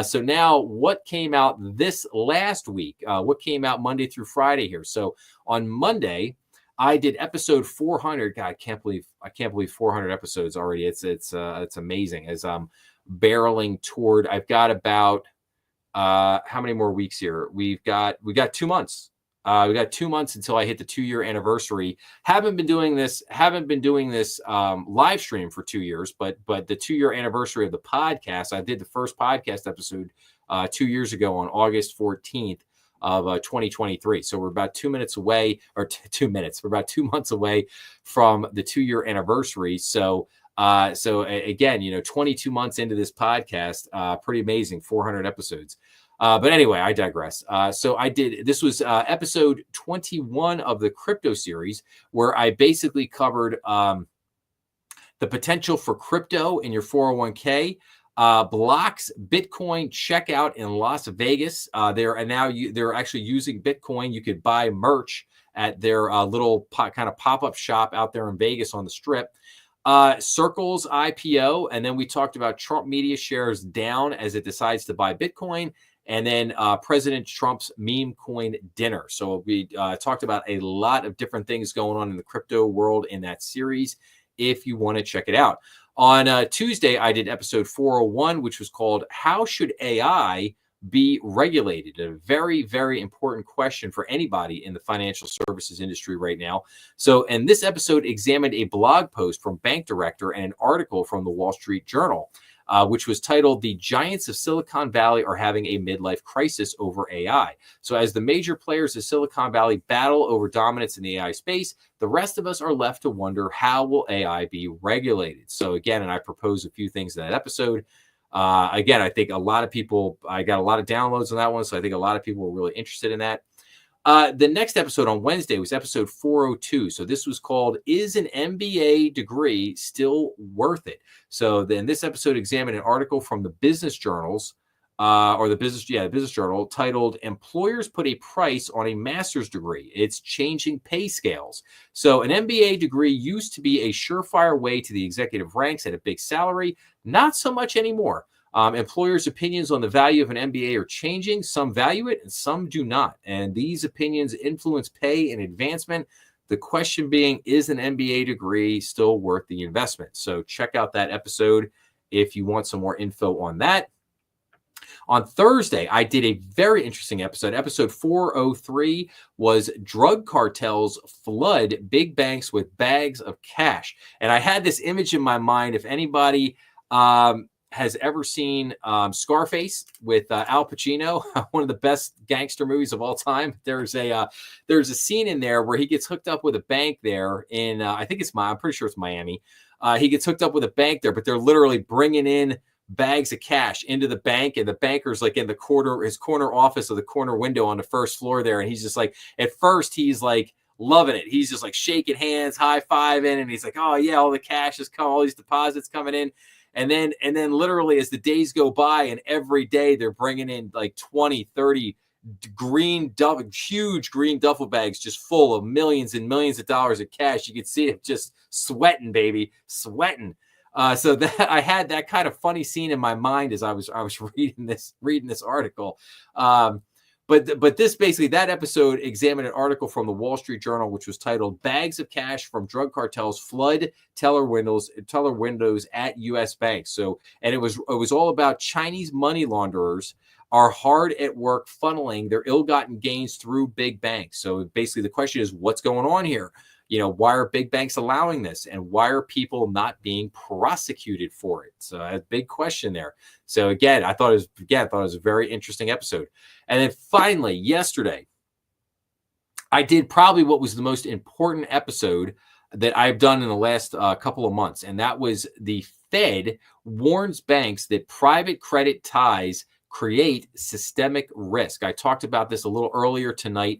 S1: So now what came out this last week? What came out Monday through Friday here? So on Monday, I did episode 400. God, I can't believe 400 episodes already. It's amazing as I'm barreling toward. I've got about how many more weeks here? We got 2 months. We got 2 months until I hit the 2-year anniversary. Haven't been doing this live stream for 2 years, but the 2-year anniversary of the podcast, I did the first podcast episode 2 years ago on August 14th. Of 2023. So we're about 2 minutes away, or 2 minutes. We're about 2 months away from the 2-year anniversary. So again, 22 months into this podcast, pretty amazing, 400 episodes. But anyway, I digress. So this was episode 21 of the crypto series, where I basically covered the potential for crypto in your 401k. Block's Bitcoin checkout in Las Vegas. They're actually using Bitcoin. You could buy merch at their little kind of pop-up shop out there in Vegas on the Strip. Circle's IPO, and then we talked about Trump media shares down as it decides to buy Bitcoin, and then President Trump's meme coin dinner. So we talked about a lot of different things going on in the crypto world in that series, if you want to check it out. On Tuesday, I did episode 401, which was called How Should AI Be Regulated? A very, very important question for anybody in the financial services industry right now. So, and this episode examined a blog post from Bank Director and an article from the Wall Street Journal, which was titled "The Giants of Silicon Valley Are Having a Midlife Crisis Over AI." So as the major players of Silicon Valley battle over dominance in the AI space, the rest of us are left to wonder, how will AI be regulated? So again, and I propose a few things in that episode. Again, I think I got a lot of downloads on that one, so I think a lot of people were really interested in that. The next episode on Wednesday was episode 402. So this was called, Is an MBA Degree Still Worth It? So then this episode examined an article from the Business Journals, the Business Journal, titled "Employers Put a Price on a Master's Degree. It's Changing Pay Scales." So an MBA degree used to be a surefire way to the executive ranks at a big salary. Not so much anymore. Employers' opinions on the value of an MBA are changing. Some value it and some do not. And these opinions influence pay and advancement. The question being, is an MBA degree still worth the investment? So check out that episode if you want some more info on that. On Thursday, I did a very interesting episode. Episode 403 was Drug Cartels Flood Big Banks with Bags of Cash. And I had this image in my mind. If anybody has ever seen Scarface with Al Pacino, one of the best gangster movies of all time, there's a scene in there where he gets hooked up with a bank there in, I think I'm pretty sure it's Miami. He gets hooked up with a bank there, but they're literally bringing in bags of cash into the bank, and the banker's like in his corner office of the corner window on the first floor there. And he's just like, at first he's like loving it. He's just like shaking hands, high-fiving, and he's like, oh yeah, all the cash is coming, all these deposits coming in. And then literally as the days go by, and every day they're bringing in like 20, 30 huge green duffel bags just full of millions and millions of dollars of cash. You could see it just sweating, baby, sweating. So that I had that kind of funny scene in my mind as I was reading this article. But this basically, that episode examined an article from the Wall Street Journal, which was titled "Bags of Cash from Drug Cartels Flood Teller Windows at U.S. Banks." So, and it was all about Chinese money launderers are hard at work funneling their ill-gotten gains through big banks. So basically the question is, what's going on here? Why are big banks allowing this? And why are people not being prosecuted for it? So a big question there. So again, I thought it was a very interesting episode. And then finally, yesterday, I did probably what was the most important episode that I've done in the last couple of months. And that was the Fed warns banks that private credit ties create systemic risk. I talked about this a little earlier tonight.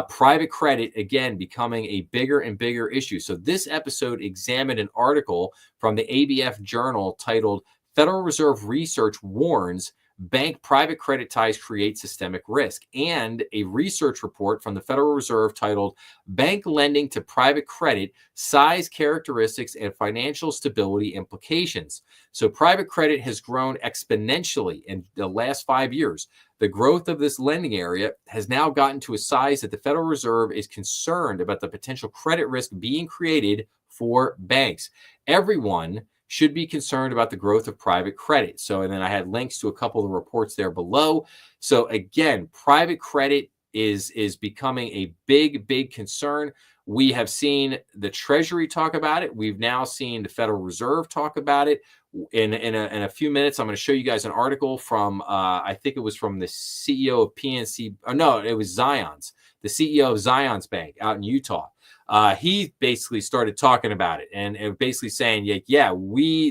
S1: Private credit, again, becoming a bigger and bigger issue. So this episode examined an article from the ABF Journal titled "Federal Reserve Research Warns Bank Private Credit Ties Create Systemic Risk," and a research report from the Federal Reserve titled "Bank Lending to Private Credit, Size Characteristics and Financial Stability Implications." So private credit has grown exponentially in the last 5 years. The growth of this lending area has now gotten to a size that the Federal Reserve is concerned about the potential credit risk being created for banks. Everyone should be concerned about the growth of private credit. So, and then I had links to a couple of the reports there below. So again, private credit is becoming a big concern. We have seen the Treasury talk about it. We've now seen the Federal Reserve talk about it. In a few minutes, I'm going to show you guys an article from, I think it was from the CEO of PNC. Oh, no, it was Zions, the CEO of Zions Bank out in Utah. He basically started talking about it and basically saying,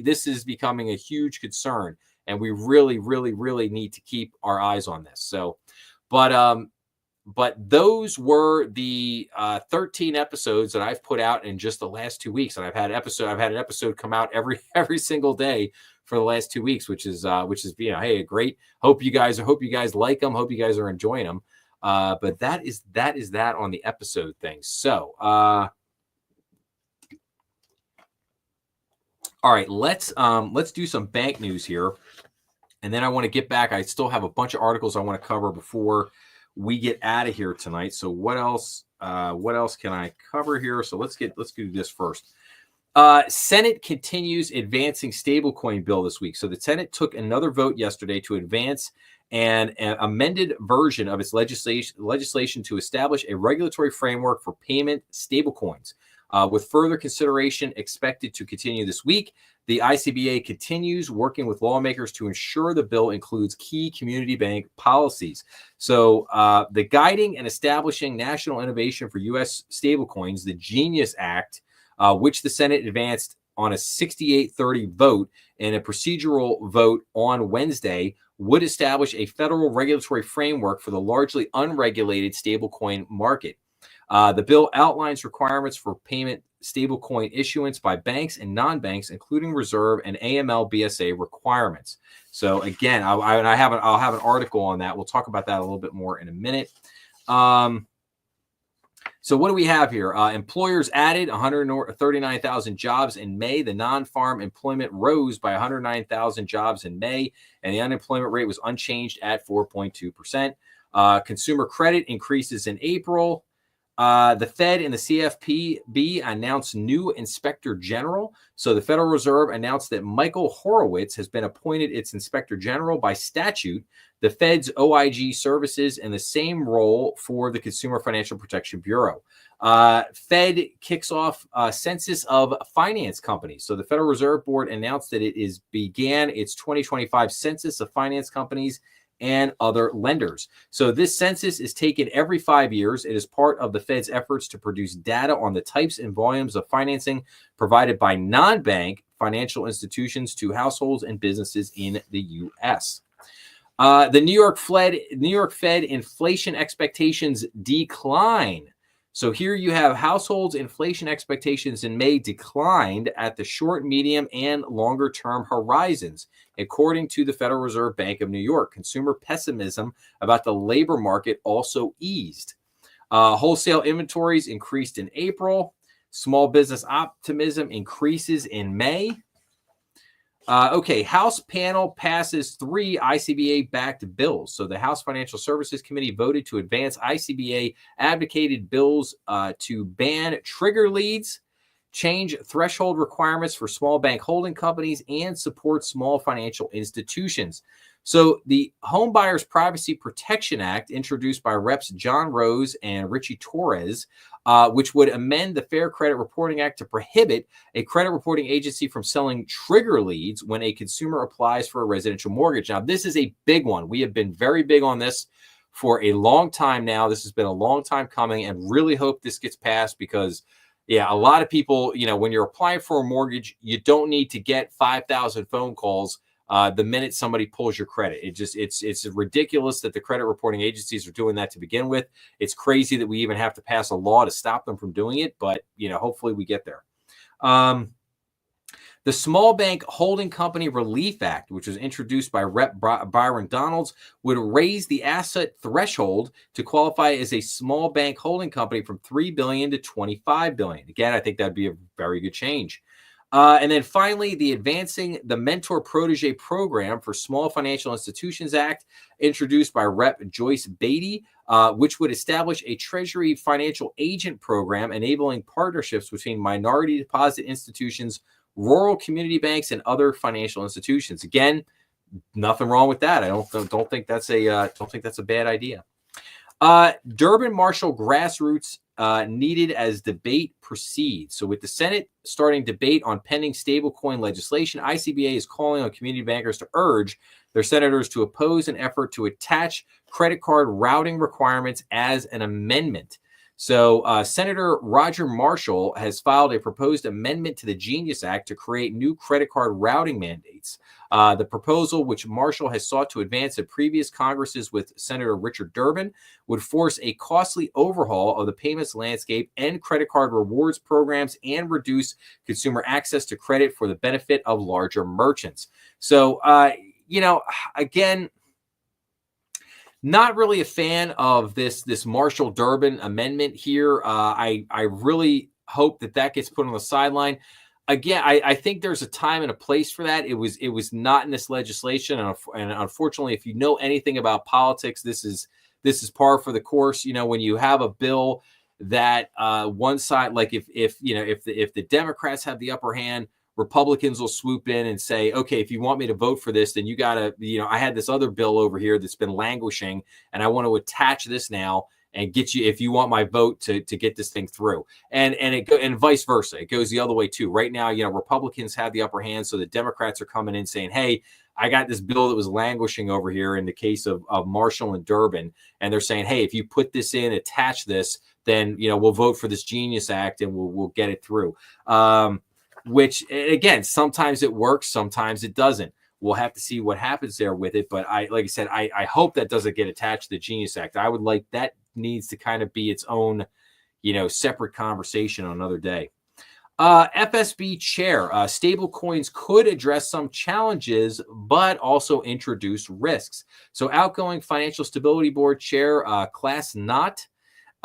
S1: this is becoming a huge concern, and we really need to keep our eyes on this. So, but those were the 13 episodes that I've put out in just the last 2 weeks, and I've had an episode come out every single day for the last 2 weeks, which is hey, great. Hope you guys like them. Hope you guys are enjoying them. But that is that on the episode thing. So, all right, let's do some bank news here, and then I want to get back. I still have a bunch of articles I want to cover before we get out of here tonight. So what else can I cover here? So let's do this first. Senate continues advancing stablecoin bill this week. So the Senate took another vote yesterday to advance an amended version of its legislation to establish a regulatory framework for payment stablecoins. With further consideration expected to continue this week, the ICBA continues working with lawmakers to ensure the bill includes key community bank policies. So the Guiding and Establishing National Innovation for U.S. Stablecoins, the Genius Act, which the Senate advanced on a 68-30 vote and a procedural vote on Wednesday, would establish a federal regulatory framework for the largely unregulated stablecoin market. The bill outlines requirements for payment stablecoin issuance by banks and non-banks, including reserve and AML BSA requirements. So again, I'll have an article on that. We'll talk about that a little bit more in a minute. So what do we have here? Employers added 139,000 jobs in May. The non-farm employment rose by 109,000 jobs in May, and the unemployment rate was unchanged at 4.2%. Consumer credit increases in April. The Fed and the CFPB announced new inspector general. So the Federal Reserve announced that Michael Horowitz has been appointed its inspector general by statute. The Fed's OIG services in the same role for the Consumer Financial Protection Bureau. Fed kicks off census of finance companies. So the Federal Reserve Board announced that it began its 2025 census of finance companies and other lenders. So this census is taken every 5 years. It is part of the Fed's efforts to produce data on the types and volumes of financing provided by non-bank financial institutions to households and businesses in the U.S. The New York Fed inflation expectations decline. So here you have households' inflation expectations in May declined at the short, medium, and longer term horizons. According to the Federal Reserve Bank of New York, consumer pessimism about the labor market also eased. Wholesale inventories increased in April. Small business optimism increases in May. House panel passes 3 ICBA-backed bills. So the House Financial Services Committee voted to advance ICBA-advocated bills to ban trigger leads, change threshold requirements for small bank holding companies, and support small financial institutions. So the Homebuyers Privacy Protection Act, introduced by Reps John Rose and Richie Torres, which would amend the Fair Credit Reporting Act to prohibit a credit reporting agency from selling trigger leads when a consumer applies for a residential mortgage. Now, this is a big one. We have been very big on this for a long time now. This has been a long time coming, and really hope this gets passed because, yeah, a lot of people, when you're applying for a mortgage, you don't need to get 5,000 phone calls the minute somebody pulls your credit. It's ridiculous that the credit reporting agencies are doing that to begin with. It's crazy that we even have to pass a law to stop them from doing it, but hopefully we get there. The Small Bank Holding Company Relief Act, which was introduced by Rep. Byron Donalds, would raise the asset threshold to qualify as a small bank holding company from $3 billion to $25 billion. Again, I think that'd be a very good change. And then finally, the Advancing the Mentor Protege Program for Small Financial Institutions Act, introduced by Rep. Joyce Beatty, which would establish a Treasury financial agent program enabling partnerships between minority deposit institutions, rural community banks, and other financial institutions. Again, nothing wrong with that. I don't think that's a bad idea. Durbin Marshall grassroots needed as debate proceeds. So with the Senate starting debate on pending stablecoin legislation, ICBA is calling on community bankers to urge their senators to oppose an effort to attach credit card routing requirements as an amendment. So Senator Roger Marshall has filed a proposed amendment to the Genius Act to create new credit card routing mandates. The proposal, which Marshall has sought to advance in previous Congresses with Senator Richard Durbin, would force a costly overhaul of the payments landscape, end credit card rewards programs, and reduce consumer access to credit for the benefit of larger merchants. So, again, not really a fan of this Marshall Durbin amendment here. I really hope that gets put on the sideline. Again, I think there's a time and a place for that. It was not in this legislation, and unfortunately, if you know anything about politics, this is par for the course. When you have a bill that one side, like if the Democrats have the upper hand, Republicans will swoop in and say, okay, if you want me to vote for this, then you got to, I had this other bill over here that's been languishing, and I want to attach this now and get you, if you want my vote to get this thing through. And vice versa. It goes the other way too. Right now, Republicans have the upper hand, so the Democrats are coming in saying, hey, I got this bill that was languishing over here in the case of Marshall and Durbin. And they're saying, hey, if you put this in, attach this, then, we'll vote for this Genius Act and we'll get it through. Which, again, sometimes it works, sometimes it doesn't. We'll have to see what happens there with it. But like I said, I hope that doesn't get attached to the Genius Act. I would like that needs to kind of be its own, separate conversation on another day. FSB chair, stable coins could address some challenges, but also introduce risks. So outgoing Financial Stability Board chair, Klaas Knott,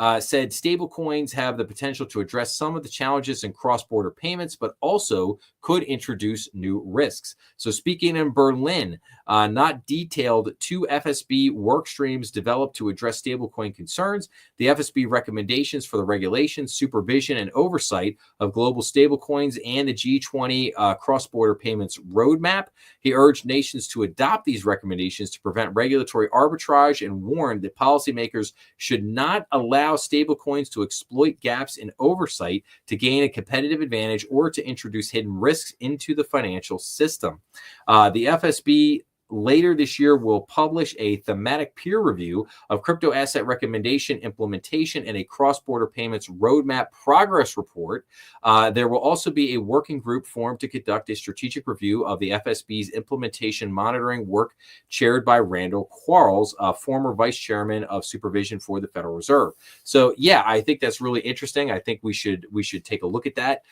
S1: said stablecoins have the potential to address some of the challenges in cross-border payments, but also could introduce new risks. So speaking in Berlin, not detailed, 2 FSB work streams developed to address stablecoin concerns. The FSB recommendations for the regulation, supervision, and oversight of global stablecoins and the G20 cross-border payments roadmap. He urged nations to adopt these recommendations to prevent regulatory arbitrage and warned that policymakers should not allow stablecoins to exploit gaps in oversight to gain a competitive advantage or to introduce hidden risks into the financial system. The FSB later this year will publish a thematic peer review of crypto asset recommendation implementation and a cross-border payments roadmap progress report. There will also be a working group formed to conduct a strategic review of the FSB's implementation monitoring work chaired by Randall Quarles, former vice chairman of supervision for the Federal Reserve. So yeah, I think that's really interesting. I think we should take a look at that.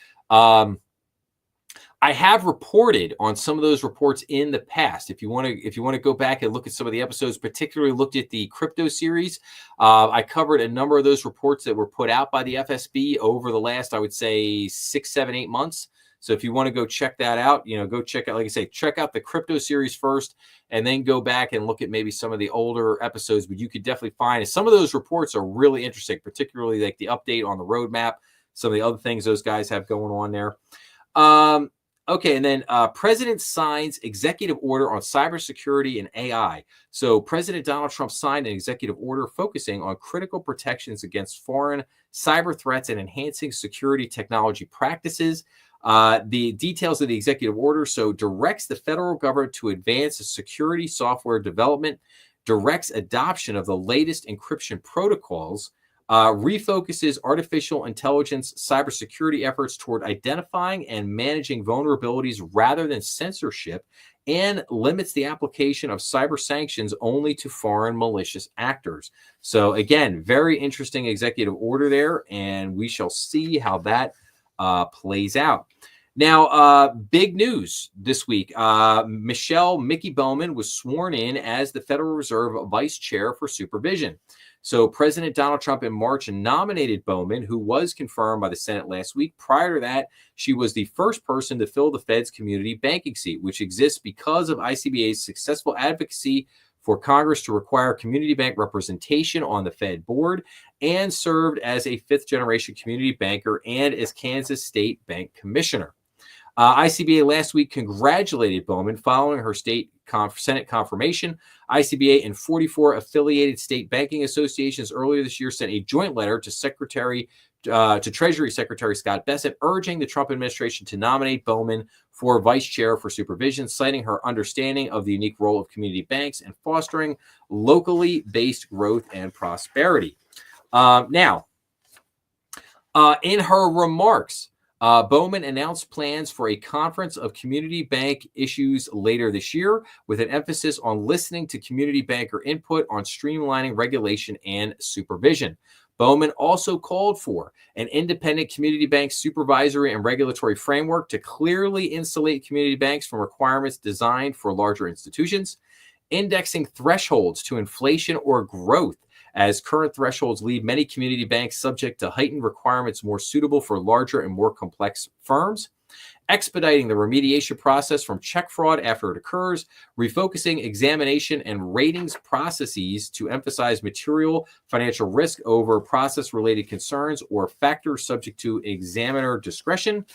S1: I have reported on some of those reports in the past. If you want to go back and look at some of the episodes, particularly looked at the crypto series, I covered a number of those reports that were put out by the FSB over the last, I would say, 6, 7, 8 months. So if you want to go check that out, go check out, like I say, check out the crypto series first, and then go back and look at maybe some of the older episodes. But you could definitely find some of those reports are really interesting, particularly like the update on the roadmap, some of the other things those guys have going on there. Okay, and then President signs executive order on cybersecurity and AI. So President Donald Trump signed an executive order focusing on critical protections against foreign cyber threats and enhancing security technology practices. The details of the executive order, so directs the federal government to advance security software development, directs adoption of the latest encryption protocols, refocuses artificial intelligence cybersecurity efforts toward identifying and managing vulnerabilities rather than censorship, and limits the application of cyber sanctions only to foreign malicious actors. So again, very interesting executive order there, and we shall see how that plays out. Now, big news this week. Michelle Mickey Bowman was sworn in as the Federal Reserve Vice Chair for Supervision. So President Donald Trump in March nominated Bowman, who was confirmed by the Senate last week. Prior to that, she was the first person to fill the Fed's community banking seat, which exists because of ICBA's successful advocacy for Congress to require community bank representation on the Fed board, and served as a fifth-generation community banker and as Kansas State Bank Commissioner. ICBA last week congratulated Bowman following her Senate confirmation. ICBA and 44 affiliated state banking associations earlier this year sent a joint letter to Treasury Secretary Scott Bessent urging the Trump administration to nominate Bowman for Vice Chair for Supervision, citing her understanding of the unique role of community banks and fostering locally based growth and prosperity. Now, in her remarks, Bowman announced plans for a conference of community bank issues later this year, with an emphasis on listening to community banker input on streamlining regulation and supervision. Bowman also called for an independent community bank supervisory and regulatory framework to clearly insulate community banks from requirements designed for larger institutions, indexing thresholds to inflation or growth, as current thresholds leave many community banks subject to heightened requirements more suitable for larger and more complex firms, expediting the remediation process from check fraud after it occurs, refocusing examination and ratings processes to emphasize material financial risk over process-related concerns or factors subject to examiner discretion,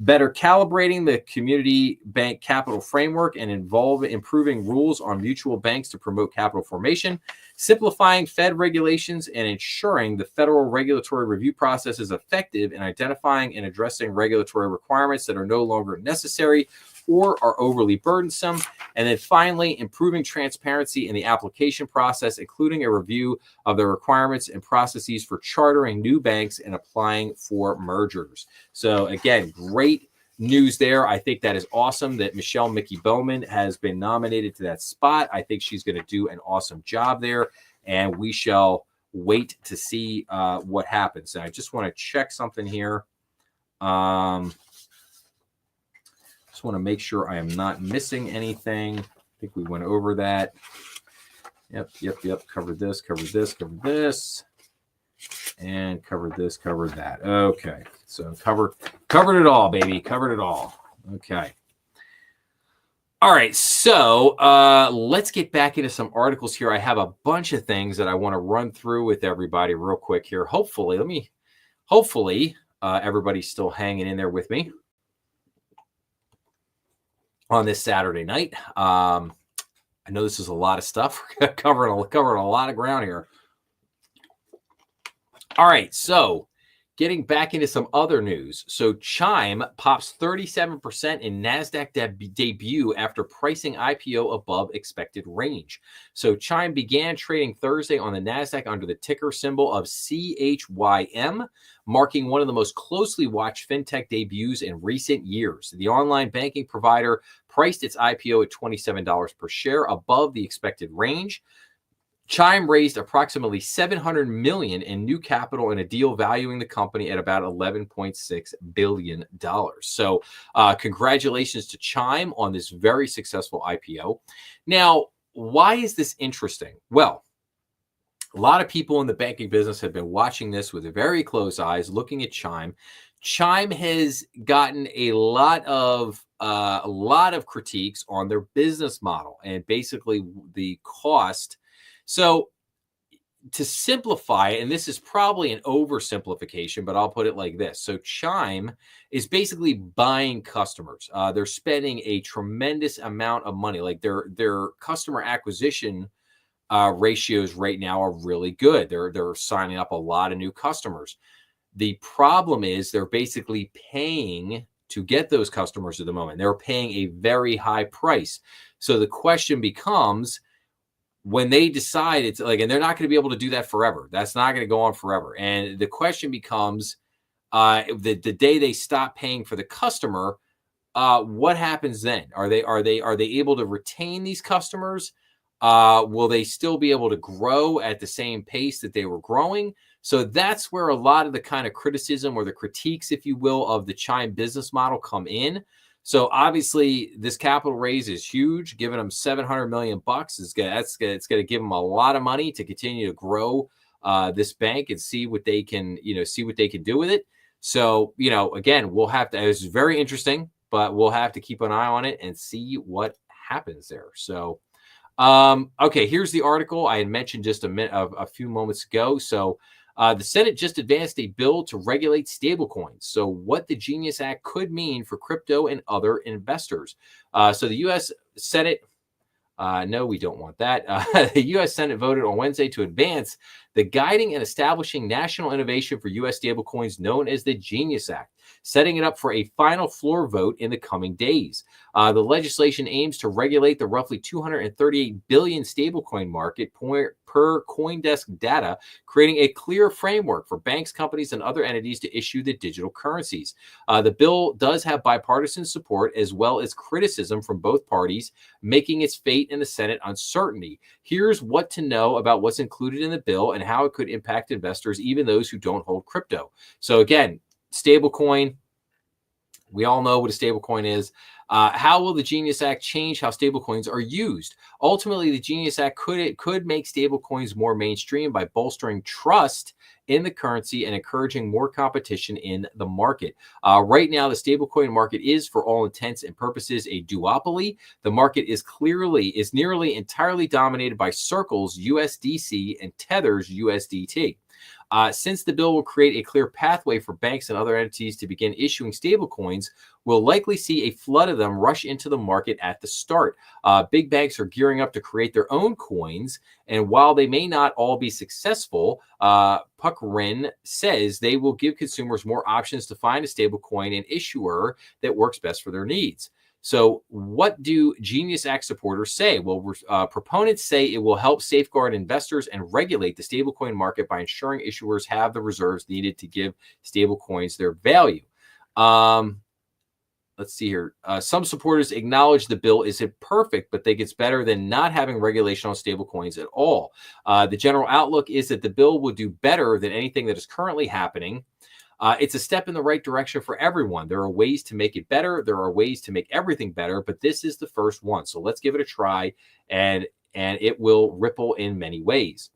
S1: better calibrating the community bank capital framework and improving rules on mutual banks to promote capital formation, simplifying Fed regulations and ensuring the federal regulatory review process is effective in identifying and addressing regulatory requirements that are no longer necessary or are overly burdensome. And then finally, improving transparency in the application process, including a review of the requirements and processes for chartering new banks and applying for mergers. So again, great news there. I think that is awesome that Michelle Mickey Bowman has been nominated to that spot. I think she's going to do an awesome job there, and we shall wait to see what happens. And I just want to check something here. Just want to make sure I am not missing anything. I think we went over that. Yep. Covered this. and covered this, covered that. Okay, so covered it all, baby. Covered it all. Okay. All right, so let's get back into some articles here. I have a bunch of things that I want to run through with everybody real quick here. Hopefully, everybody's still hanging in there with me on this Saturday night. I know this is a lot of stuff. We're covering a lot of ground here. All right, so getting back into some other news. So Chime pops 37% in NASDAQ debut after pricing IPO above expected range. So Chime began trading Thursday on the NASDAQ under the ticker symbol of CHYM, marking one of the most closely watched fintech debuts in recent years. The online banking provider priced its IPO at $27 per share above the expected range. Chime raised approximately $700 million in new capital in a deal valuing the company at about $11.6 billion. So congratulations to Chime on this very successful IPO. Now, why is this interesting? Well, a lot of people in the banking business have been watching this with very close eyes, looking at Chime. Chime has gotten a lot of critiques on their business model and basically the cost. So to simplify, and this is probably an oversimplification, but I'll put it like this. So Chime is basically buying customers. They're spending a tremendous amount of money. Like their customer acquisition ratios right now are really good. They're signing up a lot of new customers. The problem is they're basically paying to get those customers at the moment. They're paying a very high price. So the question becomes, when they decide it's like, and they're not going to be able to do that forever. That's not going to go on forever. And the question becomes, the day they stop paying for the customer, what happens then? Are they able to retain these customers? Will they still be able to grow at the same pace that they were growing? So that's where a lot of the kind of criticism or the critiques, if you will, of the Chime business model come in. So obviously, this capital raise is huge. Giving them $700 million it's going to give them a lot of money to continue to grow this bank and see what they can do with it. So again, we'll have to. It's very interesting, but we'll have to keep an eye on it and see what happens there. So, okay, here's the article I had mentioned just a few moments ago. So. The Senate just advanced a bill to regulate stablecoins. So what the Genius Act could mean for crypto and other investors. So the U.S. Senate, no, we don't want that. The U.S. Senate voted on Wednesday to advance the Guiding and Establishing National Innovation for U.S. Stablecoins, known as the Genius Act, setting it up for a final floor vote in the coming days. The legislation aims to regulate the roughly 238 billion stablecoin market per CoinDesk data, creating a clear framework for banks, companies, and other entities to issue the digital currencies. The bill does have bipartisan support as well as criticism from both parties, making its fate in the Senate uncertainty. Here's what to know about what's included in the bill and how it could impact investors, even those who don't hold crypto. So again, stablecoin. We all know what a stablecoin is. How will the Genius Act change how stablecoins are used? Ultimately, the Genius Act could make stablecoins more mainstream by bolstering trust in the currency and encouraging more competition in the market. Right now, the stablecoin market is, for all intents and purposes, a duopoly. The market is nearly entirely dominated by Circle's USDC and Tether's USDT. Since the bill will create a clear pathway for banks and other entities to begin issuing stablecoins, we'll likely see a flood of them rush into the market at the start. Big banks are gearing up to create their own coins, and while they may not all be successful, Puckrin says they will give consumers more options to find a stablecoin and issuer that works best for their needs. So what do Genius Act supporters say? Well, proponents say it will help safeguard investors and regulate the stablecoin market by ensuring issuers have the reserves needed to give stablecoins their value. Let's see here. Some supporters acknowledge the bill isn't perfect, but think it's better than not having regulation on stablecoins at all. The general outlook is that the bill will do better than anything that is currently happening. It's a step in the right direction for everyone. There are ways to make it better. There are ways to make everything better, but this is the first one. So let's give it a try, and it will ripple in many ways.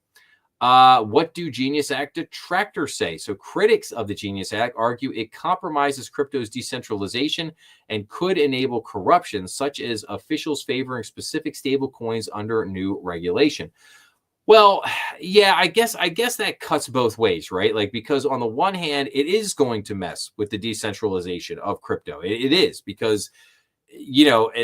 S1: What do Genius Act detractors say? So critics of the Genius Act argue it compromises crypto's decentralization and could enable corruption, such as officials favoring specific stablecoins under new regulation. Well, yeah, I guess that cuts both ways, right? Like, because on the one hand, it is going to mess with the decentralization of crypto. It is, because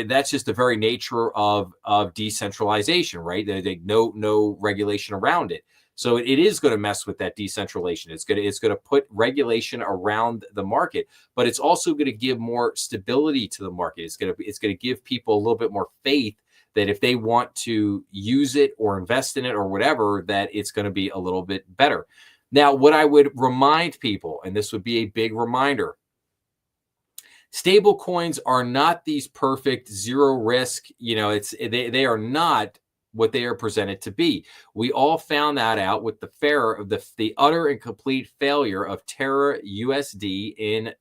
S1: that's just the very nature of decentralization, right? No regulation around it. So it is going to mess with that decentralization. It's going to put regulation around the market, but it's also going to give more stability to the market. It's going to give people a little bit more faith that if they want to use it or invest in it or whatever, that it's going to be a little bit better. Now, what I would remind people, and this would be a big reminder, stable coins are not these perfect zero risk. They are not what they are presented to be. We all found that out with the utter and complete failure of Terra USD in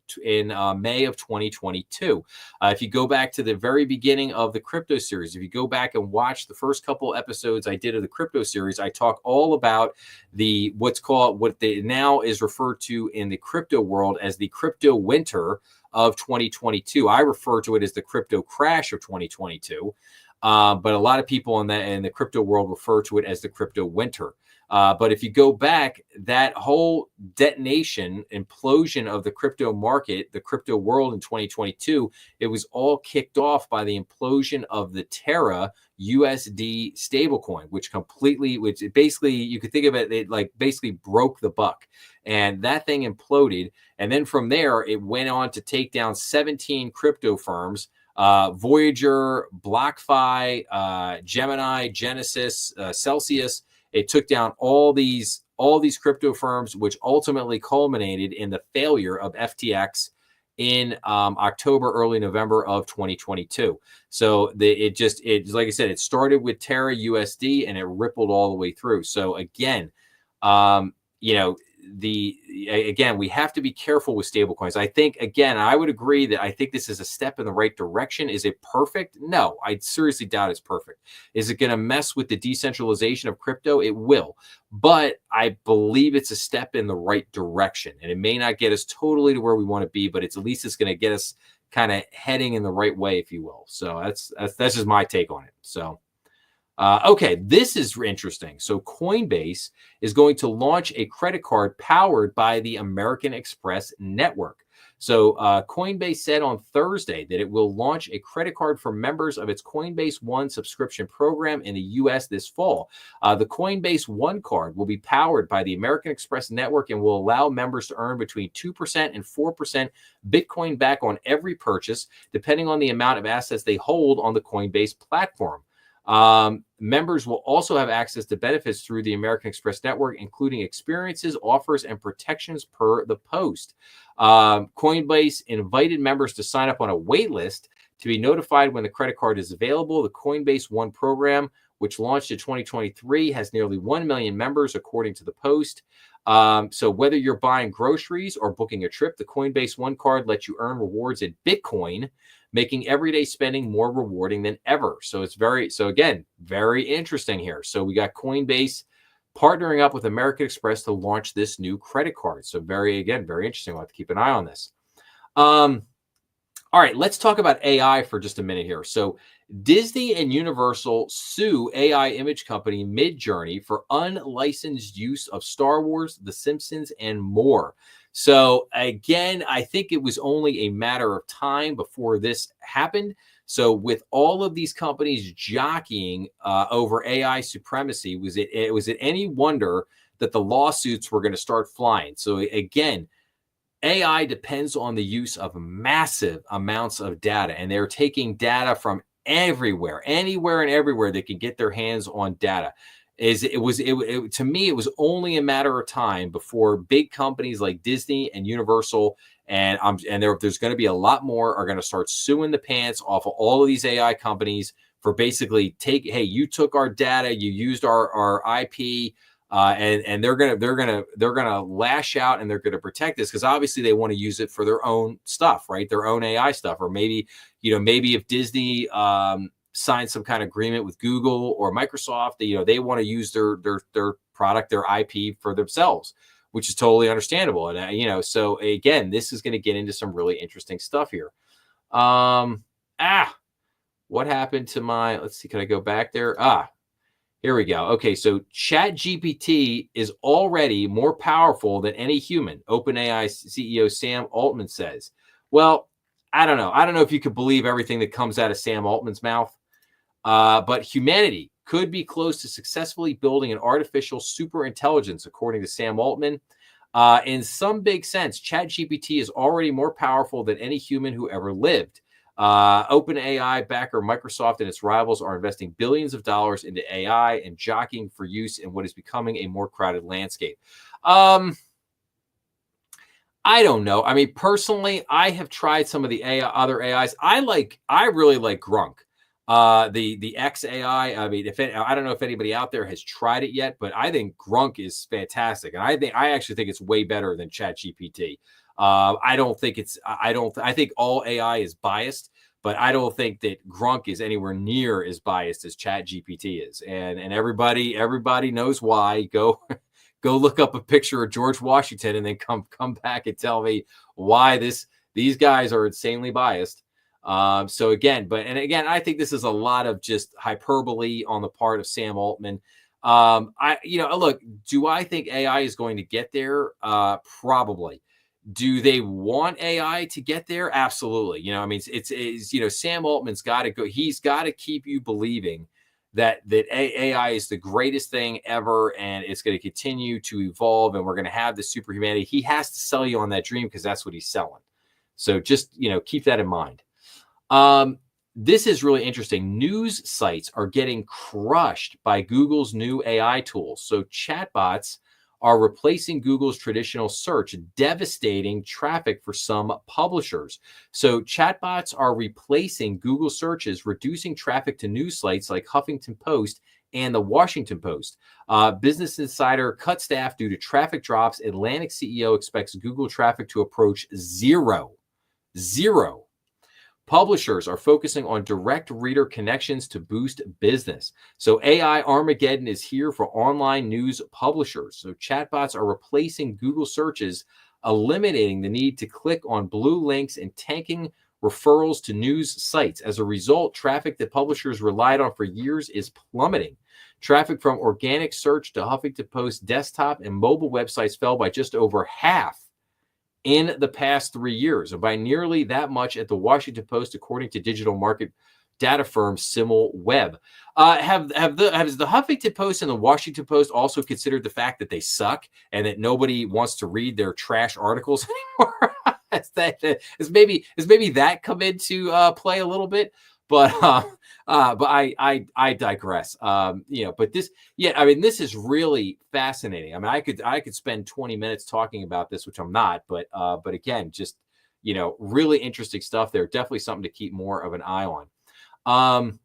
S1: May of 2022. If you go back to the very beginning of the crypto series, if you go back and watch the first couple episodes I did of the crypto series, I talk all about what they now is referred to in the crypto world as the crypto winter of 2022. I refer to it as the crypto crash of 2022. But a lot of people in the crypto world refer to it as the crypto winter. But if you go back, that whole detonation, implosion of the crypto market, the crypto world in 2022, it was all kicked off by the implosion of the Terra USD stablecoin, which basically, you could think of it like basically broke the buck. And that thing imploded. And then from there, it went on to take down 17 crypto firms. Voyager, BlockFi, Gemini, Genesis, Celsius. It took down all these crypto firms, which ultimately culminated in the failure of FTX in October, early November of 2022. So like I said, it started with Terra USD and it rippled all the way through. So again, we have to be careful with stablecoins. I think, again, I would agree that I think this is a step in the right direction. Is it perfect? No, I seriously doubt it's perfect. Is it going to mess with the decentralization of crypto? It will, but I believe it's a step in the right direction, and it may not get us totally to where we want to be, but at least it's going to get us kind of heading in the right way, if you will. So that's just my take on it. So. Okay, this is interesting. So Coinbase is going to launch a credit card powered by the American Express network. So Coinbase said on Thursday that it will launch a credit card for members of its Coinbase One subscription program in the U.S. this fall. The Coinbase One card will be powered by the American Express network and will allow members to earn between 2% and 4% Bitcoin back on every purchase, depending on the amount of assets they hold on the Coinbase platform. Members will also have access to benefits through the American Express network, including experiences, offers, and protections per the post. Coinbase invited members to sign up on a wait list to be notified when the credit card is available. The Coinbase One program, which launched in 2023, has nearly 1 million members, according to the Post. So whether you're buying groceries or booking a trip, the Coinbase One card lets you earn rewards in Bitcoin, making everyday spending more rewarding than ever. So again, very interesting here. So we got Coinbase partnering up with American Express to launch this new credit card. So very interesting. We'll have to keep an eye on this. All right, let's talk about AI for just a minute here. So Disney and Universal sue AI image company Midjourney for unlicensed use of Star Wars, The Simpsons, and more. So again, I think it was only a matter of time before this happened. So with all of these companies jockeying over AI supremacy, was it any wonder that the lawsuits were going to start flying? So again, AI depends on the use of massive amounts of data, and they're taking data from everywhere, anywhere and everywhere they can get their hands on data. To me, it was only a matter of time before big companies like Disney and Universal and there's going to be a lot more are going to start suing the pants off of all of these AI companies for basically hey, you took our data, you used our IP. And they're gonna lash out and they're gonna protect this because obviously they want to use it for their own stuff, right? Their own AI stuff, or maybe if Disney signs some kind of agreement with Google or Microsoft, they want to use their product their IP for themselves, which is totally understandable. And, so again, this is going to get into some really interesting stuff here. What happened to let's see, can I go back there? Here we go. Okay, so ChatGPT is already more powerful than any human, OpenAI CEO Sam Altman says. Well, I don't know. I don't know if you could believe everything that comes out of Sam Altman's mouth, but humanity could be close to successfully building an artificial superintelligence, according to Sam Altman. In some big sense, ChatGPT is already more powerful than any human who ever lived. OpenAI backer Microsoft and its rivals are investing billions of dollars into AI and jockeying for use in what is becoming a more crowded landscape. I don't know. I mean, personally, I have tried some of the other AIs. I really like Grok. The XAI. I mean, I don't know if anybody out there has tried it yet, but I think Grok is fantastic, and I actually think it's way better than ChatGPT. I think all AI is biased, but I don't think that Grok is anywhere near as biased as ChatGPT is. And everybody knows why. Go look up a picture of George Washington and then come back and tell me why these guys are insanely biased. So again, I think this is a lot of just hyperbole on the part of Sam Altman. Look, do I think AI is going to get there? Probably. Do they want AI to get there? Absolutely. I mean, it's Sam Altman's got to go. He's got to keep you believing that AI is the greatest thing ever, and it's going to continue to evolve, and we're going to have the superhumanity. He has to sell you on that dream because that's what he's selling. So just, keep that in mind. This is really interesting. News sites are getting crushed by Google's new AI tools. So chatbots are replacing Google's traditional search, devastating traffic for some publishers. So chatbots are replacing Google searches, reducing traffic to news sites like Huffington Post and the Washington Post. Business Insider cut staff due to traffic drops. Atlantic CEO expects Google traffic to approach zero. Publishers are focusing on direct reader connections to boost business. So AI Armageddon is here for online news publishers. So chatbots are replacing Google searches, eliminating the need to click on blue links and tanking referrals to news sites. As a result, traffic that publishers relied on for years is plummeting. Traffic from organic search to Huffington Post desktop and mobile websites fell by just over half in the past 3 years, and by nearly that much at the Washington Post, according to digital market data firm SimilarWeb. Has the Huffington Post and the Washington Post also considered the fact that they suck and that nobody wants to read their trash articles anymore? Is maybe that come into play a little bit? But I digress. But this is really fascinating. I mean, I could spend 20 minutes talking about this, which I'm not, but again, just, really interesting stuff there. Definitely something to keep more of an eye on.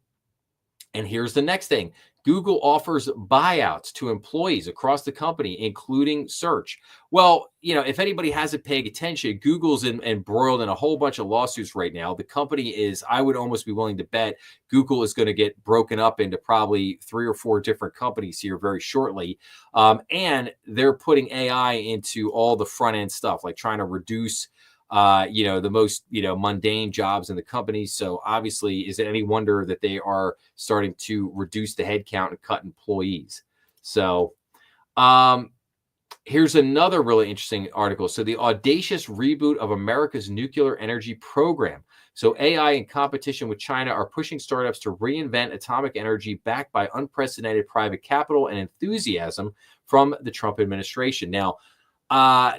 S1: And here's the next thing. Google offers buyouts to employees across the company, including search. Well, if anybody hasn't paid attention, Google's embroiled in a whole bunch of lawsuits right now. The company is, I would almost be willing to bet, Google is going to get broken up into probably 3 or 4 different companies here very shortly. And they're putting AI into all the front end stuff, like trying to reduce the most, mundane jobs in the company. So obviously, is it any wonder that they are starting to reduce the headcount and cut employees? So here's another really interesting article. So the audacious reboot of America's nuclear energy program. So AI in competition with China are pushing startups to reinvent atomic energy backed by unprecedented private capital and enthusiasm from the Trump administration. Now,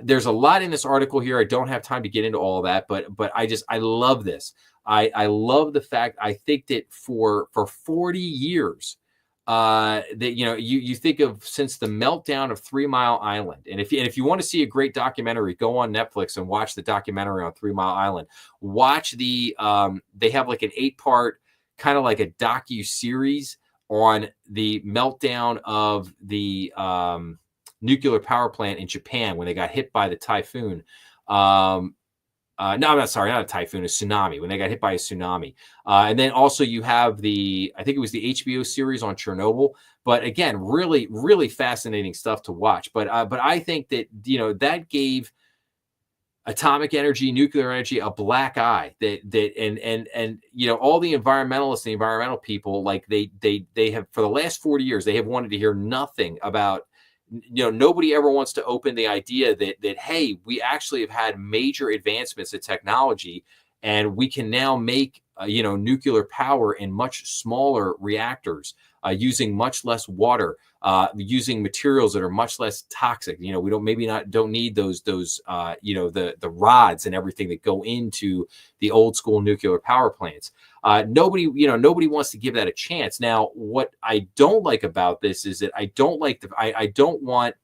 S1: there's a lot in this article here. I don't have time to get into all of that, but I love this. I love the fact, I think that for 40 years, that you think of since the meltdown of 3 Mile Island, and if you want to see a great documentary, go on Netflix and watch the documentary on 3 Mile Island. Watch they have like an 8-part kind of like a docu-series on the meltdown of the nuclear power plant in Japan when they got hit by the typhoon. no, I'm not sorry, not a typhoon, a tsunami, when they got hit by a tsunami. And then also you have I think it was the HBO series on Chernobyl. But again, really, really fascinating stuff to watch. But I think that, that gave atomic energy, nuclear energy, a black eye. And all the environmentalists, the environmental people, like they have, for the last 40 years, they have wanted to hear nothing about. Nobody ever wants to open the idea that hey, we actually have had major advancements in technology, and we can now make nuclear power in much smaller reactors, using much less water, using materials that are much less toxic. We don't need those the rods and everything that go into the old school nuclear power plants. Nobody wants to give that a chance. Now, what I don't like about this is that I don't want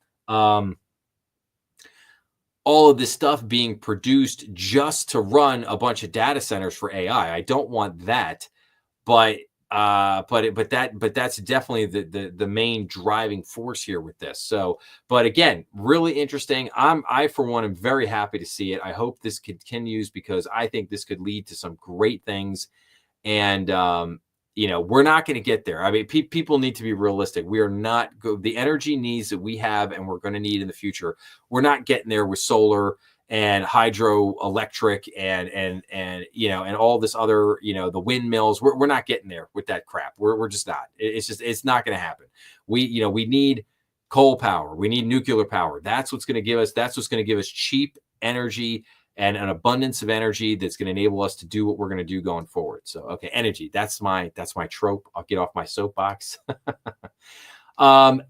S1: all of this stuff being produced just to run a bunch of data centers for AI. I don't want that, but that's definitely the main driving force here with this. So, but again, really interesting. I for one am very happy to see it. I hope this continues, because I think this could lead to some great things. And we're not going to get there. I mean, people need to be realistic. We are not the energy needs that we have and we're going to need in the future. We're not getting there with solar and hydroelectric and all this other, the windmills. We're not getting there with that crap. We're just not. It's not going to happen. We need coal power. We need nuclear power. That's what's going to give us cheap energy and an abundance of energy that's going to enable us to do what we're going to do going forward. So, okay, energy. That's my trope. I'll get off my soapbox.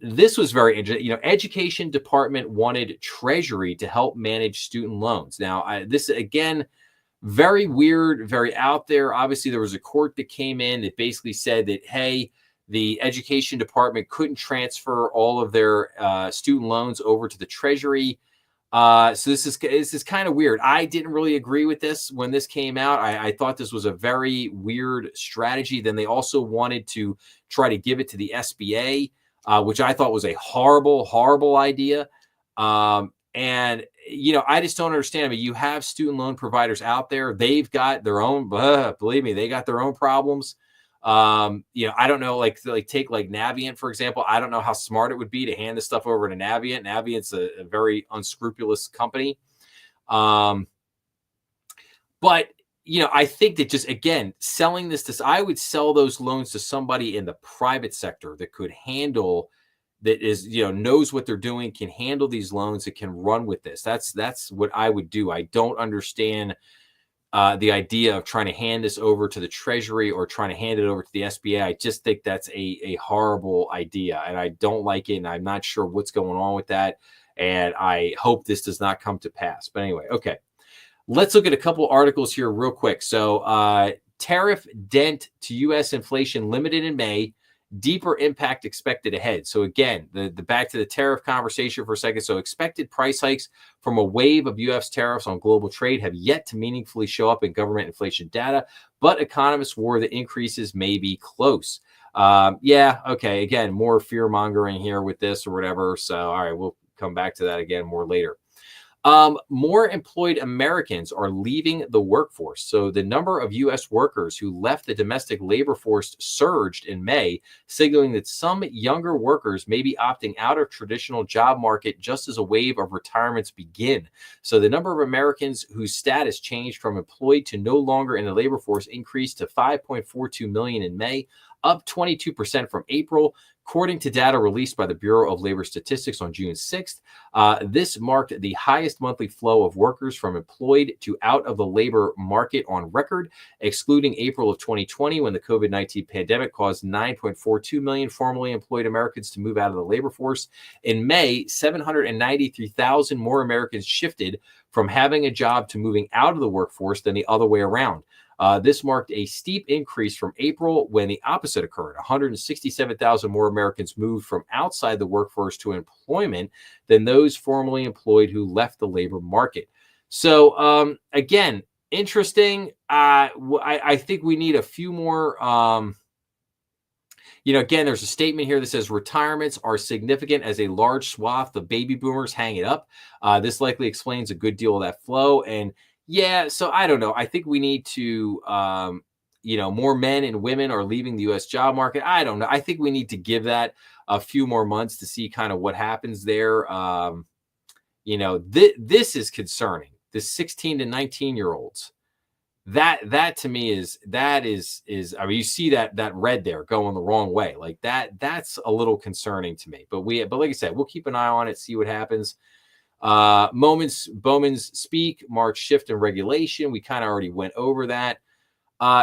S1: This was very interesting. Education department wanted Treasury to help manage student loans. Now, this again, very weird, very out there. Obviously, there was a court that came in that basically said that, hey, the education department couldn't transfer all of their student loans over to the Treasury. So this is kind of weird. I didn't really agree with this when this came out. I thought this was a very weird strategy. Then they also wanted to try to give it to the SBA, which I thought was a horrible, horrible idea. And I just don't understand. I mean, you have student loan providers out there. They've got their own, believe me, they got their own problems. I don't know, like take like Navient, for example. I don't know how smart it would be to hand this stuff over to Navient. Navient's a very unscrupulous company. But I think that just, again, selling this, I would sell those loans to somebody in the private sector that could handle, that is, knows what they're doing, can handle these loans, that can run with this. That's what I would do. I don't understand the idea of trying to hand this over to the Treasury or trying to hand it over to the SBA. I just think that's a horrible idea, and I don't like it, and I'm not sure what's going on with that, and I hope this does not come to pass. But anyway, okay. Let's look at a couple articles here real quick. So tariff dent to U.S. inflation limited in May, deeper impact expected ahead. So again, the back to the tariff conversation for a second. So expected price hikes from a wave of U.S. tariffs on global trade have yet to meaningfully show up in government inflation data, but economists warn that increases may be close. Yeah, okay. Again, more fear mongering here with this or whatever. So, all right, we'll come back to that again more later. More employed Americans are leaving the workforce. So the number of U.S. workers who left the domestic labor force surged in May, signaling that some younger workers may be opting out of traditional job market just as a wave of retirements begin. So the number of Americans whose status changed from employed to no longer in the labor force increased to 5.42 million in May, up 22% from April, according to data released by the Bureau of Labor Statistics on June 6th. This marked the highest monthly flow of workers from employed to out of the labor market on record, excluding April of 2020, when the COVID-19 pandemic caused 9.42 million formerly employed Americans to move out of the labor force. In May, 793,000 more Americans shifted from having a job to moving out of the workforce than the other way around. This marked a steep increase from April, when the opposite occurred. 167,000 more Americans moved from outside the workforce to employment than those formerly employed who left the labor market. So, again, interesting. I think we need a few more. Again, there's a statement here that says retirements are significant as a large swath of baby boomers hang it up. This likely explains a good deal of that flow. And Yeah, so I don't know. I think we need to, more men and women are leaving the U.S. job market. I don't know. I think we need to give that a few more months to see kind of what happens there. This is concerning. The 16 to 19-year-olds. That to me is I mean, you see that red there going the wrong way. Like that's a little concerning to me. But like I said, we'll keep an eye on it, see what happens. Bowman's speak, March shift in regulation. We kind of already went over that.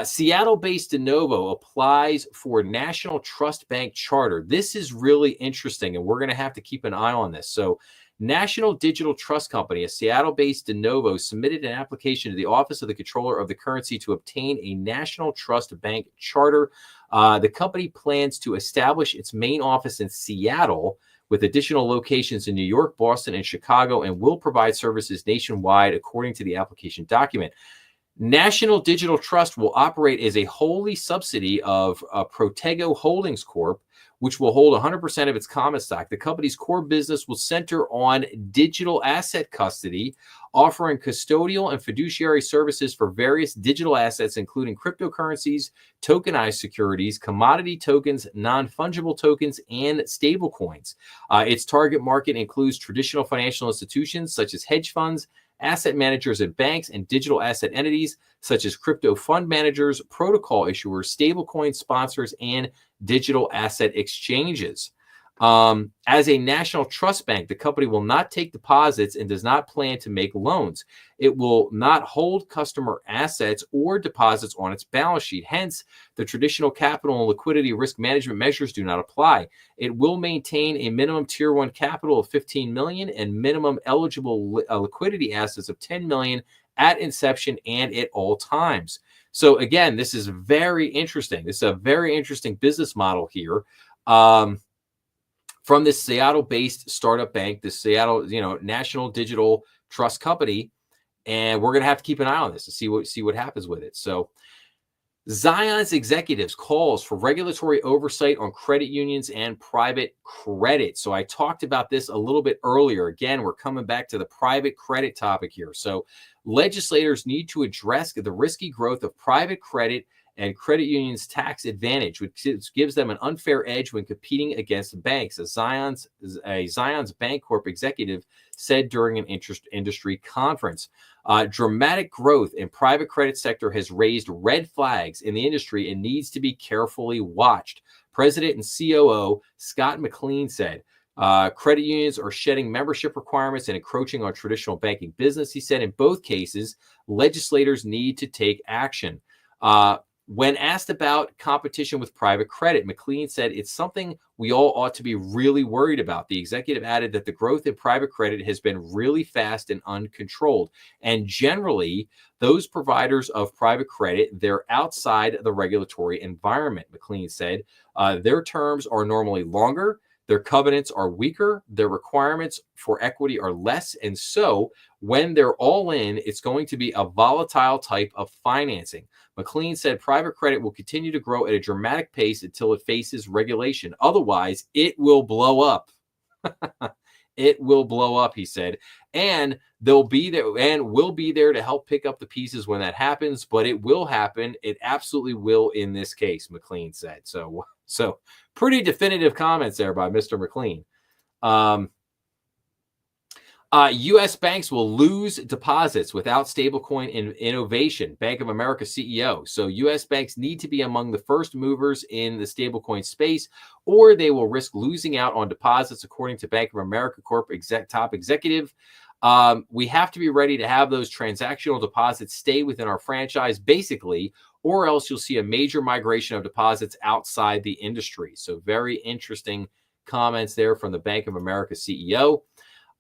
S1: Seattle-based de novo applies for National Trust Bank charter. This is really interesting, and we're going to have to keep an eye on this. So National Digital Trust Company, a Seattle-based de novo, submitted an application to the Office of the Comptroller of the Currency to obtain a National Trust Bank charter. The company plans to establish its main office in Seattle with additional locations in New York, Boston, and Chicago, and will provide services nationwide, according to the application document. National Digital Trust will operate as a wholly subsidy of Protego Holdings Corp., which will hold 100% of its common stock. The company's core business will center on digital asset custody, offering custodial and fiduciary services for various digital assets, including cryptocurrencies, tokenized securities, commodity tokens, non-fungible tokens, and stablecoins. Its target market includes traditional financial institutions such as hedge funds, asset managers at banks, and digital asset entities such as crypto fund managers, protocol issuers, stablecoin sponsors, and digital asset exchanges. As a national trust bank, the company will not take deposits and does not plan to make loans. It will not hold customer assets or deposits on its balance sheet. Hence, the traditional capital and liquidity risk management measures do not apply. It will maintain a minimum Tier 1 capital of $15 million and minimum eligible liquidity assets of $10 million at inception and at all times. So again, this is very interesting. This is a very interesting business model here. From this Seattle-based startup bank, the Seattle, National Digital Trust Company, and we're going to have to keep an eye on this to see what happens with it. So, Zion's executives calls for regulatory oversight on credit unions and private credit. So I talked about this a little bit earlier. Again, we're coming back to the private credit topic here. So legislators need to address the risky growth of private credit and credit unions' tax advantage, which gives them an unfair edge when competing against banks. A Zion's Bancorp executive said during an industry conference. Dramatic growth in private credit sector has raised red flags in the industry and needs to be carefully watched. President and COO Scott McLean said, credit unions are shedding membership requirements and encroaching on traditional banking business. He said in both cases, legislators need to take action. When asked about competition with private credit, McLean said it's something we all ought to be really worried about. The executive added that the growth in private credit has been really fast and uncontrolled. And generally, those providers of private credit, they're outside the regulatory environment, McLean said. Their terms are normally longer. Their covenants are weaker. Their requirements for equity are less. And so when they're all in, it's going to be a volatile type of financing. McLean said private credit will continue to grow at a dramatic pace until it faces regulation. Otherwise, it will blow up. It will blow up, he said. And they'll be there and will be there to help pick up the pieces when that happens. But it will happen. It absolutely will in this case, McLean said. So pretty definitive comments there by Mr. McLean. U.S. banks will lose deposits without stablecoin innovation, Bank of America CEO. So U.S. banks need to be among the first movers in the stablecoin space, or they will risk losing out on deposits, according to Bank of America Corp. Top executive. We have to be ready to have those transactional deposits stay within our franchise, basically, or else you'll see a major migration of deposits outside the industry. So very interesting comments there from the Bank of America CEO.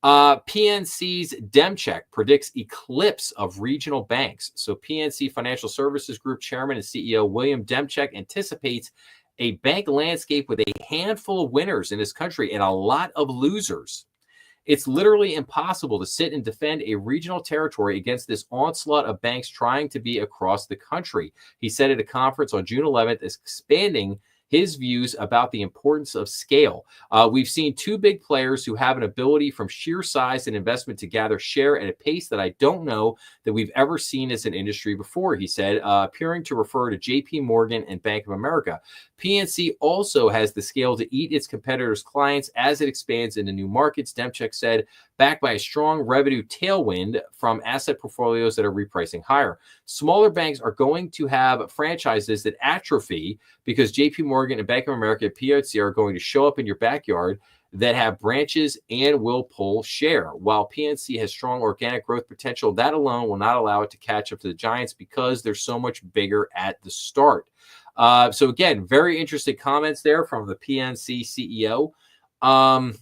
S1: PNC's Demcheck predicts eclipse of regional banks. So PNC Financial Services Group Chairman and CEO William Demcheck anticipates a bank landscape with a handful of winners in this country and a lot of losers. It's literally impossible to sit and defend a regional territory against this onslaught of banks trying to be across the country. He said at a conference on June 11th, expanding his views about the importance of scale. We've seen two big players who have an ability from sheer size and investment to gather share at a pace that I don't know that we've ever seen as an industry before, he said, appearing to refer to JP Morgan and Bank of America. PNC also has the scale to eat its competitors' clients as it expands into new markets, Demchek said, backed by a strong revenue tailwind from asset portfolios that are repricing higher. Smaller banks are going to have franchises that atrophy because JP Morgan and Bank of America and PNC are going to show up in your backyard that have branches and will pull share. While PNC has strong organic growth potential, that alone will not allow it to catch up to the giants because they're so much bigger at the start. So again, very interesting comments there from the PNC CEO. I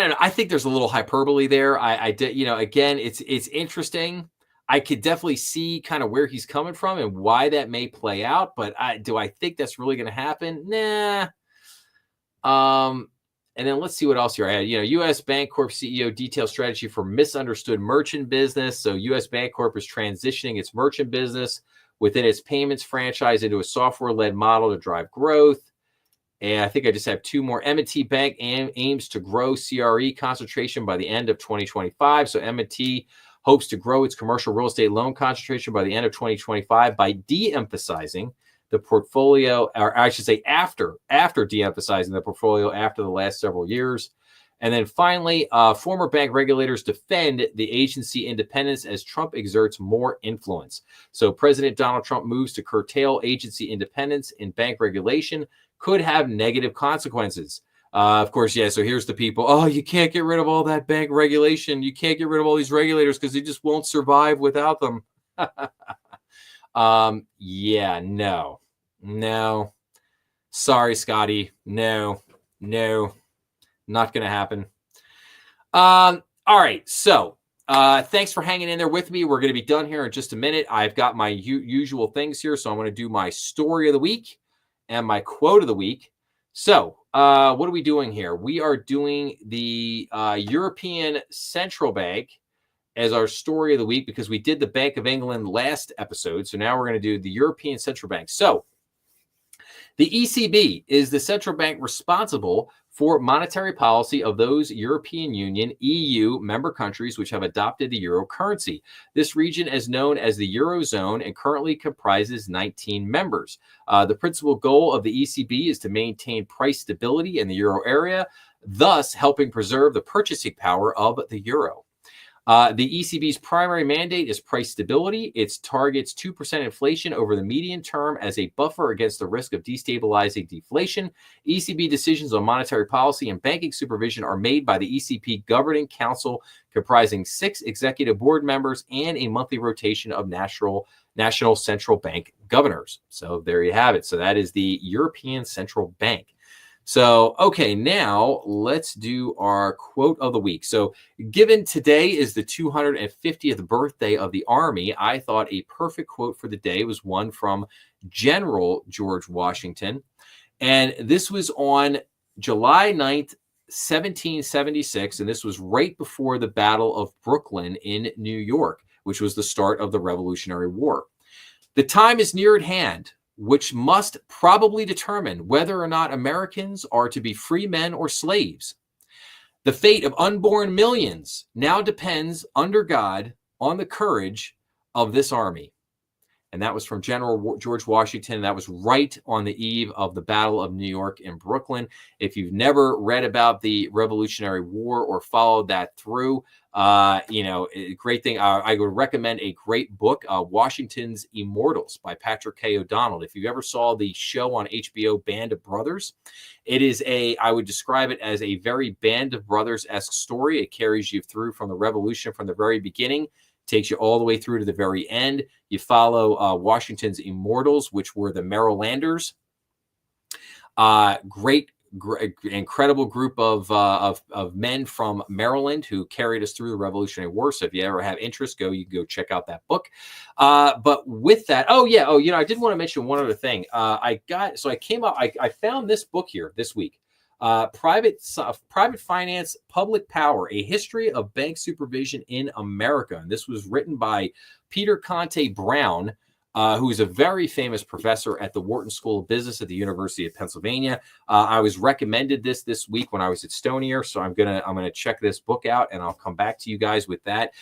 S1: don't know. I think there's a little hyperbole there. I did, again, it's interesting. I could definitely see kind of where he's coming from and why that may play out, but do I think that's really going to happen? Nah. And then let's see what else here I had. U.S. Bancorp CEO details strategy for misunderstood merchant business. So U.S. Bancorp is transitioning its merchant business within its payments franchise into a software-led model to drive growth. And I think I just have two more. M&T Bank aims to grow CRE concentration by the end of 2025. So M&T hopes to grow its commercial real estate loan concentration by the end of 2025 by de-emphasizing the portfolio, or I should say after de-emphasizing the portfolio after the last several years. And then finally, former bank regulators defend the agency independence as Trump exerts more influence. So President Donald Trump moves to curtail agency independence in bank regulation could have negative consequences. Of course, yeah, so here's the people. Oh, you can't get rid of all that bank regulation. You can't get rid of all these regulators because they just won't survive without them. Yeah, no. Sorry, Scotty. No, not going to happen. All right, so thanks for hanging in there with me. We're going to be done here in just a minute. I've got my usual things here, so I'm going to do my story of the week and my quote of the week. So what are we doing here? We are doing the European Central Bank as our story of the week because we did the Bank of England last episode. So now we're going to do the European Central Bank. So the ECB is the central bank responsible for monetary policy of those European Union, EU member countries which have adopted the euro currency. This region is known as the Eurozone and currently comprises 19 members. The principal goal of the ECB is to maintain price stability in the euro area, thus helping preserve the purchasing power of the euro. The ECB's primary mandate is price stability. It targets 2% inflation over the medium term as a buffer against the risk of destabilizing deflation. ECB decisions on monetary policy and banking supervision are made by the ECB Governing Council, comprising 6 executive board members and a monthly rotation of national central bank governors. So there you have it. So that is the European Central Bank. So, okay, now let's do our quote of the week. So, given today is the 250th birthday of the Army, I thought a perfect quote for the day was one from General George Washington. And this was on July 9th, 1776. And this was right before the Battle of Brooklyn in New York, which was the start of the Revolutionary War. The time is near at hand, which must probably determine whether or not Americans are to be free men or slaves. The fate of unborn millions now depends, under God, on the courage of this army. And that was from General George Washington. That was right on the eve of the Battle of New York in Brooklyn. If you've never read about the Revolutionary War or followed that through, great thing. I would recommend a great book, Washington's Immortals by Patrick K. O'Donnell. If you ever saw the show on HBO, Band of Brothers, I would describe it as a very Band of Brothers-esque story. It carries you through from the Revolution from the very beginning, takes you all the way through to the very end. You follow Washington's Immortals, which were the Marylanders. Great, incredible group of men from Maryland who carried us through the Revolutionary War. So if you ever have interest, you can go check out that book. But with that, I did want to mention one other thing. I found this book here this week. Private Finance, Public Power, A History of Bank Supervision in America. And this was written by Peter Conte Brown. who is a very famous professor at the Wharton School of Business at the University of Pennsylvania. I was recommended this week when I was at Stonier, so I'm gonna check this book out, and I'll come back to you guys with that.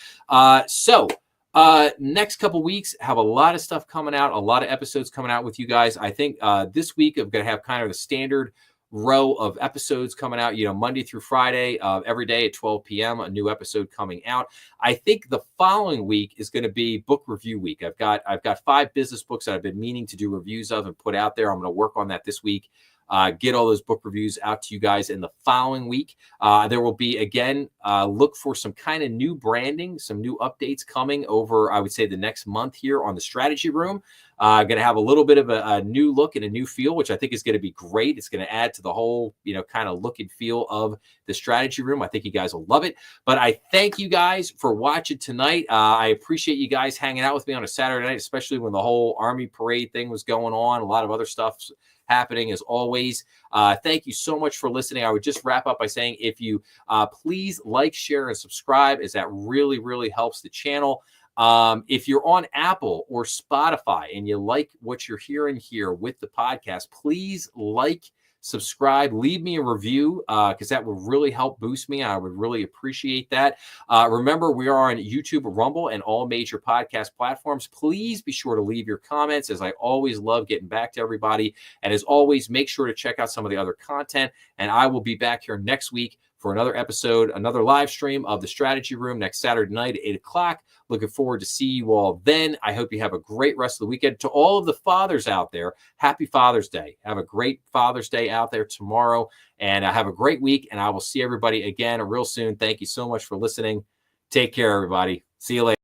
S1: Next couple weeks have a lot of stuff coming out, a lot of episodes coming out with you guys. I think this week I'm going to have kind of the standard row of episodes coming out, Monday through Friday, every day at 12 p.m., a new episode coming out. I think the following week is going to be book review week. I've got 5 business books that I've been meaning to do reviews of and put out there. I'm going to work on that this week. Get all those book reviews out to you guys in the following week. There will be, again, look for some kind of new branding, some new updates coming over, I would say, the next month here on the Strategy Room. Going to have a little bit of a new look and a new feel, which I think is going to be great. It's going to add to the whole, kind of look and feel of the Strategy Room. I think you guys will love it. But I thank you guys for watching tonight. I appreciate you guys hanging out with me on a Saturday night, especially when the whole Army parade thing was going on. A lot of other stuff happening as always. Thank you so much for listening. I would just wrap up by saying, if you please like, share, and subscribe, as that really, really helps the channel. If you're on Apple or Spotify and you like what you're hearing here with the podcast, please like, subscribe, leave me a review, because that would really help boost me. I would really appreciate that. Remember, we are on YouTube, Rumble, and all major podcast platforms. Please be sure to leave your comments, as I always love getting back to everybody. And as always, make sure to check out some of the other content. And I will be back here next week for another episode, another live stream of the Strategy Room next Saturday night at 8 o'clock. Looking forward to see you all then. I hope you have a great rest of the weekend. To all of the fathers out there, happy Father's Day. Have a great Father's Day out there tomorrow, and have a great week, and I will see everybody again real soon. Thank you so much for listening. Take care, everybody. See you later.